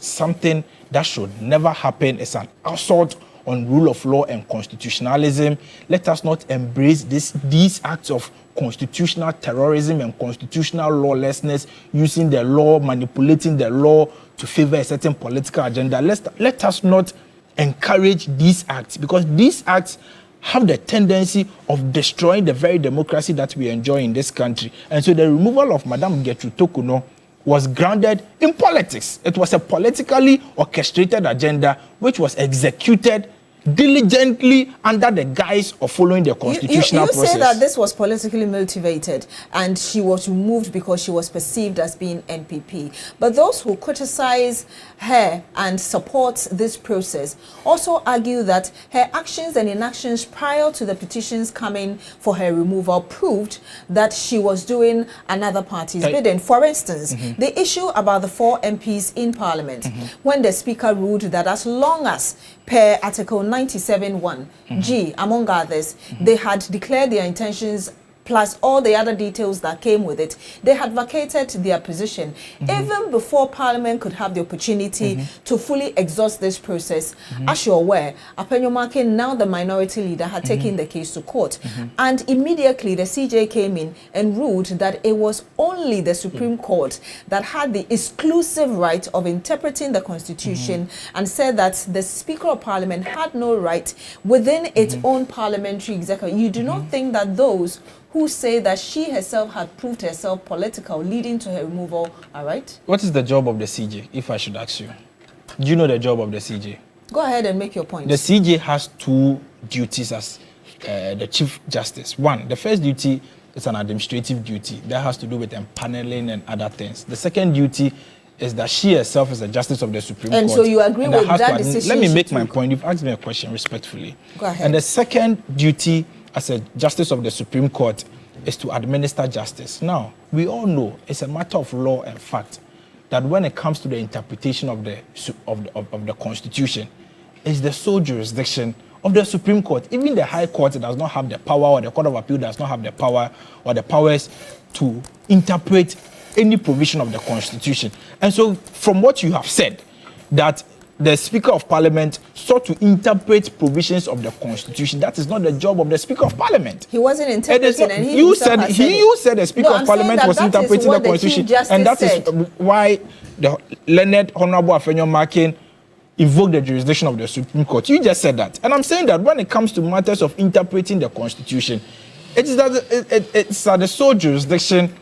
H: something that should never happen. It's an assault on rule of law and constitutionalism. Let us not embrace these acts of constitutional terrorism and constitutional lawlessness, using the law, manipulating the law to favor a certain political agenda. Let us not encourage these acts, because these acts have the tendency of destroying the very democracy that we enjoy in this country. And so the removal of Madam Gertrude Tokuno was grounded in politics. It was a politically orchestrated agenda which was executed diligently under the guise of following the constitutional process.
R: You say that this was politically motivated and she was removed because she was perceived as being NPP. But those who criticize her and support this process also argue that her actions and inactions prior to the petitions coming for her removal proved that she was doing another party's bidding. For instance, the issue about the 4 MPs in Parliament, when the Speaker ruled that as long as per Article 97(1) G, among others, they had declared their intentions plus all the other details that came with it, they had vacated their position. Even before Parliament could have the opportunity to fully exhaust this process, as you're aware, Apenyomake, now the minority leader, had taken the case to court. And immediately the CJ came in and ruled that it was only the Supreme Court that had the exclusive right of interpreting the Constitution, and said that the Speaker of Parliament had no right within its own parliamentary executive. You do not think that those who say that she herself had proved herself political, leading to her removal, all right?
H: What is the job of the CJ, if I should ask you? Do you know the job of the CJ?
R: Go ahead and make your point.
H: The CJ has 2 duties as the Chief Justice. One, the first duty is an administrative duty that has to do with empaneling and other things. The second duty is that she herself is a justice of the Supreme Court.
R: And so you agree with that decision?
H: Let me make my point. You've asked me a question respectfully.
R: Go ahead.
H: And the second duty as a justice of the Supreme Court is to administer justice. Now, we all know it's a matter of law and fact that when it comes to the interpretation of the Constitution, it's the sole jurisdiction of the Supreme Court. Even the High Court does not have the power, or the Court of Appeal does not have the power or the powers to interpret any provision of the Constitution. And so, from what you have said, that the Speaker of Parliament sought to interpret provisions of the Constitution. That is not the job of the Speaker of Parliament.
R: He wasn't interpreting, and
H: you said the Speaker of Parliament was interpreting the Constitution, and that is why the learned Honorable Afenyo Makin invoked the jurisdiction of the Supreme Court. You just said that, and I'm saying that when it comes to matters of interpreting the Constitution, it's at the sole jurisdiction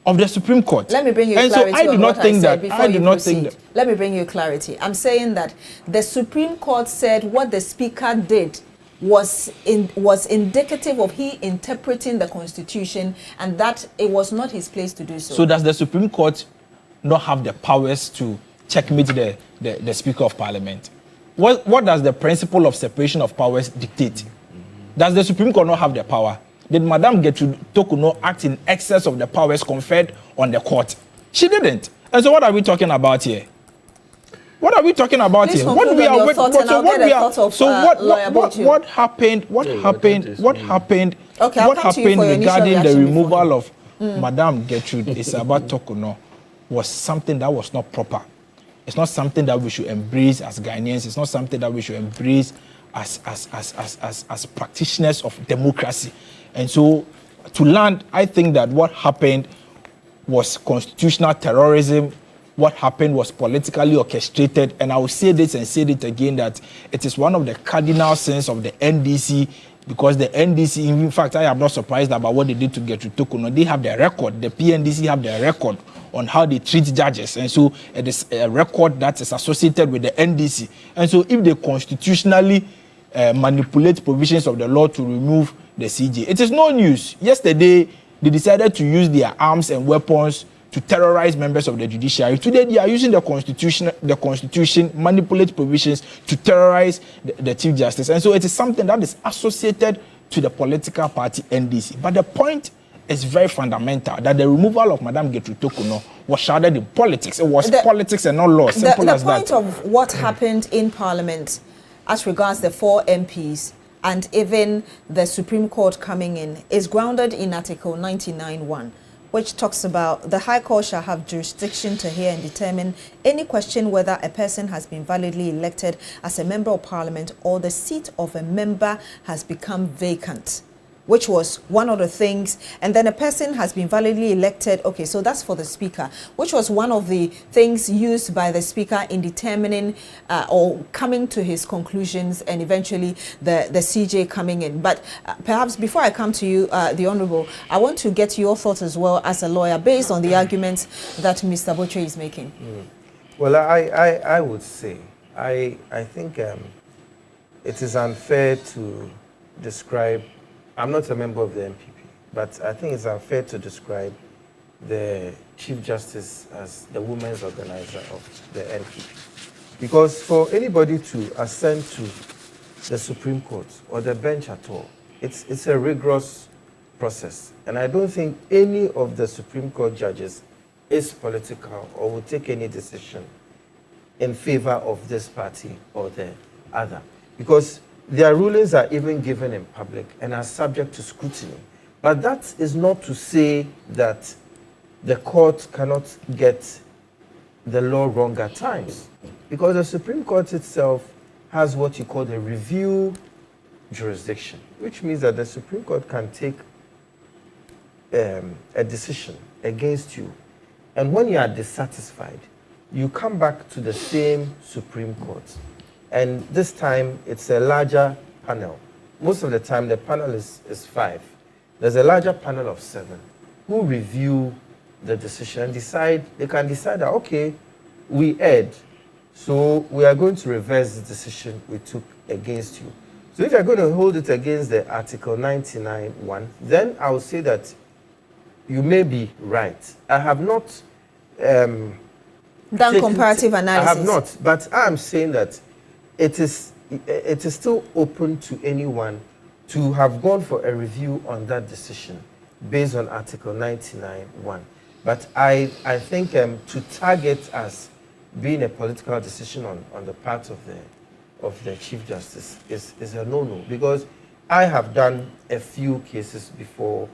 H: of the Supreme Court.
R: Let me bring you clarity.
H: So I do not think that.
R: Let me bring you clarity. I'm saying that the Supreme Court said what the Speaker did was indicative of he interpreting the Constitution, and that it was not his place to do so.
H: So does the Supreme Court not have the powers to checkmate the Speaker of Parliament? What does the principle of separation of powers dictate? Does the Supreme Court not have the power? Did Madame Gertrude Tokuno act in excess of the powers conferred on the court? She didn't. And so what are we talking about here? What are we talking about
R: Please
H: here? What we are
R: what
H: happened
R: regarding
H: the removal of Madame Gertrude Isaba Tokuno was something that was not proper. It's not something that we should embrace as Ghanaians. It's not something that we should embrace as practitioners of democracy. And so, to land, I think that what happened was constitutional terrorism. What happened was politically orchestrated. And I will say this and say it again, that it is one of the cardinal sins of the NDC, because the NDC, in fact, I am not surprised about what they did to Gertrude Tokuno. They have their record. The PNDC have their record on how they treat judges. And so it is a record that is associated with the NDC. And so if they constitutionally manipulate provisions of the law to remove the CJ, it is no news. Yesterday, they decided to use their arms and weapons to terrorize members of the judiciary. Today, they are using the constitution, manipulate provisions to terrorize the Chief Justice. And so it is something that is associated to the political party NDC. But the point is very fundamental, that the removal of Madame Gertrude Tokuno was shrouded in politics. It was politics and not law. Simple as that.
R: The point of what happened in Parliament as regards the 4 MPs and even the Supreme Court coming in is grounded in Article 99(1), which talks about the High Court shall have jurisdiction to hear and determine any question whether a person has been validly elected as a member of Parliament or the seat of a member has become vacant, which was one of the things. And then a person has been validly elected. Okay, so that's for the Speaker, which was one of the things used by the Speaker in determining or coming to his conclusions, and eventually the CJ coming in. But perhaps before I come to you, the Honourable, I want to get your thoughts as well as a lawyer based on the arguments that Mr. Botchwey is making.
G: Well, I would say, I think it is unfair to describe, I'm not a member of the MPP, but I think it's unfair to describe the Chief Justice as the women's organizer of the NPP. Because for anybody to ascend to the Supreme Court or the bench at all, it's a rigorous process. And I don't think any of the Supreme Court judges is political or will take any decision in favor of this party or the other. Because their rulings are even given in public and are subject to scrutiny. But that is not to say that the court cannot get the law wrong at times. Because the Supreme Court itself has what you call the review jurisdiction, which means that the Supreme Court can take a decision against you. And when you are dissatisfied, you come back to the same Supreme Court. And this time, it's a larger panel. Most of the time, the panel is 5. There's a larger panel of 7 who review the decision and decide. They can decide that, okay, we erred, so we are going to reverse the decision we took against you. So if you're going to hold it against the Article 99(1), then I will say that you may be right. I have not
R: done comparative analysis.
G: I have not, but I'm saying that it is still open to anyone to have gone for a review on that decision based on Article 99(1). But I think to target as being a political decision on the part of the Chief Justice is a no-no, because I have done a few cases before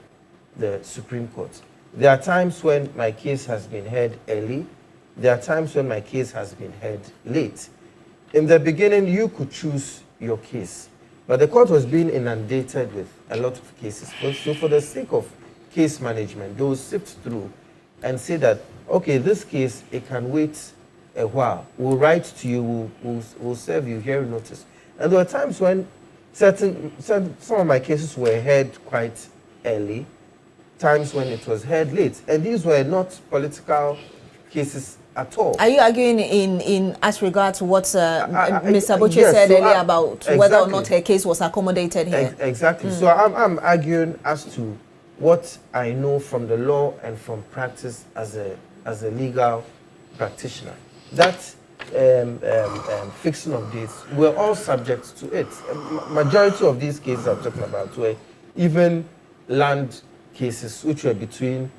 G: the Supreme Court. There are times when my case has been heard early. There are times when my case has been heard late. In the beginning, you could choose your case, but the court was being inundated with a lot of cases. So for the sake of case management, they will sift through and say that, okay, this case, it can wait a while. We'll write to you, we'll serve you hearing notice. And there were times when some of my cases were heard quite early, times when it was heard late. And these were not political cases at all.
R: Are you arguing in as regards to what Mr. Butcher
G: yes,
R: said
G: so
R: earlier about
G: exactly.
R: whether or not her case was accommodated here?
G: Exactly. So I'm arguing as to what I know from the law and from practice as a legal practitioner. That fixing of dates, we're all subject to it. Majority of these cases I'm talking about were even land cases which were between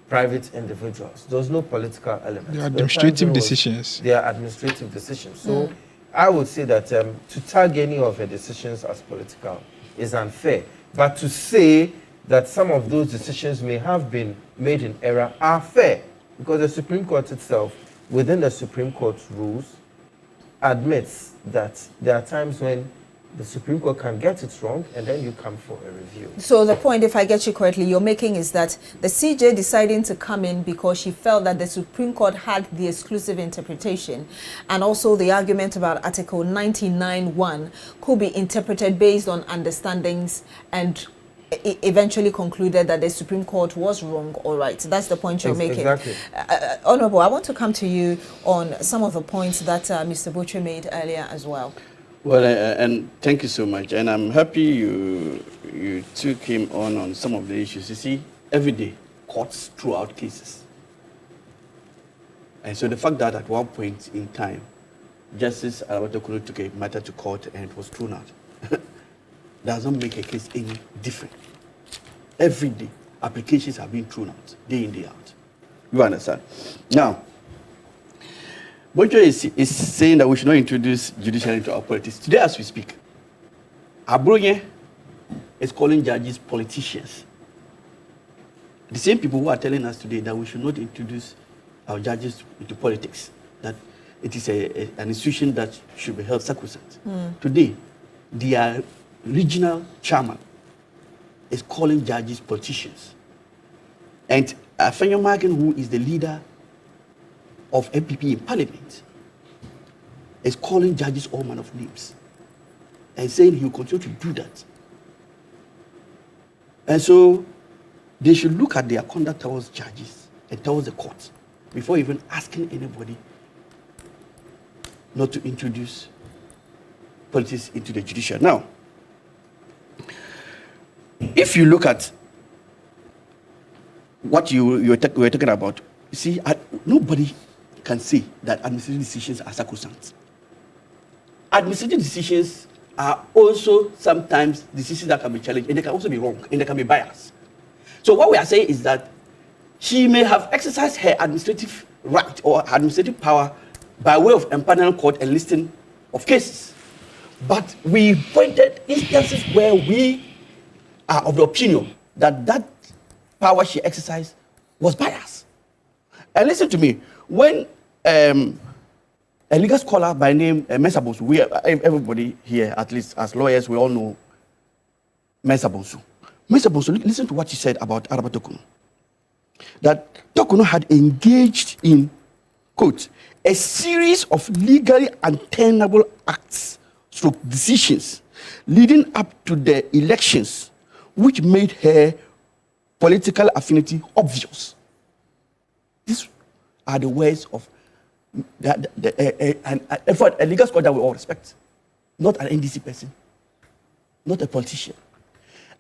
G: private individuals. There was no political element.
H: They are administrative decisions.
G: They are administrative decisions. So I would say that to tag any of her decisions as political is unfair. But to say that some of those decisions may have been made in error are fair, because the Supreme Court itself, within the Supreme Court's rules, admits that there are times when the Supreme Court can get it wrong, and then you come for a review.
R: So the point, if I get you correctly, you're making is that the CJ deciding to come in because she felt that the Supreme Court had the exclusive interpretation, and also the argument about Article 99(1) could be interpreted based on understandings, and eventually concluded that the Supreme Court was wrong or right. That's the point you're making.
G: Exactly.
R: Honorable, I want to come to you on some of the points that Mr. Butcher made earlier as well.
E: Well, and thank you so much. And I'm happy you took him on some of the issues. You see, every day, courts throw out cases. And so the fact that at one point in time, Justice Arabatokunu took a matter to court and it was thrown out, doesn't make a case any different. Every day, applications are being thrown out, day in, day out. You understand? Now, Bojo is saying that we should not introduce judiciary into our politics. Today, as we speak, Abroye is calling judges politicians. The same people who are telling us today that we should not introduce our judges into politics, that it is an institution that should be held sacrosanct. Today, their regional chairman is calling judges politicians. And Afenyo Magen, who is the leader of MPP in Parliament, is calling judges all manner of names and saying he will continue to do that. And so they should look at their conduct towards judges and towards the court before even asking anybody not to introduce politics into the judiciary. Now, if you look at what we were talking about, you see, nobody can say that administrative decisions are sacrosanct. Administrative decisions are also sometimes decisions that can be challenged, and they can also be wrong, and they can be biased. So what we are saying is that she may have exercised her administrative right or administrative power by way of empanel court and listing of cases. But we pointed instances where we are of the opinion that that power she exercised was biased. And listen to me, when a legal scholar by name Mensa Bonsu, everybody here, at least as lawyers, we all know Mensa Bonsu. Mensa Bonsu, listen to what she said about Araba Tokuno. That Tokuno had engaged in, quote, a series of legally untenable acts, stroke decisions, leading up to the elections, which made her political affinity obvious. These are the words of a legal scholar that we all respect, not an NDC person, not a politician.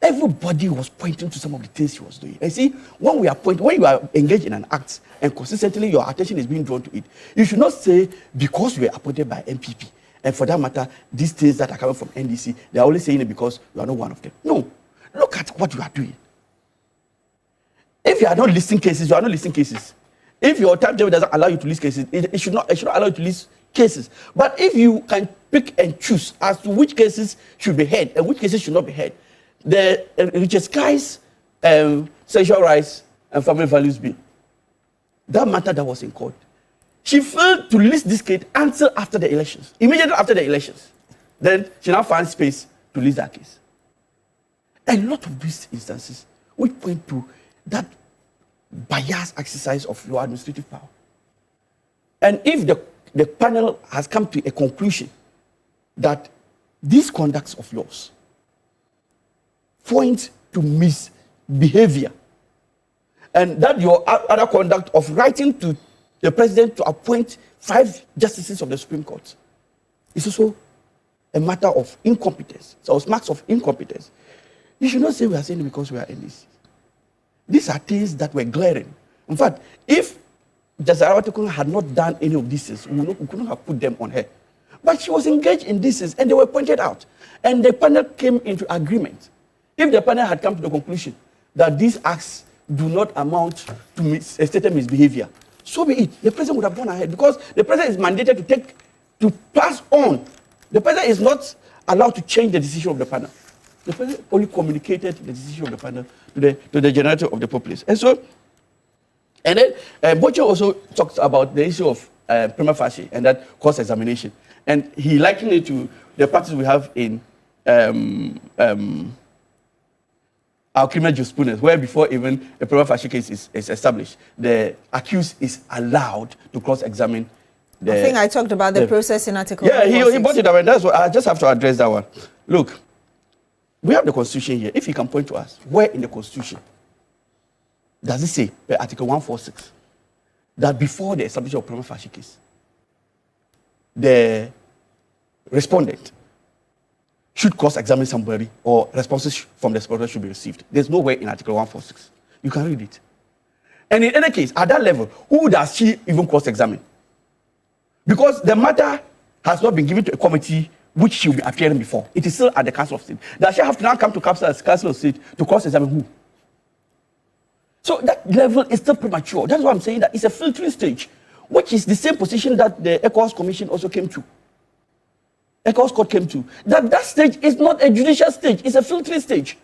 E: Everybody was pointing to some of the things he was doing. And see, when you are engaged in an act and consistently your attention is being drawn to it, you should not say because you were appointed by MPP, and for that matter, these things that are coming from NDC, they are only saying it because you are not one of them. No, look at what you are doing. If you are not listing cases, you are not listing cases. If your timetable doesn't allow you to list cases, it should not allow you to list cases. But if you can pick and choose as to which cases should be heard and which cases should not be heard, the Richard Sky's sexual rights and family values bill, that matter that was in court, she failed to list this case until after the elections, immediately after the elections. Then she now found space to list that case. A lot of these instances which point to that biased exercise of your administrative power. And if the panel has come to a conclusion that these conducts of yours point to misbehavior, and that your other conduct of writing to the president to appoint 5 justices of the Supreme Court is also a matter of incompetence, so marks of incompetence. You should not say we are saying it because we are NDC. These are things that were glaring. In fact, if Justice Arawatikun had not done any of these things, we couldn't have put them on her. But she was engaged in these things, and they were pointed out. And the panel came into agreement. If the panel had come to the conclusion that these acts do not amount to a stated misbehavior, so be it. The president would have gone ahead, because the president is mandated to pass on. The president is not allowed to change the decision of the panel. The president only communicated the decision of the panel to the generator of the populace. And so, and then Bocho also talked about the issue of prima facie and that cross-examination. And he likened it to the practice we have in our criminal jurisprudence, where before even a prima facie case is established, the accused is allowed to cross-examine.
R: I think I talked about the process in Article 146.
E: Yeah, he brought it up, and that's what I just have to address that one. Look, we have the Constitution here. If he can point to us, where in the Constitution does it say, Article 146, that before the establishment of prima facie case, the respondent should cross-examine somebody or responses from the respondent should be received? There's nowhere in Article 146. You can read it. And in any case, at that level, who does she even cross-examine? Because the matter has not been given to a committee which she will be appearing before. It is still at the Council of State. Does she have to now come to Council of State to cross-examine who? So that level is still premature. That's why I'm saying that it's a filtering stage, which is the same position that the ECOWAS Commission also came to. ECOWAS Court came to. That stage is not a judicial stage, it's a filtering stage.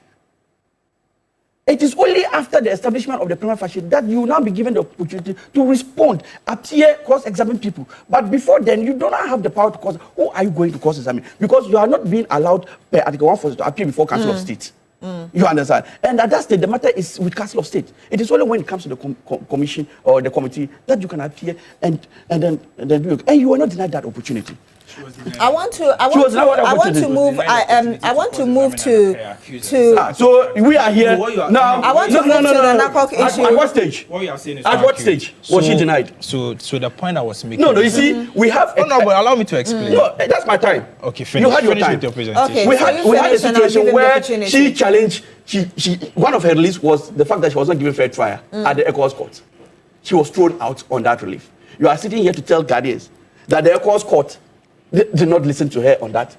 E: It is only after the establishment of the prima facie that you will now be given the opportunity to respond, appear, cross-examine people. But before then, you do not have the power to cross. Who are you going to cross-examine? Because you are not being allowed per Article 140 to appear before Council of State. You understand? And at that stage, the matter is with Council of State. It is only when it comes to the commission or the committee that you can appear and then do it. And you are not denied that opportunity.
R: I want to move to.
E: So we are here now.
R: I want to move to the NACOC issue.
E: At what stage?
H: What you are saying is
E: at what stage was she denied?
H: So the point I was making.
E: No, you see, we have.
H: No, but allow me to explain.
E: No, that's my time.
H: Okay, finish.
E: You had your time.
H: With your presentation.
R: Okay,
E: we had a situation where she challenged. She one of her reliefs was the fact that she was not given fair trial at the ECOWAS court. She was thrown out on that relief. You are sitting here to tell Ghanaians that the ECOWAS court did not listen to her on that.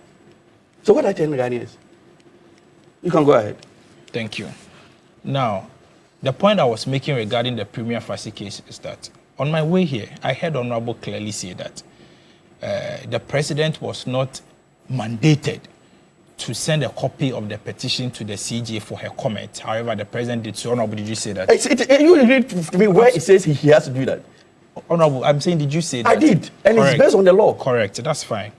E: So what are you telling Ghanaians? You can go ahead.
H: Thank you. Now, the point I was making regarding the prima facie case is that on my way here, I heard Honorable clearly say that the president was not mandated to send a copy of the petition to the CJ for her comment. However, the president did so. Honorable, did you say that?
E: You read to me where it says he has to do that.
H: Honorable, I'm saying, did you say that?
E: I did, and
H: Correct.
E: It's based on the law.
H: Correct, that's fine.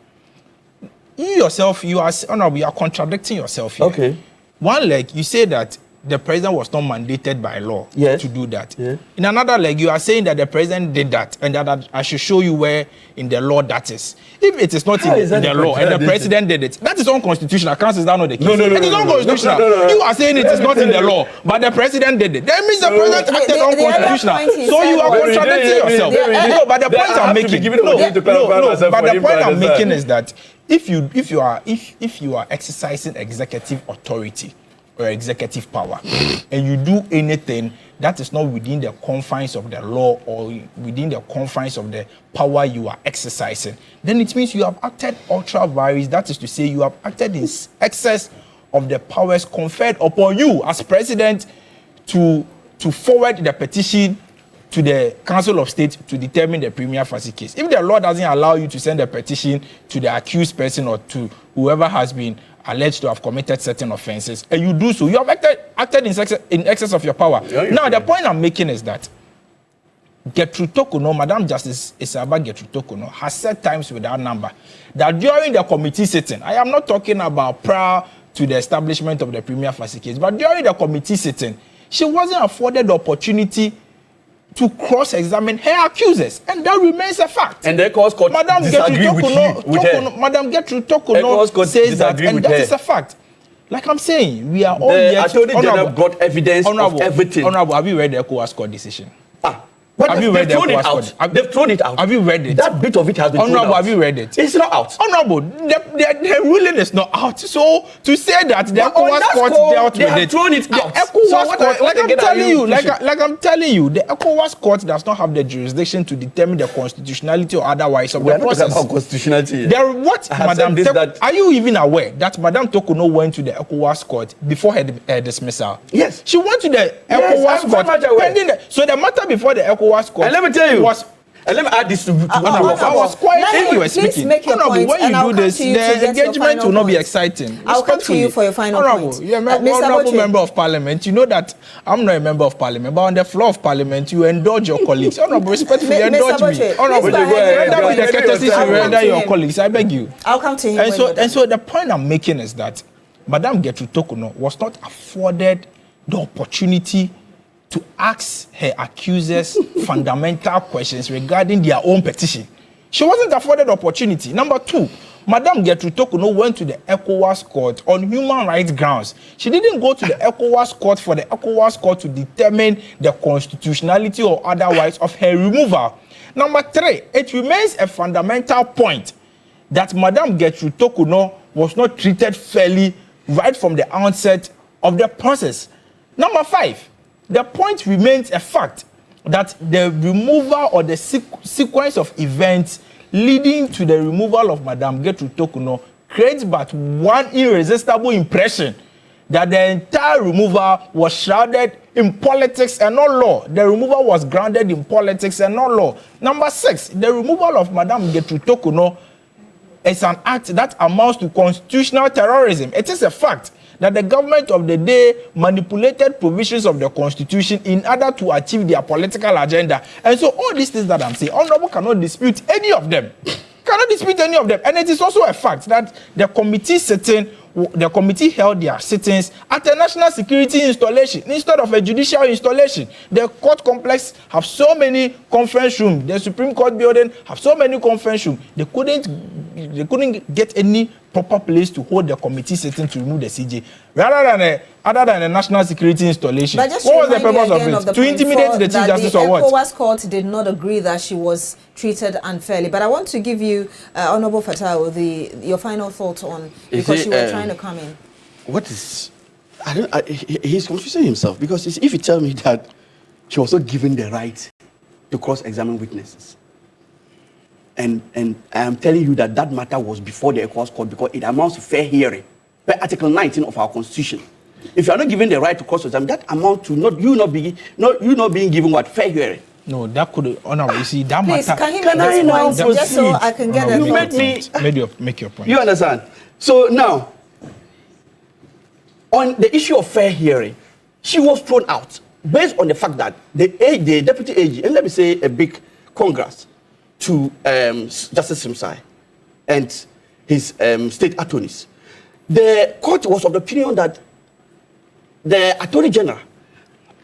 H: You yourself, Honorable, you are contradicting yourself here.
E: Okay.
H: One leg, you say that the president was not mandated by law to do that.
E: Yeah.
H: In another leg, you are saying that the president did that, and that I should show you where in the law that is. If it is not in the law and the president did it, that is unconstitutional. Can't is that not the case?
E: No,
H: it is unconstitutional.
E: No.
H: You are saying it is not in the law, but the president did it. That means the president acted unconstitutional. So you are contradicting yourself. No, but the point I'm making. But the point I'm making is that if you are exercising executive authority or executive power, and you do anything that is not within the confines of the law or within the confines of the power you are exercising, then it means you have acted ultra vires. That is to say, you have acted in excess of the powers conferred upon you as president to to forward the petition to the Council of State to determine the prima facie case. If the law doesn't allow you to send a petition to the accused person or to whoever has been alleged to have committed certain offences, and you do so, you have acted in excess of your power. Now, the point I'm making is that Gertrude Tokuno, Madam Justice Isaba Gertrude Tokuno, has said times without number that during the committee sitting, I am not talking about prior to the establishment of the prima facie case, but during the committee sitting, she wasn't afforded the opportunity to cross-examine her accusers, and that remains a fact.
E: And the Ecowas Court disagree with her.
H: Madam Gertrude Tokuno says that, and that is a fact. Like I'm saying, we are all yet...
E: The Attorney General got evidence of everything.
H: Honorable, have you read the Ecowas Court decision?
E: But
H: have you read
E: thrown it out. They've thrown it out.
H: Have you read it?
E: That bit of it has been thrown out.
H: Have you read it?
E: It's not out.
H: Honorable, the ruling is not out. So to say that the ECOWAS court dealt with it,
E: they have thrown it out.
H: The ECOWAS court, like I'm telling you, the ECOWAS court does not have the jurisdiction to determine the constitutionality or otherwise of the process.
E: About constitutionality.
H: Are you even aware that Madam Tokuno went to the ECOWAS court before her dismissal?
E: Yes.
H: She went to the ECOWAS court. So the matter before the ECOWAS court.
E: And let me tell you, and let me add this to
H: I was quiet when you were speaking. Honorable, when you do this, the engagement will not be exciting.
R: I'll come to you for your final point.
H: You're an honorable member of parliament. You know that I'm not a member of parliament, but on the floor of parliament, you indulge your colleagues. Honorable, respectfully, indulge me. Honorable, render with the courtesy to render your colleagues. I beg you.
R: I'll come to him.
H: And so the point I'm making is that Madam Gertrude Tokuno was not afforded the opportunity to ask her accusers fundamental questions regarding their own petition. She wasn't afforded the opportunity. Number two, Madam Gertrude Tokuno went to the ECOWAS court on human rights grounds. She didn't go to the ECOWAS court for the ECOWAS court to determine the constitutionality or otherwise of her removal. Number three, it remains a fundamental point that Madam Gertrude Tokuno was not treated fairly right from the onset of the process. Number five, the point remains a fact that the removal or the sequence of events leading to the removal of Madam Gertrude Tokuno creates but one irresistible impression that the entire removal was shrouded in politics and not law. The removal was grounded in politics and not law. Number six, the removal of Madam Gertrude Tokuno is an act that amounts to constitutional terrorism. It is a fact that the government of the day manipulated provisions of the constitution in order to achieve their political agenda. And so all these things that I'm saying, Honorable cannot dispute any of them. And it is also a fact that the committee held their sittings at a national security installation instead of a judicial installation. The court complex have so many conference rooms. The Supreme Court building have so many conference rooms. They couldn't get any proper place to hold the committee sitting to remove the CJ. Other than a national security installation.
R: But just
H: what was the purpose of it? To intimidate the Chief Justice or what?
R: The ECOWAS court did not agree that she was treated unfairly. But I want to give you, Honorable Fatao, your final thoughts on, because you were trying to come in.
E: What is... he's confusing himself, because if you tell me that she was not given the right to cross-examine witnesses, and I am telling you that matter was before the ECOWAS court because it amounts to fair hearing per Article 19 of our Constitution. If you are not given the right to cross-examine, that amounts to you not being given what? Fair hearing.
H: No, that could honor. You see that
R: Please,
H: matter.
R: Can I now proceed? Just so I can get
E: you made me
H: make your point.
E: You understand? So now, on the issue of fair hearing, she was thrown out based on the fact that the deputy AG, and let me say a big congrats to Justice Simsai and his state attorneys. The court was of the opinion that the Attorney General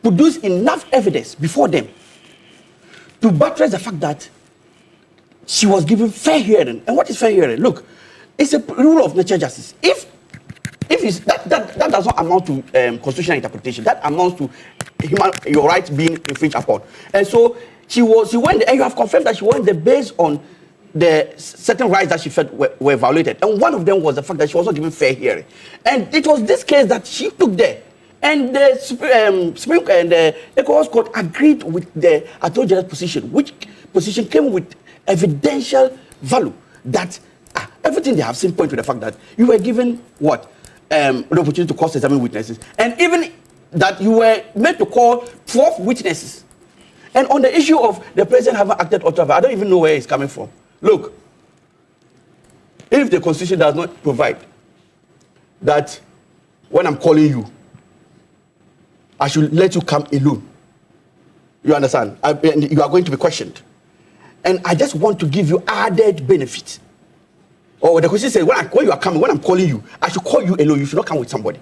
E: produced enough evidence before them to buttress the fact that she was given fair hearing. And what is fair hearing? Look, it's a rule of natural justice. If that does not amount to constitutional interpretation, that amounts to your rights being infringed upon. And so she went there, and you have confirmed that she went there based on the certain rights that she felt were violated. And one of them was the fact that she was not given fair hearing. And it was this case that she took there. And the Supreme and the ECOWAS court agreed with the Attorney General's position, which position came with evidential value that everything they have seen point to the fact that you were given what? The opportunity to cross-examine witnesses. And even that you were meant to call 12 witnesses. And on the issue of the president having acted ultra vires, I don't even know where it's coming from. Look, if the Constitution does not provide that when I'm calling you, I should let you come alone. You understand? And you are going to be questioned. And I just want to give you added benefit. Or the Constitution says, when you are coming, when I'm calling you, I should call you alone. You should not come with somebody.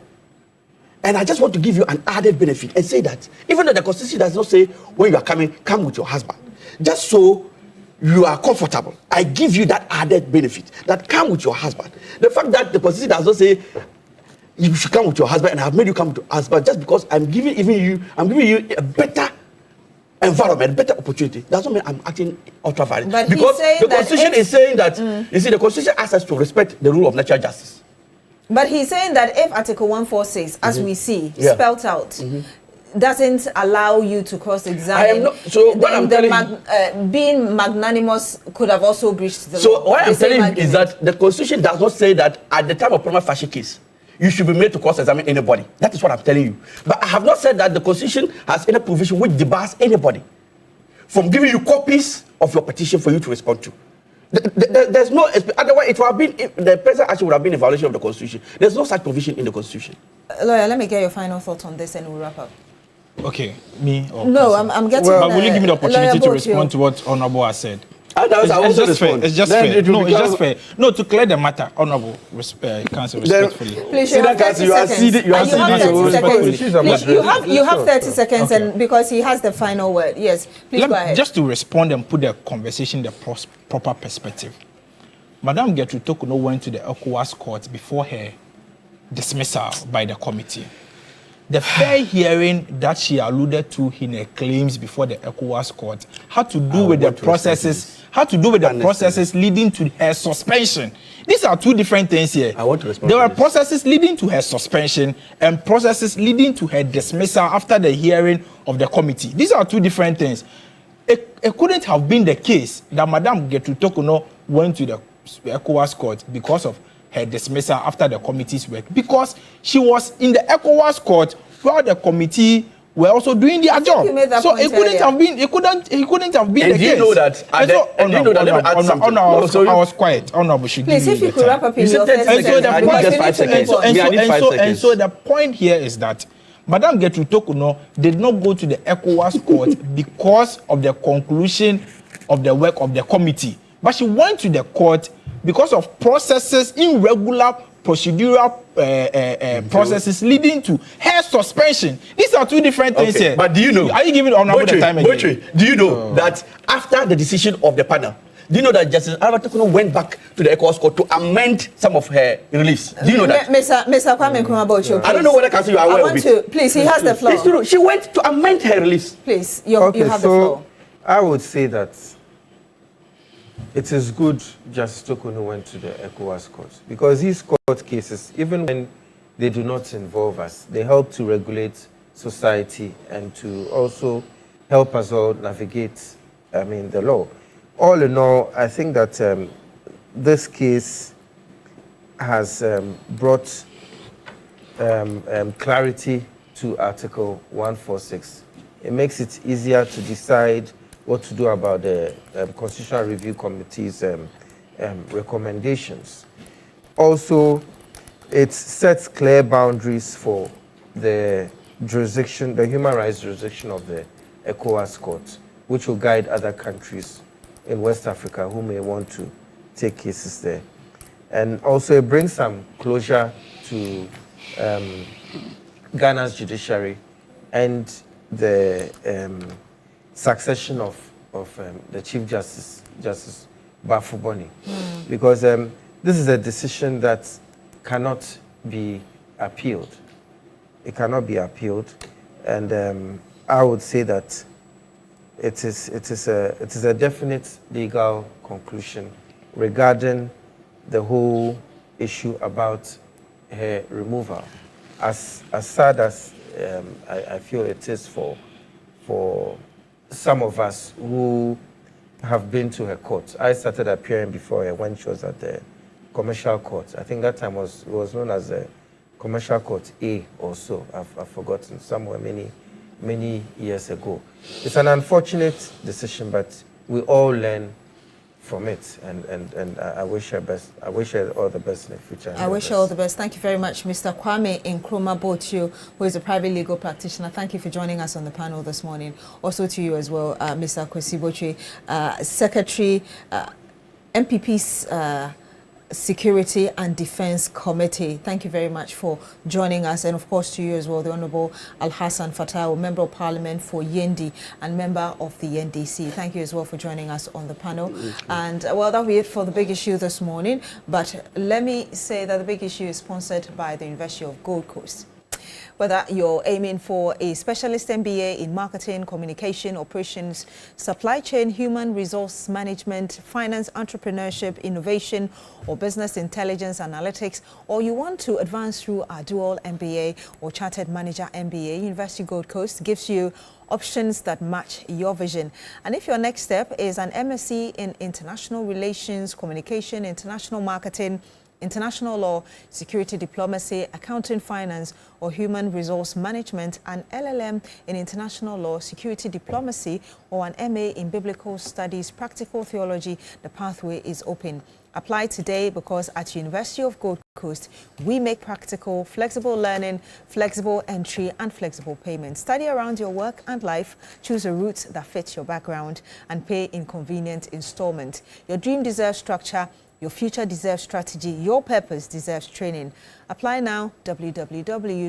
E: And I just want to give you an added benefit and say that even though the Constitution does not say when you are coming, come with your husband. Just so you are comfortable, I give you that added benefit that come with your husband. The fact that the Constitution does not say you should come with your husband and I have made you come with your husband just because I'm giving you a better environment, better opportunity. That's not mean I'm acting ultra vires. Because the Constitution is saying that you see the Constitution asks us to respect the rule of natural justice.
R: But he's saying that if Article 146, as we see, spelled out, doesn't allow you to cross-examine, being magnanimous could have also breached the law.
E: So what I'm telling you is that the Constitution does not say that at the time of prima facie case, you should be made to cross-examine anybody. That is what I'm telling you. But I have not said that the Constitution has any provision which debars anybody from giving you copies of your petition for you to respond to. There's no, otherwise it would have been, the present action would have been a violation of the Constitution. There's no such provision in the Constitution.
R: Lawyer, let me get your final thoughts on this and we'll wrap up.
H: Okay, me or
R: no, I'm getting.
H: Well, will you give me the opportunity to respond to what Honorable has said? It's just fair. It's just fair. No, it's just fair. No, to clear the matter, Honorable Counsel, respectfully.
R: Please, you have 30 seconds. You have 30 seconds, and because he has the final word. Yes, please go ahead.
H: Just to respond and put the conversation in the proper perspective. Madam Gertrude Tokuno went to the ECOWAS court before her dismissal by the committee. The fair hearing that she alluded to in her claims before the ECOWAS court had to do with the processes leading to her suspension. These are two different things here.
E: I want to respond.
H: There were processes leading to her suspension and processes leading to her dismissal after the hearing of the committee. These are two different things. It couldn't have been the case that Madam Gertrude Tokuno went to the ECOWAS court because of her dismissal after the committee's work, because she was in the ECOWAS court while the committee were also doing their job. So it couldn't have been. It couldn't have been the case.
E: You know that?
H: I was quiet. Honorable should
R: please, if you could wrap up in your 30 seconds.
H: And so the point here is that Madam Gertrude Tokuno did not go to the ECOWAS court because of the conclusion of the work of the committee, but she went to the court because of processes, irregular procedural processes leading to her suspension. These are two different things here.
E: But do you know?
H: Are you giving Honorable the time again?
E: Do you know that after the decision of the panel, do you know that Justice Alba Tokuno went back to the ECOWAS court to amend some of her reliefs? Do you know that?
R: Mr. Kwame Nkrumah,
E: I don't know whether Council you are aware of it.
R: Please, he has the floor.
E: It's true. She went to amend her reliefs.
R: Please, you have the floor.
G: I would say that it is good Justice Tokuno went to the ECOWAS court because these court cases, even when they do not involve us, they help to regulate society and to also help us all navigate, the law. All in all, I think that this case has brought clarity to Article 146. It makes it easier to decide what to do about the Constitutional Review Committee's recommendations. Also, it sets clear boundaries for the jurisdiction, the human rights jurisdiction of the ECOWAS court, which will guide other countries in West Africa who may want to take cases there. And also it brings some closure to Ghana's judiciary and the succession of the Chief Justice, Justice Bafuboni, because this is a decision that cannot be appealed. It cannot be appealed, and I would say that it is a definite legal conclusion regarding the whole issue about her removal. As sad as I feel it is for some of us who have been to her court. I started appearing before her when she was at the commercial court. I think that time was known as the Commercial Court A also. I've forgotten, somewhere many years ago. It's an unfortunate decision, but we all learn from it, and I wish her best. I wish her all the best in the future.
R: I wish her all the best. Thank you very much, Mr. Kwame Nkrumah Botiu, who is a private legal practitioner. Thank you for joining us on the panel this morning. Also to you as well, Mr. Kwesi Botre, Secretary, MPP's Security and Defense Committee. Thank you very much for joining us, and of course to you as well, the Honorable Al-Hassan Fattah, Member of Parliament for Yendi and member of the NDC. Thank you as well for joining us on the panel. And well, that'll be it for the big issue this morning, but let me say that the big issue is sponsored by the University of Gold Coast. Whether you're aiming for a specialist MBA in marketing, communication, operations, supply chain, human resource management, finance, entrepreneurship, innovation, or business intelligence analytics, or you want to advance through our dual MBA or chartered manager MBA, University Gold Coast gives you options that match your vision. And if your next step is an MSc in international relations, communication, international marketing, international law, security diplomacy, accounting, finance, or human resource management, an LLM in international law, security diplomacy, or an MA in biblical studies, practical theology, the pathway is open. Apply today, because at University of Gold Coast, we make practical, flexible learning, flexible entry, and flexible payment. Study around your work and life, choose a route that fits your background, and pay in convenient installment. Your dream deserves structure. Your future deserves strategy. Your purpose deserves training. Apply now, www.ugc.edu.gh.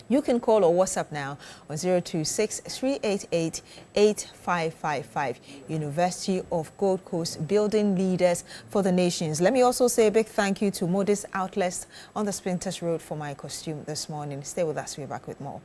R: You can call or WhatsApp now on 026-388-8555. University of Gold Coast, building leaders for the nations. Let me also say a big thank you to Modis Outlets on the Sprinters Road for my costume this morning. Stay with us. We're back with more.